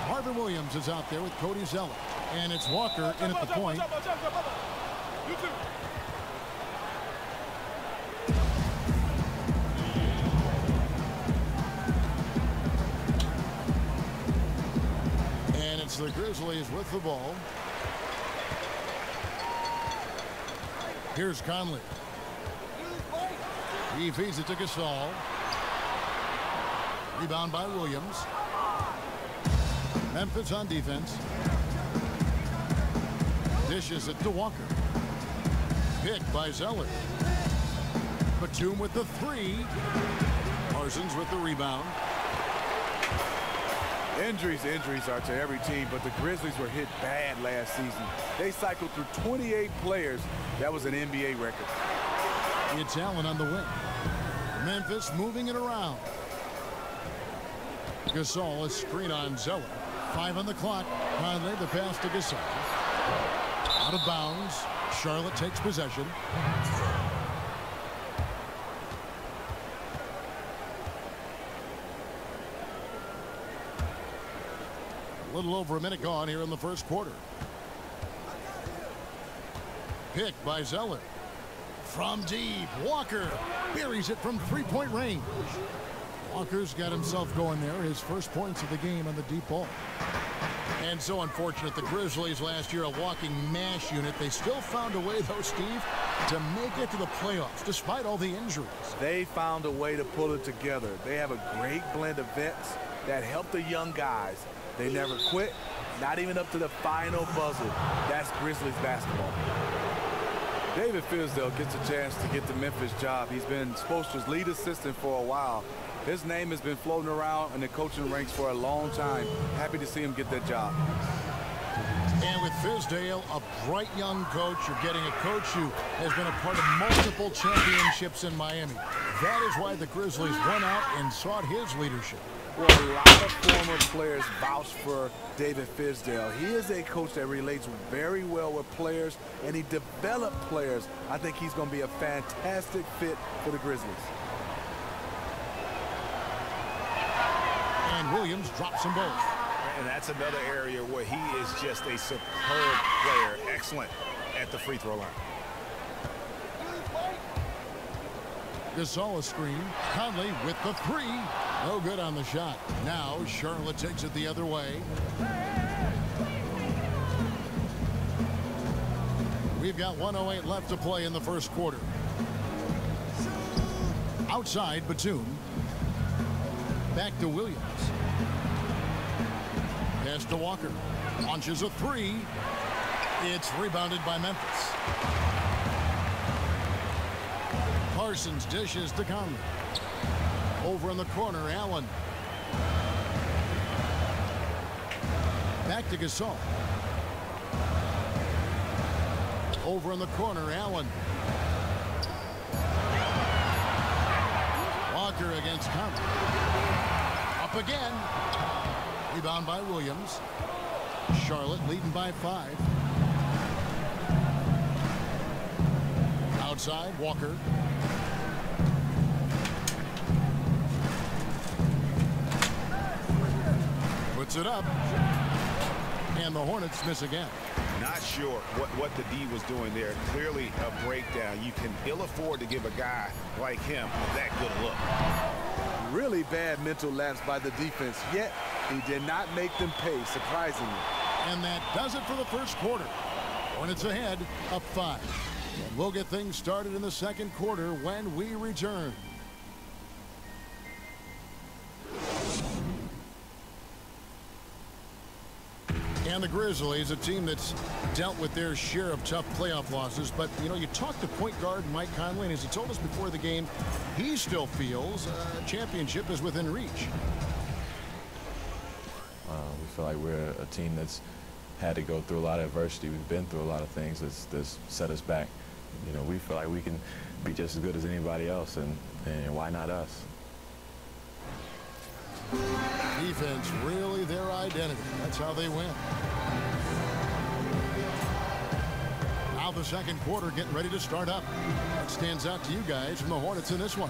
Marvin Williams is out there with Cody Zeller. And it's Walker in at the point. And it's the Grizzlies with the ball. Here's Conley. He feeds it to Gasol. Rebound by Williams. Memphis on defense. Dishes it to Walker. Picked by Zeller. Batum with the 3. Parsons with the rebound. Injuries are to every team, but the Grizzlies were hit bad last season. They cycled through 28 players. That was an NBA record. It's Allen on the wing. Memphis moving it around. Gasol, a screen on Zeller. 5 on the clock. Conley, the pass to Gasol. Out of bounds. Charlotte takes possession. A little over a minute gone here in the first quarter. pick by Zeller. From deep, Walker buries it from three-point range. Walker's got himself going there. His first points of the game on the deep ball. And so unfortunate, the Grizzlies last year, a walking mash unit. They still found a way, though, Steve, to make it to the playoffs, despite all the injuries. They found a way to pull it together. They have a great blend of vets that help the young guys. They never quit, not even up to the final buzzer. That's Grizzlies basketball. David Fizdale gets a chance to get the Memphis job. He's been Spoelstra's lead assistant for a while. His name has been floating around in the coaching ranks for a long time. Happy to see him get that job. And with Fizdale, a bright young coach, you're getting a coach who has been a part of multiple championships in Miami. That is why the Grizzlies went out and sought his leadership. Well, a lot of former players vouch for David Fizdale. He is a coach that relates very well with players, and he developed players. I think he's going to be a fantastic fit for the Grizzlies. And Williams drops them both. And that's another area where he is just a superb player. Excellent at the free throw line. Gasol a screen. Conley with the three. No good on the shot. Now Charlotte takes it the other way. We've got 1:08 left to play in the first quarter. Outside Batum. Back to Williams. Pass to Walker. Launches a three. It's rebounded by Memphis. Parsons dishes to Conley. Over in the corner, Allen. Back to Gasol. Over in the corner, Allen. Walker against Conley. Up again. Rebound by Williams. Charlotte leading by 5. Outside, Walker. Puts it up. And the Hornets miss again. Not sure what the D was doing there. Clearly a breakdown. You can ill afford to give a guy like him that good look. Really bad mental lapse by the defense, yet he did not make them pay, surprisingly. And that does it for the first quarter. Hornets ahead, up 5. And we'll get things started in the second quarter when we return. And the Grizzlies, a team that's dealt with their share of tough playoff losses. But, you know, you talked to point guard Mike Conley, and as he told us before the game, he still feels a championship is within reach. We feel like we're a team that's had to go through a lot of adversity. We've been through a lot of things that's set us back. You know, we feel like we can be just as good as anybody else, and why not us? Defense really their identity. That's how they win. Now the second quarter getting ready to start up. What stands out to you guys from the Hornets in this one?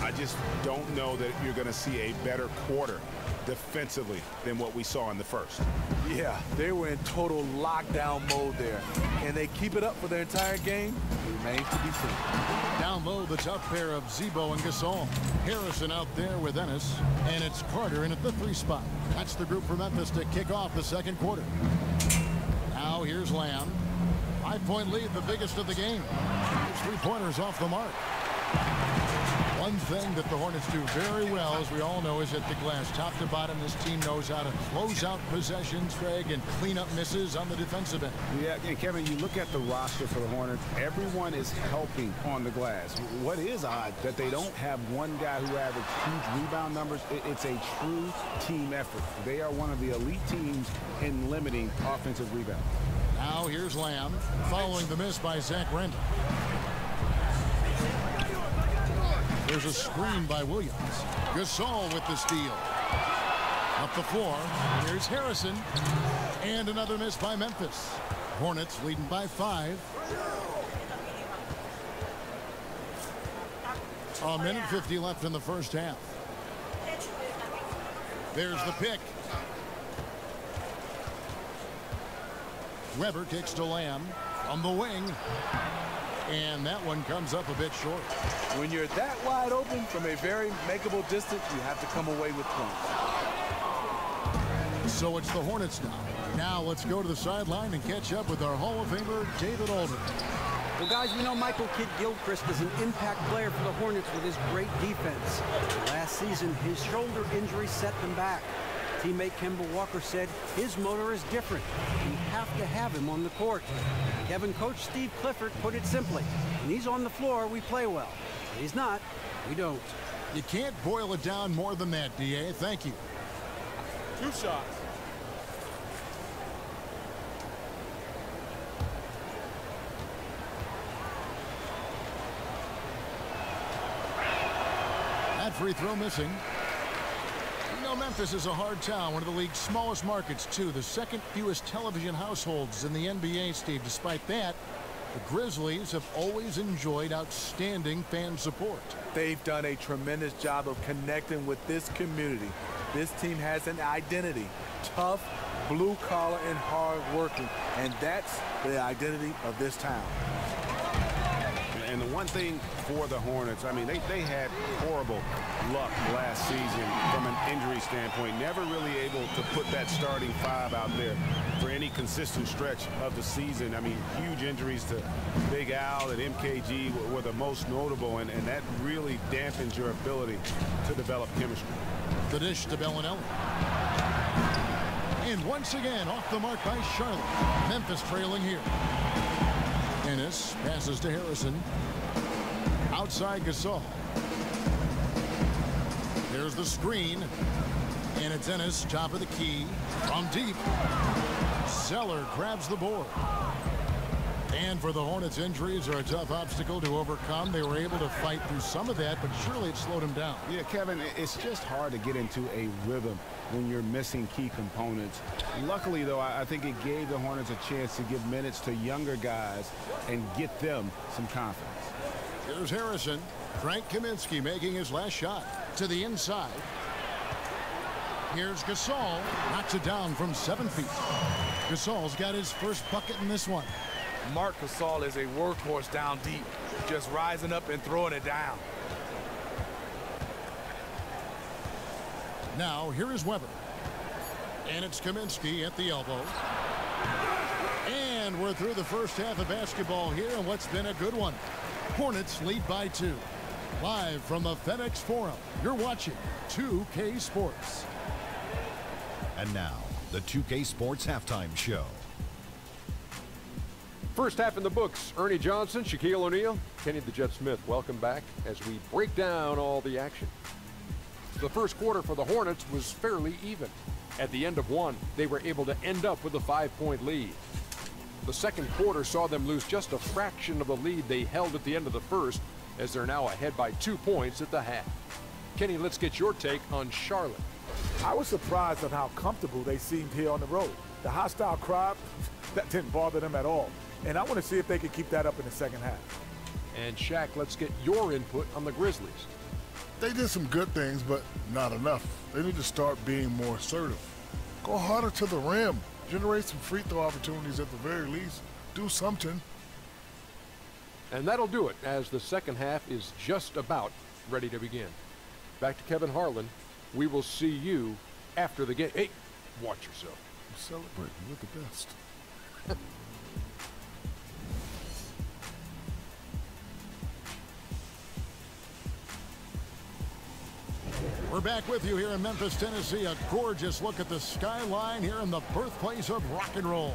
I just don't know that you're going to see a better quarter defensively than what we saw in the first. Yeah, they were in total lockdown mode there. Can they keep it up for their entire game? It remains to be seen. Down low, the tough pair of Zebo and Gasol. Harrison out there with Ennis, and it's Carter in at the 3 spot. That's the group for Memphis to kick off the second quarter. Now here's Lamb. 5-point lead, the biggest of the game. His 3-pointers off the mark. One thing that the Hornets do very well, as we all know, is at the glass. Top to bottom, this team knows how to close out possessions, Craig, and clean up misses on the defensive end. Yeah, and Kevin, you look at the roster for the Hornets, everyone is helping on the glass. What is odd that they don't have one guy who averages huge rebound numbers. It's a true team effort. They are one of the elite teams in limiting offensive rebounds. Now here's Lamb, following the miss by Zach Randall. There's a screen by Williams. Gasol with the steal. Up the floor. Here's Harrison. And another miss by Memphis. Hornets leading by 5. A minute 50 left in the first half. There's the pick. Weber kicks to Lamb. from the wing. And that one comes up a bit short. When you're that wide open from a very makeable distance, you have to come away with points. So it's the Hornets now. Now let's go to the sideline and catch up with our Hall of Famer, David Aldridge. Well, guys, we know Michael Kidd-Gilchrist is an impact player for the Hornets with his great defense. Last season, his shoulder injury set them back. Teammate Kemba Walker said his motor is different. You have to have him on the court. Kevin coach Steve Clifford put it simply, when he's on the floor, we play well. When he's not, we don't. You can't boil it down more than that, D.A. Thank you. 2 shots. That free throw missing. You know, Memphis is a hard town, one of the league's smallest markets, too. The second fewest television households in the NBA, Steve. Despite that, the Grizzlies have always enjoyed outstanding fan support. They've done a tremendous job of connecting with this community. This team has an identity. Tough, blue-collar, and hard-working. And that's the identity of this town. And the one thing for the Hornets, I mean, they had horrible luck last season from an injury standpoint. Never really able to put that starting 5 out there for any consistent stretch of the season. I mean, huge injuries to Big Al and MKG were the most notable, and that really dampens your ability to develop chemistry. The dish to Bellinelli. And once again, off the mark by Charlotte. Memphis trailing here. Ennis passes to Harrison. Outside Gasol. There's the screen. And it's Ennis, top of the key. From deep. Zeller grabs the board. And for the Hornets, injuries are a tough obstacle to overcome. They were able to fight through some of that, but surely it slowed them down. Yeah, Kevin, it's just hard to get into a rhythm when you're missing key components. Luckily, though, I think it gave the Hornets a chance to give minutes to younger guys and get them some confidence. Here's Harrison. Frank Kaminsky making his last shot to the inside. Here's Gasol. Knocks it down from 7 feet. Gasol's got his first bucket in this one. Marc Gasol is a workhorse down deep, just rising up and throwing it down. Now, here is Weber. And it's Kaminsky at the elbow. And we're through the first half of basketball here, and what's been a good one. Hornets lead by 2. Live from the FedEx Forum, you're watching 2K Sports. And now, the 2K Sports Halftime Show. First half in the books. Ernie Johnson, Shaquille O'Neal, Kenny the Jet Smith. Welcome back as we break down all the action. The first quarter for the Hornets was fairly even. At the end of one, they were able to end up with a 5-point lead. The second quarter saw them lose just a fraction of the lead they held at the end of the first, as they're now ahead by 2 points at the half. Kenny, let's get your take on Charlotte. I was surprised at how comfortable they seemed here on the road. The hostile crowd, that didn't bother them at all. And I want to see if they can keep that up in the second half. And Shaq, let's get your input on the Grizzlies. They did some good things, but not enough. They need to start being more assertive. Go harder to the rim. Generate some free throw opportunities at the very least. Do something. And that'll do it, as the second half is just about ready to begin. Back to Kevin Harlan. We will see you after the game. Hey, watch yourself. I'm celebrating. We're the best. We're back with you here in Memphis, Tennessee. A gorgeous look at the skyline here in the birthplace of rock and roll.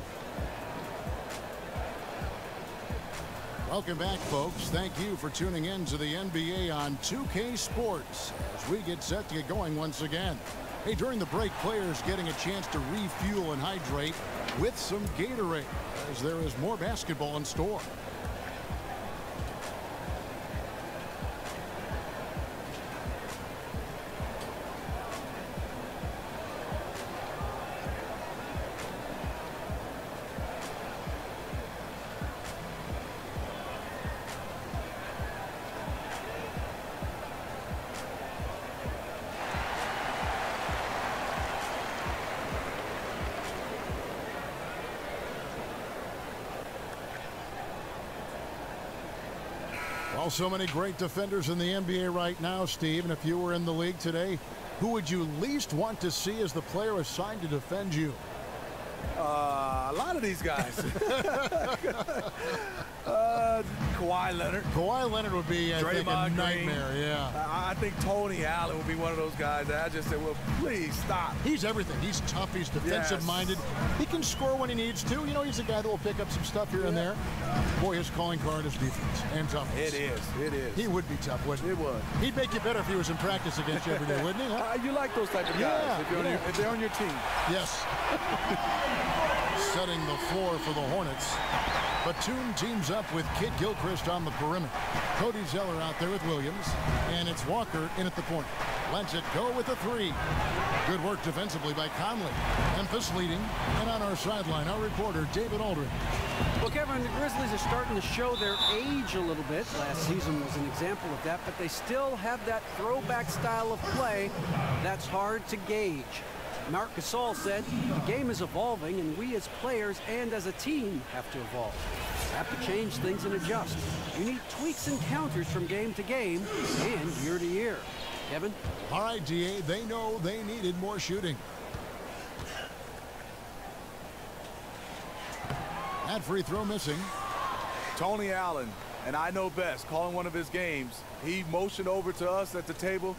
Welcome back, folks. Thank you for tuning in to the NBA on 2K Sports as we get set to get going once again. Hey, during the break, players getting a chance to refuel and hydrate with some Gatorade as there is more basketball in store. Well, so many great defenders in the NBA right now, Steve. And if you were in the league today, who would you least want to see as the player assigned to defend you? A lot of these guys. Kawhi Leonard. Kawhi Leonard would be, I think, a nightmare. Yeah. I think Tony Allen would be one of those guys that I just said, well, please stop. He's everything. He's tough. He's defensive-minded. He can score when he needs to. You know, he's a guy that will pick up some stuff here and there. Boy, his calling card is defense and toughness. It is. It is. He would be tough, wouldn't he? It would. He'd make you better if he was in practice against you every day, wouldn't he? Huh? You like those type of guys if they're on your team. Yes. Setting the floor for the Hornets. Batum teams up with Kid Gilchrist on the perimeter. Cody Zeller out there with Williams. And it's Walker in at the point. Lets it go with a three. Good work defensively by Conley. Memphis leading. And on our sideline, our reporter, David Aldridge. Well, Kevin, the Grizzlies are starting to show their age a little bit. Last season was an example of that, but they still have that throwback style of play that's hard to gauge. Marc Gasol said, the game is evolving, and we as players and as a team have to evolve. Have to change things and adjust. You need tweaks and counters from game to game and year to year. Kevin? All right, DA, they know they needed more shooting. That free throw missing. Tony Allen, and I know best, calling one of his games. He motioned over to us at the table,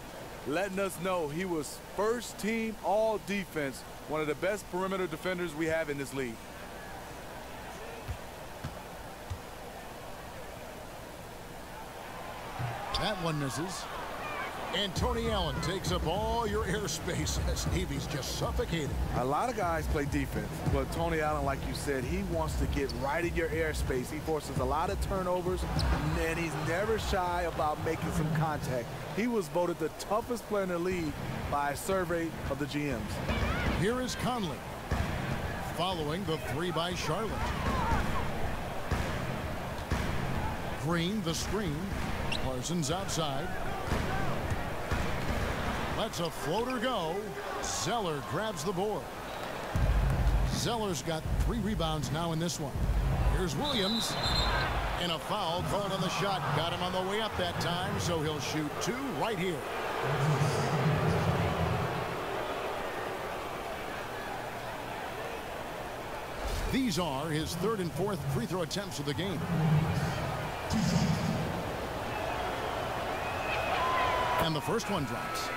letting us know he was first team all defense, one of the best perimeter defenders we have in this league. That one misses. And Tony Allen takes up all your airspace as Navy's just suffocated. A lot of guys play defense, but Tony Allen, like you said, he wants to get right in your airspace. He forces a lot of turnovers, and he's never shy about making some contact. He was voted the toughest player in the league by a survey of the GMs. Here is Conley, following the three by Charlotte. Green, the screen. Parsons outside. Lets a floater go. Zeller grabs the board. Zeller's got 3 rebounds now in this one. Here's Williams. And a foul called on the shot. Got him on the way up that time, so he'll shoot 2 right here. These are his 3rd and 4th free throw attempts of the game. And the first one drops.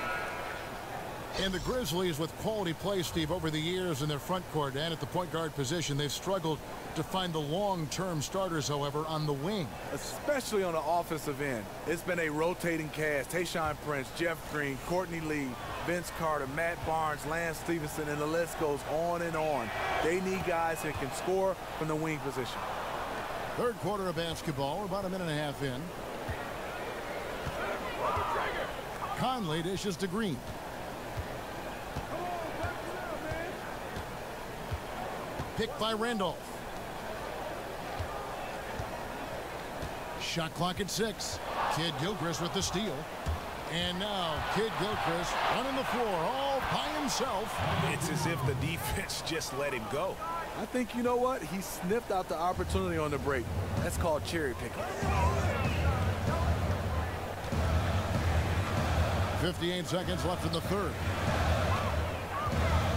And the Grizzlies, with quality play, Steve, over the years in their front court and at the point guard position, they've struggled to find the long-term starters, however, on the wing. Especially on the offensive end. It's been a rotating cast. Tayshaun Prince, Jeff Green, Courtney Lee, Vince Carter, Matt Barnes, Lance Stevenson, and the list goes on and on. They need guys that can score from the wing position. 3rd quarter of basketball. We're about a minute and a half in. Conley dishes to Green. Picked by Randolph. Shot clock at 6. Kid Gilchrist with the steal. And now Kid Gilchrist running the floor all by himself. It's as if the defense just let him go. I think, you know what? He sniffed out the opportunity on the break. That's called cherry picking. 58 seconds left in the 3rd.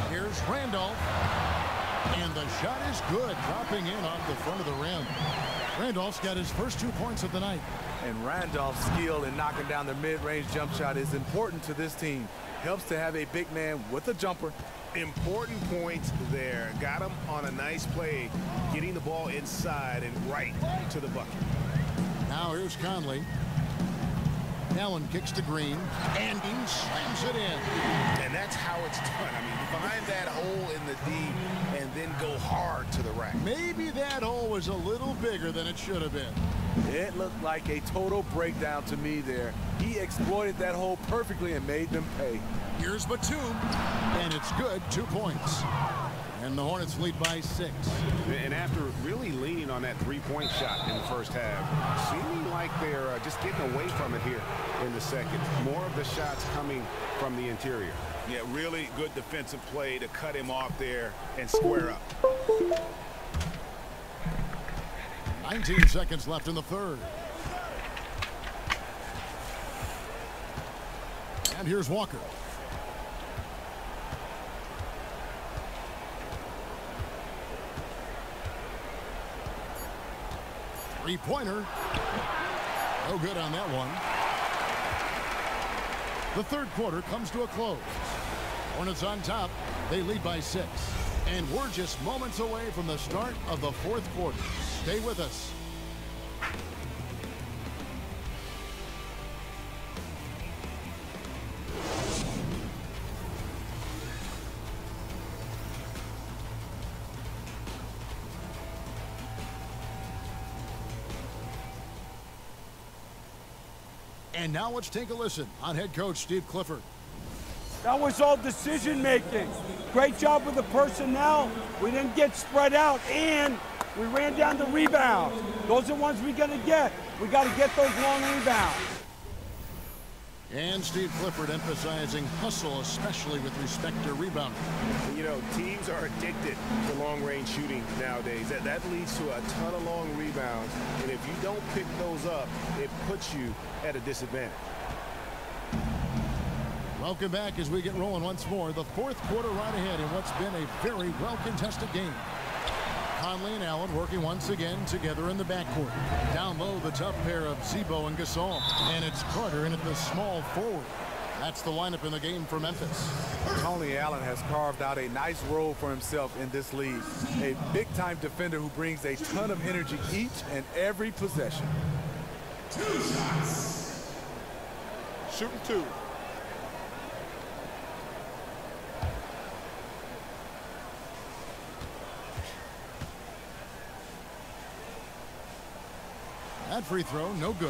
Here's Randolph. And the shot is good, dropping in off the front of the rim. Randolph's got his first 2 points of the night. And Randolph's skill in knocking down the mid-range jump shot is important to this team. Helps to have a big man with a jumper. Important points there. Got him on a nice play, getting the ball inside and right to the bucket. Now here's Conley. Allen kicks to Green, and he slams it in. And that's how it's done. I mean, find that hole in the D and then go hard to the rack. Maybe that hole was a little bigger than it should have been. It looked like a total breakdown to me there. He exploited that hole perfectly and made them pay. Here's Batum, and it's good, 2 points. And the Hornets lead by 6. And after really leaning on that 3-point shot in the first half, seeming like they're just getting away from it here in the second. More of the shots coming from the interior. Yeah, really good defensive play to cut him off there and square up. 19 seconds left in the 3rd. And here's Walker. Three-pointer. No good on that one. The third quarter comes to a close. Hornets on top. They lead by 6. And we're just moments away from the start of the fourth quarter. Stay with us. And now let's take a listen on head coach Steve Clifford. That was all decision making. Great job with the personnel. We didn't get spread out, and we ran down the rebounds. Those are the ones we're going to get. We got to get those long rebounds. And Steve Clifford emphasizing hustle, especially with respect to rebounding. You know, teams are addicted to long-range shooting nowadays. That leads to a ton of long rebounds, and if you don't pick those up, it puts you at a disadvantage. Welcome back as we get rolling once more. The fourth quarter right ahead in what's been a very well-contested game. Conley and Allen working once again together in the backcourt. Down low, the tough pair of Zebo and Gasol. And it's Carter in at the small forward. That's the lineup in the game for Memphis. Tony Allen has carved out a nice role for himself in this league. A big-time defender who brings a ton of energy each and every possession. 2 shots. Shooting 2. That free throw, no good.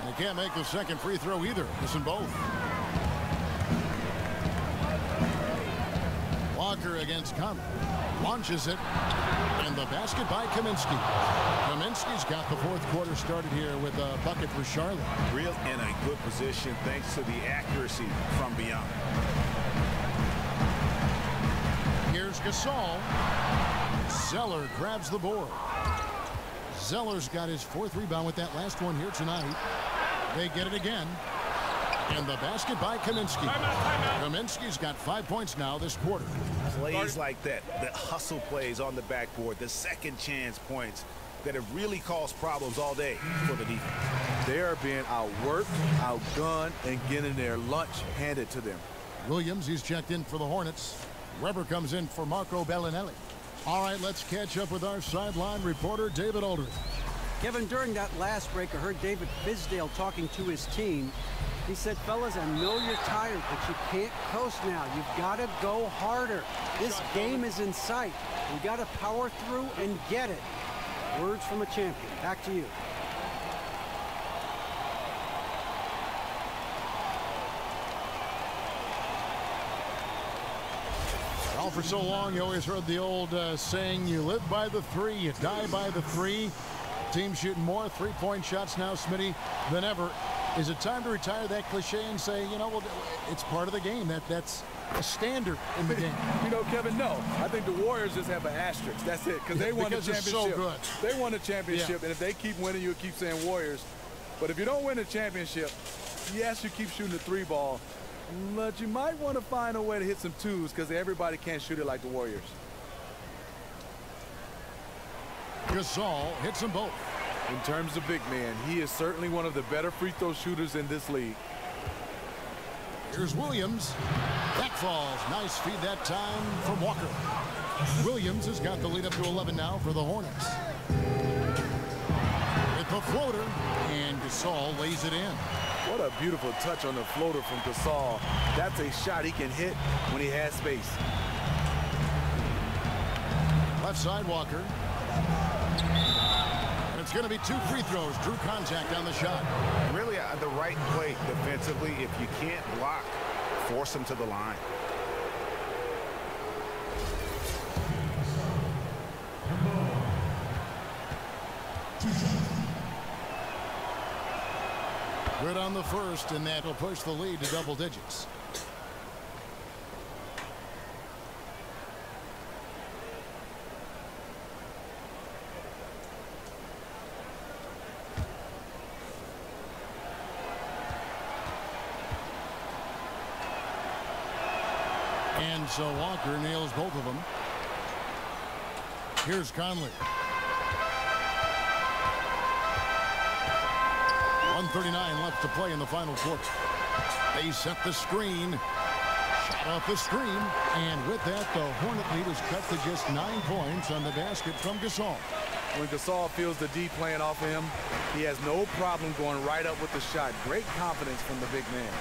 And he can't make the second free throw either. Missing both. Walker against Conley. Launches it. And the basket by Kaminsky. Kaminsky's got the fourth quarter started here with a bucket for Charlotte. Real in a good position thanks to the accuracy from beyond. Here's Gasol. Zeller grabs the board. Zeller's got his 4th rebound with that last one here tonight. They get it again. And the basket by Kaminsky. Kaminsky's got 5 points now this quarter. Plays like that, the hustle plays on the backboard, the second chance points that have really caused problems all day for the defense. They are being outworked, outgunned, and getting their lunch handed to them. Williams, he's checked in for the Hornets. Weber comes in for Marco Bellinelli. All right, let's catch up with our sideline reporter, David Aldridge. Kevin, during that last break, I heard David Fizdale talking to his team. He said, fellas, I know you're tired, but you can't coast now. You've got to go harder. This game is in sight. We got to power through and get it. Words from a champion. Back to you. Well, for so long, you always heard the old saying, you live by the 3, you die by the 3. Team shooting more three-point shots now, Smitty, than ever. Is it time to retire that cliche and say, you know, well, it's part of the game. That's a standard in the game. You know, Kevin, no. I think the Warriors just have an asterisk. That's it, because they won the championship. So good. They won the championship, and if they keep winning, you'll keep saying Warriors. But if you don't win the championship, yes, you keep shooting the 3 ball, but you might want to find a way to hit some 2s because everybody can't shoot it like the Warriors. Gasol hits them both. In terms of big man, he is certainly one of the better free throw shooters in this league. Here's Williams. Back falls. Nice feed that time from Walker. Williams has got the lead up to 11 now for the Hornets. With the floater, and Gasol lays it in. What a beautiful touch on the floater from Gasol. That's a shot he can hit when he has space. Left side, Walker. And it's going to be 2 free throws. Drew contact on the shot. Really the right play defensively. If you can't block, force him to the line. Good on the first, and that will push the lead to double digits. And so Walker nails both of them. Here's Conley. 1:39 left to play in the final quarter. They set the screen. Shot off the screen. And with that, the Hornet lead is cut to just 9 points on the basket from Gasol. When Gasol feels the D playing off of him, he has no problem going right up with the shot. Great confidence from the big man.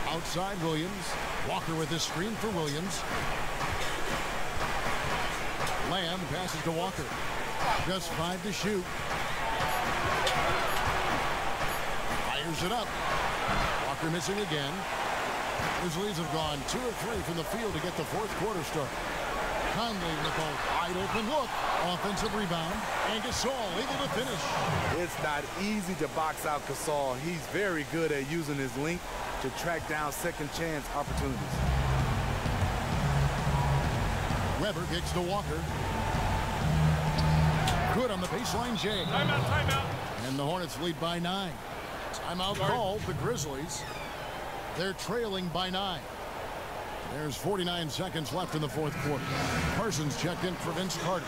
Outside Williams. Walker with his screen for Williams. Lamb passes to Walker. Just 5 to shoot. Fires it up. Walker missing again. Grizzlies have gone 2 of 3 from the field to get the fourth quarter started. Conley with a wide open look. Offensive rebound. And Gasol able to finish. It's not easy to box out Gasol. He's very good at using his length to track down second chance opportunities. Weber kicks to Walker. Good on the baseline, Jay. Timeout, timeout. And the Hornets lead by 9. Timeout called the Grizzlies. They're trailing by 9. There's 49 seconds left in the fourth quarter. Parsons checked in for Vince Carter.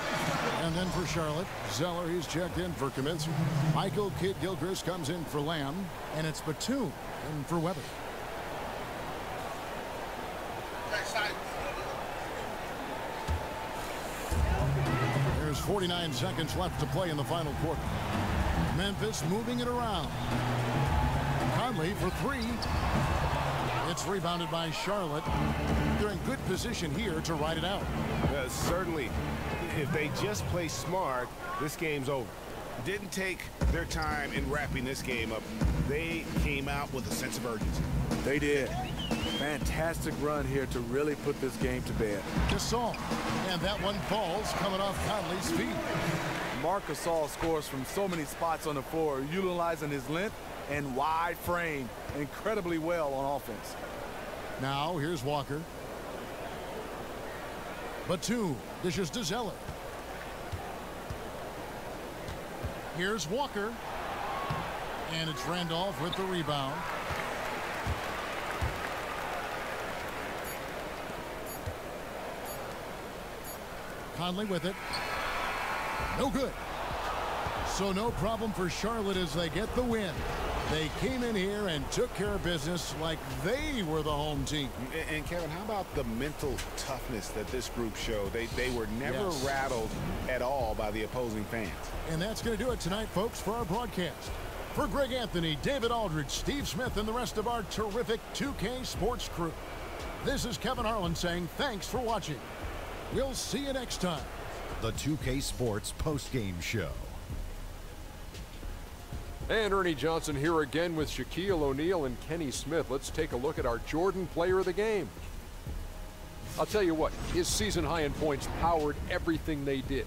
And then for Charlotte, Zeller, he's checked in for Kaminsky. Michael Kidd-Gilchrist comes in for Lamb. And it's Batum in for Weber. There's 49 seconds left to play in the final quarter. Memphis moving it around. Conley for 3. It's rebounded by Charlotte. They're in good position here to ride it out. Certainly, if they just play smart, this game's over. Didn't take their time in wrapping this game up. They came out with a sense of urgency. They did. Fantastic run here to really put this game to bed. Gasol. And that one falls coming off Conley's feet. Marc Gasol scores from so many spots on the floor, utilizing his length and wide frame incredibly well on offense. Now here's Walker. Batum dishes to Zeller. Here's Walker. And it's Randolph with the rebound. Conley with it. No good. So no problem for Charlotte as they get the win. They came in here and took care of business like they were the home team. And Kevin, how about the mental toughness that this group showed? They were never rattled at all by the opposing fans. And that's going to do it tonight, folks, for our broadcast. For Greg Anthony, David Aldridge, Steve Smith, and the rest of our terrific 2K Sports crew, this is Kevin Harlan saying thanks for watching. We'll see you next time. The 2K Sports postgame show. And Ernie Johnson here again with Shaquille O'Neal and Kenny Smith. Let's take a look at our Jordan player of the game. I'll tell you what, his season high in points powered everything they did.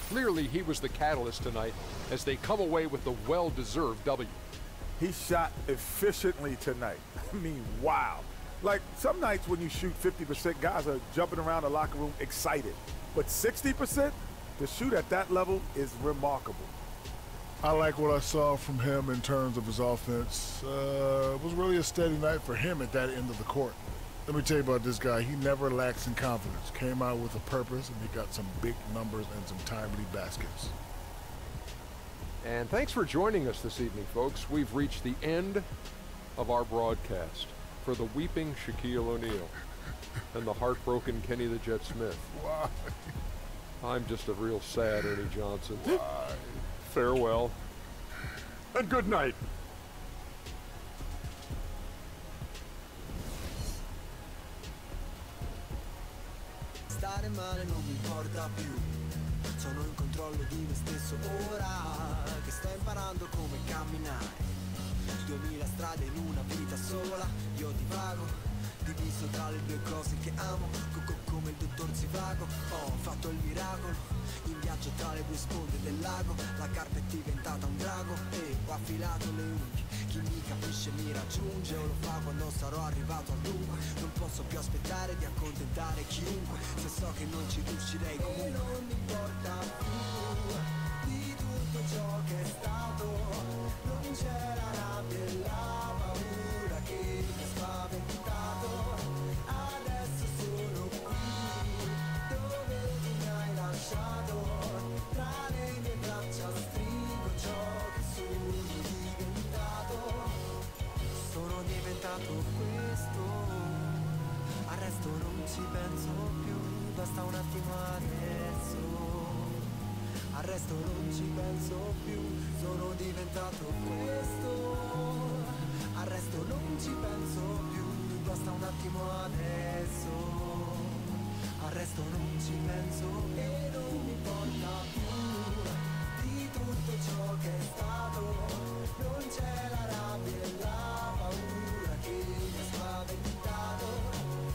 Clearly, he was the catalyst tonight as they come away with the well-deserved W. He shot efficiently tonight. I mean, wow. Like, some nights when you shoot 50%, guys are jumping around the locker room excited. But 60% to shoot at that level is remarkable. I like what I saw from him in terms of his offense. It was really a steady night for him at that end of the court. Let me tell you about this guy. He never lacks in confidence. Came out with a purpose, and he got some big numbers and some timely baskets. And thanks for joining us this evening, folks. We've reached the end of our broadcast. For the weeping Shaquille O'Neal and the heartbroken Kenny the Jet Smith. Why? I'm just a real sad Ernie Johnson. Why? Farewell and good night. Stare male non mi importa più. Sono in controllo di me stesso ora che sto imparando come camminare. 2000 strade in una vita sola, io divago diviso tra le due cose che amo, come il dottor Zivago. Ho fatto il miracolo, in viaggio tra le due sponde del lago. La carta è diventata un drago e ho affilato le unghie. Chi mi capisce mi raggiunge, o lo fa quando sarò arrivato al dunque. Non posso più aspettare di accontentare chiunque, se so che non ci riuscirei comunque. E non mi importa più di tutto ciò che è stato, non c'è la rabbia e la paura che mi ha spaventato. Adesso sono qui, dove tu mi hai lasciato, tra le mie braccia stringo ciò che sono diventato. Sono diventato questo, al resto non ci penso più, basta un attimo adesso. Al resto non ci penso più, sono diventato questo. Al resto non ci penso più, basta un attimo adesso. Al resto non ci penso e non mi importa più di tutto ciò che è stato. Non c'è la rabbia e la paura che mi ha spaventato.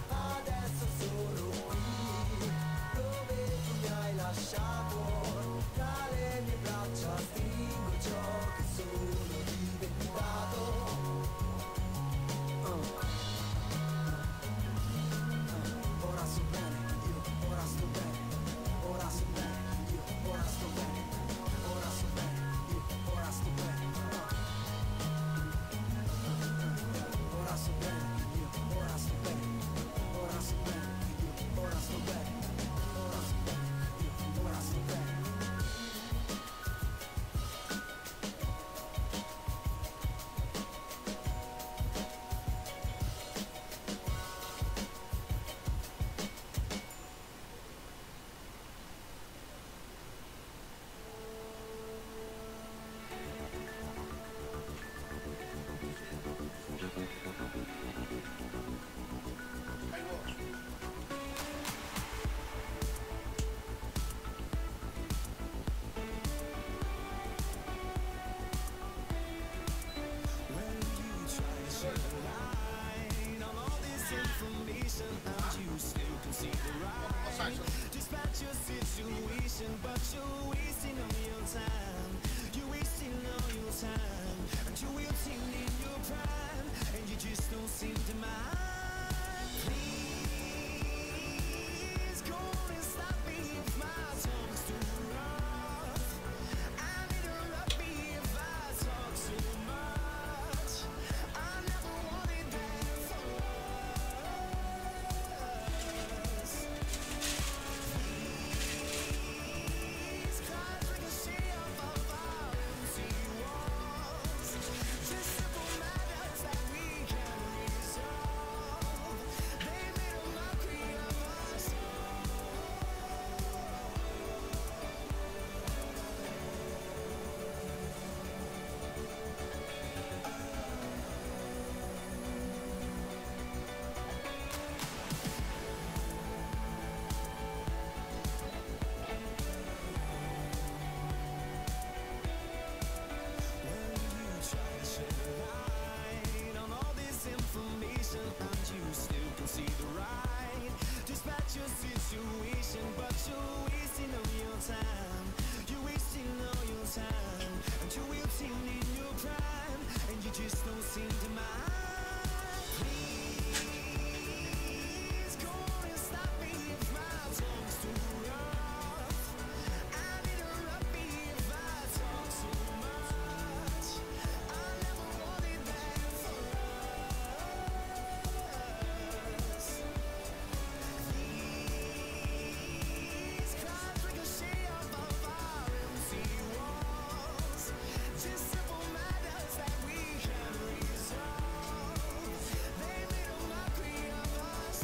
Adesso sono qui, dove tu mi hai lasciato, tra le mie braccia stringo ciò che sono diventato. Ora sto bene, io ora sto bene, ora sto bene, io ora sto bene, ora sto bene, io ora sto bene. Ora sto bene, io ora sto bene, ora sto bene, io ora sto bene, ora sto bene, io ora sto bene. Dispatch your situation, but you're wasting all your time. You're wasting all your time until we're in your prime, and you just don't seem to mind. Please go and stop me if my tongue's too rough. And interrupt me if I talk too much. I never wanted that for us. These clouds ricochet off of our empty walls. Just simple matters that we can resolve. They made a mockery of us on all this information, and you still can see the right. Dispatch your situation, but you're wasting all your time. You're wasting all your time until we're in your prime, and you just don't seem to mind. Please go and stop me if my tongue's too rough. And interrupt me if I talk too much. I never wanted that for us. These clouds ricochet off of our empty walls. Just simple matters that we can resolve. They made a mockery of us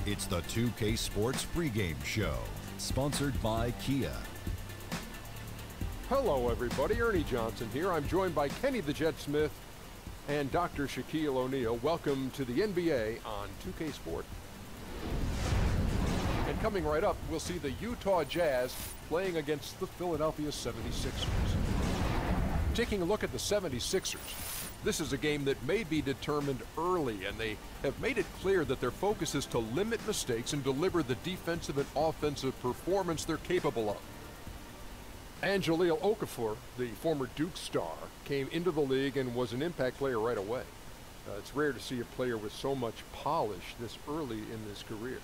It's the 2K Sports pregame show, sponsored by Kia. Hello, everybody. Ernie Johnson here. I'm joined by Kenny the Jet Smith and Dr. Shaquille O'Neal. Welcome to the NBA on 2K Sport. And coming right up, we'll see the Utah Jazz playing against the Philadelphia 76ers. Taking a look at the 76ers, this is a game that may be determined early, and they have made it clear that their focus is to limit mistakes and deliver the defensive and offensive performance they're capable of. And Jahlil Okafor, the former Duke star, came into the league and was an impact player right away. It's rare to see a player with so much polish this early in his career.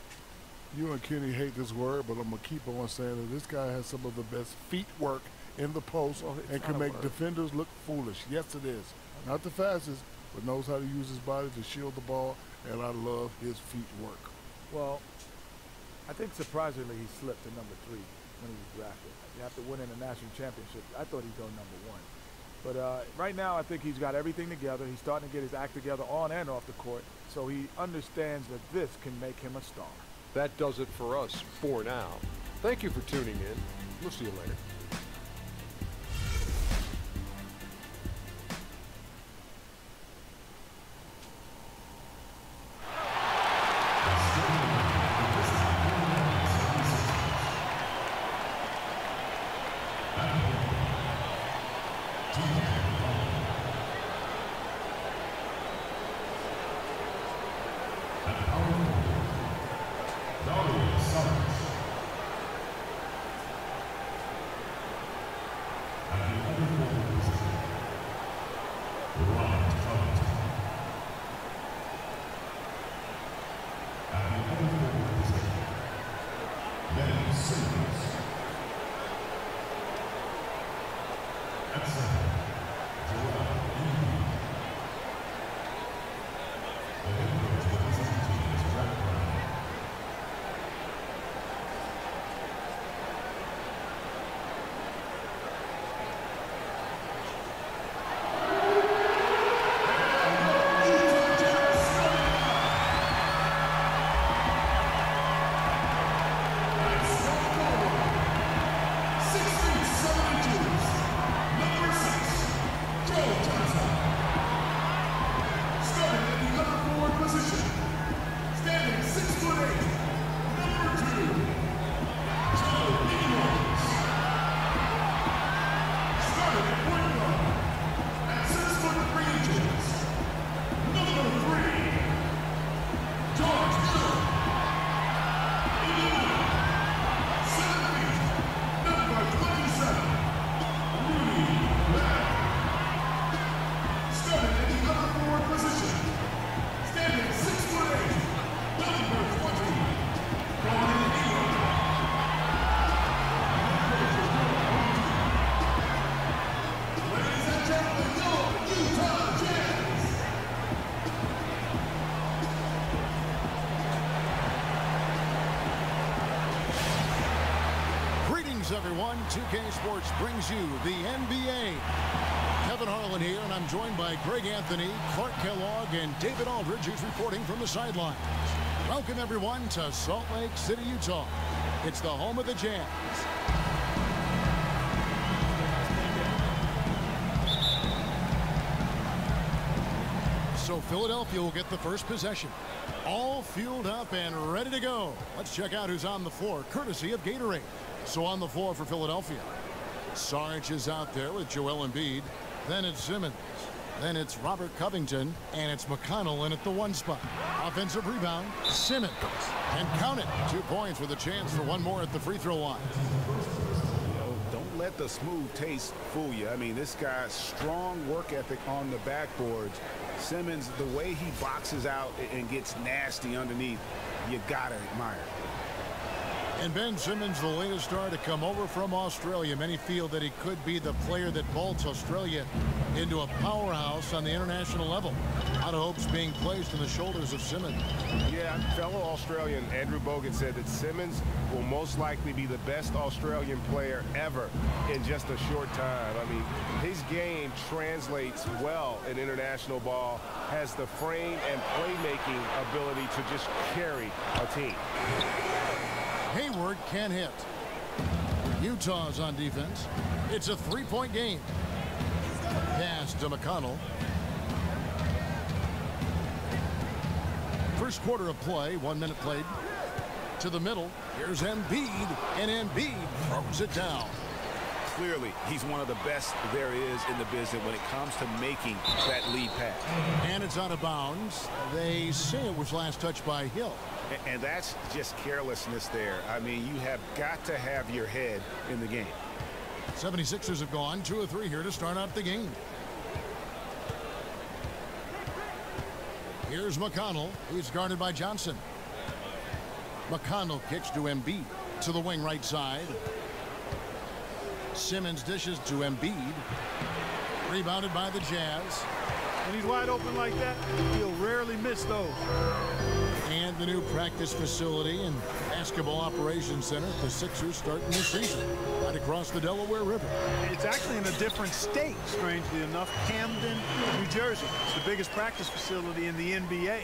You and Kenny hate this word, but I'm going to keep on saying that this guy has some of the best feet work in the post and can make defenders look foolish. Yes, it is. Not the fastest, but knows how to use his body to shield the ball, and I love his feet work. Well, I think surprisingly he slipped to number 3 when he was drafted. You have to win in a national championship. I thought he'd go number 1. But right now I think he's got everything together. He's starting to get his act together on and off the court, so he understands that this can make him a star. That does it for us for now. Thank you for tuning in. We'll see you later. Everyone, 2K Sports brings you the NBA. Kevin Harlan here, and I'm joined by Greg Anthony, Clark Kellogg, and David Aldridge, who's reporting from the sideline. Welcome, everyone, to Salt Lake City, Utah. It's the home of the Jazz. So Philadelphia will get the first possession. All fueled up and ready to go. Let's check out who's on the floor, courtesy of Gatorade. So on the floor for Philadelphia, Sarge is out there with Joel Embiid. Then it's Simmons. Then it's Robert Covington. And it's McConnell in at the 1 spot. Offensive rebound, Simmons. And count it. 2 points with a chance for 1 more at the free throw line. Don't let the smooth taste fool you. I mean, this guy's strong work ethic on the backboards. Simmons, the way he boxes out and gets nasty underneath, you gotta admire. And Ben Simmons, the latest star to come over from Australia. Many feel that he could be the player that vaults Australia into a powerhouse on the international level. A lot of hopes being placed on the shoulders of Simmons. Yeah, fellow Australian Andrew Bogut said that Simmons will most likely be the best Australian player ever in just a short time. I mean, his game translates well in international ball, has the frame and playmaking ability to just carry a team. Hayward can hit. Utah's on defense. It's a three-point game. Pass to McConnell. First quarter of play, 1 minute played. To the middle, here's Embiid, and Embiid throws it down. Clearly, he's one of the best there is in the business when it comes to making that lead pass. And it's out of bounds. They say it was last touched by Hill. And that's just carelessness there. I mean, you have got to have your head in the game. 76ers have gone 2 of 3 here to start out the game. Here's McConnell. He's guarded by Johnson. McConnell kicks to Embiid to the wing right side. Simmons dishes to Embiid. Rebounded by the Jazz. When he's wide open like that, he'll rarely miss those. And the new practice facility and basketball operations center, the Sixers starting this season right across the Delaware River. It's actually in a different state, strangely enough, Camden, New Jersey. It's the biggest practice facility in the NBA.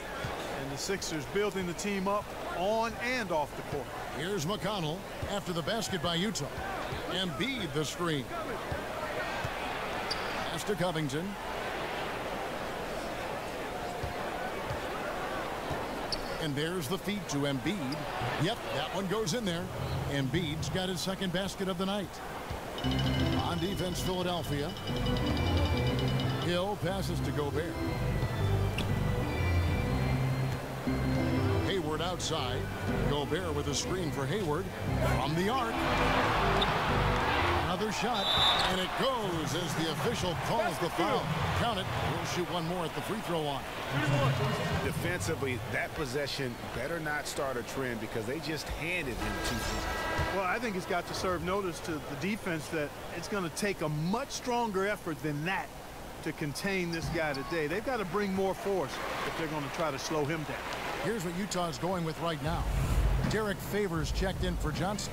And the Sixers building the team up on and off the court. Here's McConnell after the basket by Utah. Embiid the screen. Pass to Covington. And there's the feed to Embiid. Yep, that one goes in there. Embiid's got his second basket of the night. On defense, Philadelphia. Hill passes to Gobert. Hayward outside. Gobert with a screen for Hayward from the arc. Another shot, and it goes as the official calls the foul. Count it. We'll shoot one more at the free throw line. Defensively, that possession better not start a trend because they just handed him 2 points. Well, I think it's got to serve notice to the defense that it's going to take a much stronger effort than that to contain this guy today. They've got to bring more force if they're going to try to slow him down. Here's what Utah's going with right now. Derek Favors checked in for Johnson.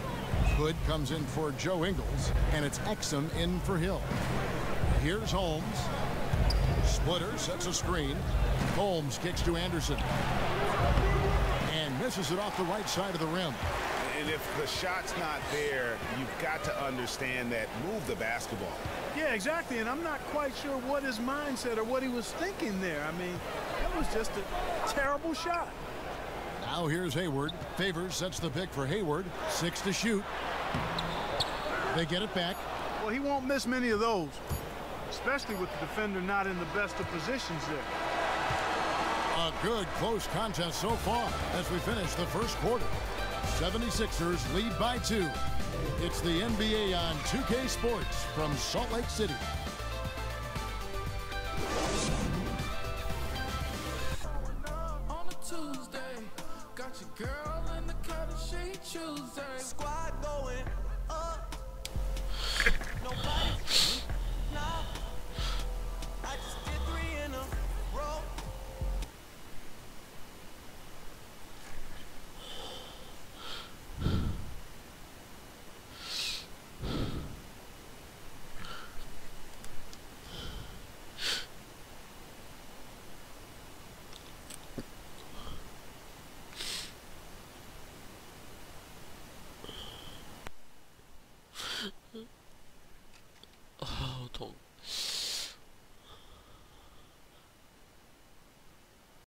Hood comes in for Joe Ingles, and it's Exum in for Hill. Here's Holmes. Splitter sets a screen. Holmes kicks to Anderson. And misses it off the right side of the rim. And if the shot's not there, you've got to understand that. Move the basketball. Yeah, exactly, and I'm not quite sure what his mindset or what he was thinking there. I mean, that was just a terrible shot. Now here's Hayward. Favors sets the pick for Hayward. 6 to shoot. They get it back. Well, he won't miss many of those, especially with the defender not in the best of positions there. A good close contest so far as we finish the first quarter. 76ers lead by 2. It's the NBA on 2K Sports from Salt Lake City. On a Tuesday, got your girl in the cut of shade Tuesday. Squad going up. Nobody. Nah. I just did 3 in a row.好痛。